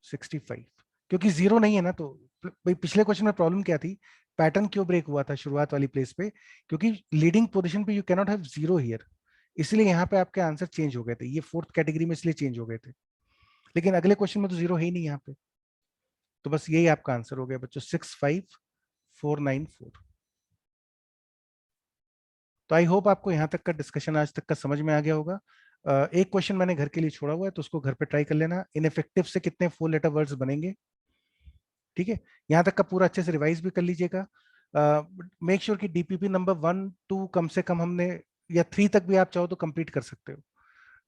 65। क्योंकि 0 नहीं है ना, तो भाई पिछले क्वेश्चन में प्रॉब्लम क्या थी, पैटर्न क्यों ब्रेक हुआ था शुरुआत वाली प्लेस पे? क्योंकि लीडिंग पोजीशन पे you can not have 0 here, इसलिए यहाँ पे आपके आंसर चेंज हो गए थे, ये 4th कैटेगरी में इसलिए चेंज हो गए थे। लेकिन अगले क्वेश्चन में तो 0 है ही नहीं यहाँ पे, तो बस यही आपका आंसर हो गया बच्चों, 65494। तो आई होप आपको यहाँ तक का डिस्कशन आज तक का समझ में आ गया होगा। एक क्वेश्चन मैंने घर के लिए छोड़ा हुआ है, तो उसको घर पे ट्राई कर लेना। इनफेक्टिव से कितने 4 लेटर वर्ड्स बनेंगे, ठीक है। यहाँ तक का पूरा अच्छे से रिवाइज भी कर लीजिएगा। मेक श्योर कि डीपीपी नंबर 1 2 कम से कम हमने, या 3 तक भी आप चाहो तो कंप्लीट कर सकते हो।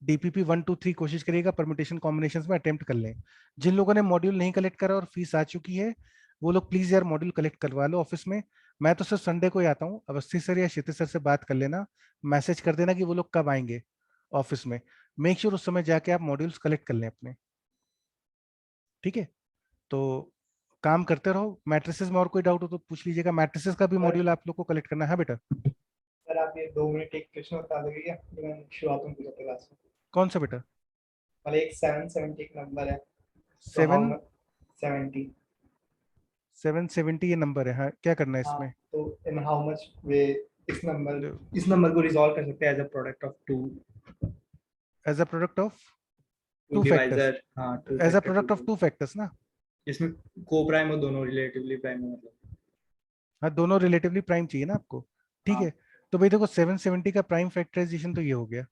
डीपीपी 1 2 3 कोशिश करिएगा परम्यूटेशन कॉम्बिनेशंस में अटेम्प्ट कर लें। जिन लोगों ने मॉड्यूल नहीं कलेक्ट करा और फीस आ चुकी है, वो लोग प्लीज यार मॉड्यूल कलेक्ट करवा लो ऑफिस में। मैं तो सिर्फ संडे को ही आता हूँ, अवस्थी सर या क्षितिज सर से बात कर लेना, मैसेज कर देना कि वो लोग कब आएंगे ऑफिस में। मेक श्योर उस समय जाके आप मॉड्यूल्स कलेक्ट कर लें अपने, ठीक है। तो काम करते रहो। मैट्रिसेस में और कोई डाउट हो तो पूछ लीजिएगा। मैट्रिसेस का भी मॉड्यूल आप लोग को कलेक्ट करना है बेटा। सर आप ये 2 मिनट एक क्वेश्चन बता दोगे क्या, जो मैंने शुरुआत में पूछा था क्लास में? कौन सा बेटा? मतलब एक 770 एक नंबर है, तो 770 770 ये नंबर है, हाँ क्या करना है हाँ, इसमें? तो इन हाउ मच वे इस नंबर को रिजॉल्व कर सकते हैं as a product of two as a product of two two factors, divisor, हाँ two as a factor product of two, two factors ना। जिसमें को प्राइम हो दोनों रिलेटिवली प्राइम हो, मतलब हाँ दोनों रिलेटिवली प्राइम चाहिए ना आपको, ठीक हाँ है। तो भाई देखो 770 का प्राइम फैक्टराइजेशन तो ये हो गया,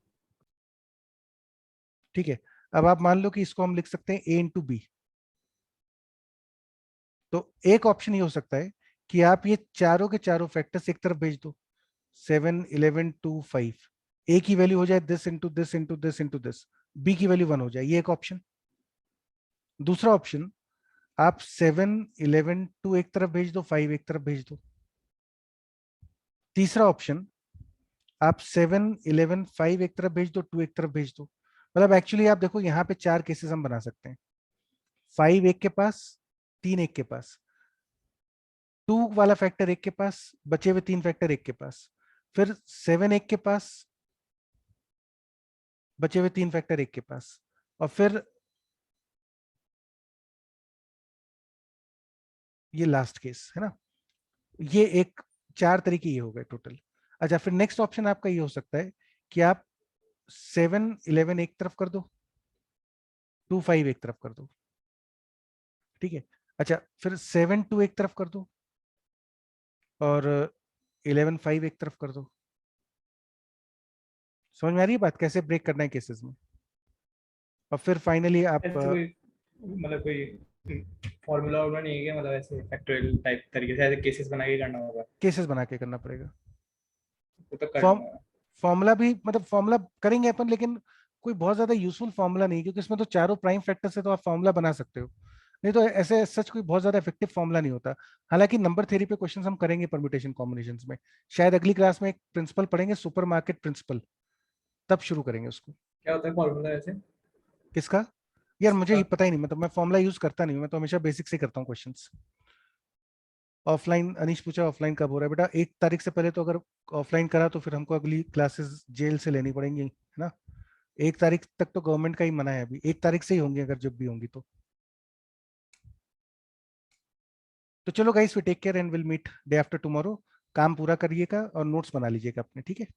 ठीक है। अब आप मान लो कि इसको हम लिख सकते हैं a इंटू बी। तो एक ऑप्शन ये हो सकता है कि आप ये चारों के चारों फैक्टर्स एक तरफ भेज दो, 7 11 2 5, ए की वैल्यू हो जाए this into this into this into this, B की वैल्यू 1 हो जाए, ये एक ऑप्शन। दूसरा ऑप्शन, आप 7 11 2 एक तरफ भेज दो, 5 एक तरफ भेज दो। तीसरा ऑप्शन, आप 7 11 5 एक तरफ भेज दो, 2 एक तरफ भेज दो। मतलब एक्चुअली आप देखो यहाँ पे चार केसेस हम बना सकते हैं, 5 एक के पास, 3 एक के पास, 2 वाला फैक्टर एक के पास, बचे हुए 3 फैक्टर एक के पास, फिर 7 एक के पास, बचे हुए 3 फैक्टर एक के पास, और फिर ये लास्ट केस है ना। ये एक चार तरीके ये हो गए टोटल। अच्छा फिर नेक्स्ट ऑप्शन आपका ये हो सकता है कि आप 7 11 एक तरफ कर दो, 2 5 एक तरफ कर दो, ठीक है। अच्छा फिर 7 2 एक तरफ कर दो और 11 5 एक तरफ कर दो। समझ में आ रही है बात, कैसे ब्रेक करना है केसेस में? और फिर फाइनली आप ऐसे कोई मतलब कोई फॉर्मूला वॉर्मूला नहीं है क्या, मतलब ऐसे फैक्टोरियल टाइप तरीके से ऐसे केसेस बना के करना होगा? केसेस बना के करना पड़ेगा। वो तो कर फॉर्म लूंगा। फॉर्मूला भी मतलब फॉर्मूला करेंगे अपन, लेकिन कोई बहुत ज्यादा यूजफुल फॉर्मूला नहीं, क्योंकि इसमें तो चारों प्राइम फैक्टर से तो आप फॉर्मूला बना सकते हो, नहीं तो ऐसे सच कोई बहुत ज्यादा इफेक्टिव फॉर्मूला नहीं होता। हालांकि नंबर थ्योरी पे क्वेश्चंस हम करेंगे परम्यूटेशन कॉम्बिनेशंस में, शायद अगली क्लास में एक प्रिंसिपल पढ़ेंगे, सुपरमार्केट प्रिंसिपल, तब शुरू करेंगे उसको। क्या होता है फॉर्मूला ऐसे किसका? यार मुझे ही इसका? पता ही नहीं, मतलब मैं फॉर्मूला यूज करता नहीं हूं, मैं तो हमेशा बेसिक से करता हूँ क्वेश्चंस। ऑफलाइन, अनीश पूछा ऑफलाइन कब हो रहा है, बेटा 1 तारीख से पहले तो अगर ऑफलाइन करा तो फिर हमको अगली क्लासेस जेल से लेनी पड़ेंगी, है ना। 1 तारीख तक तो गवर्नमेंट का ही मना है, अभी 1 तारीख से ही होंगी अगर जब भी होंगी तो चलो guys we take care and will meet day after tomorrow. काम पूरा करिएगा और नोट्स बना लीजिएगा अपने, ठीक है।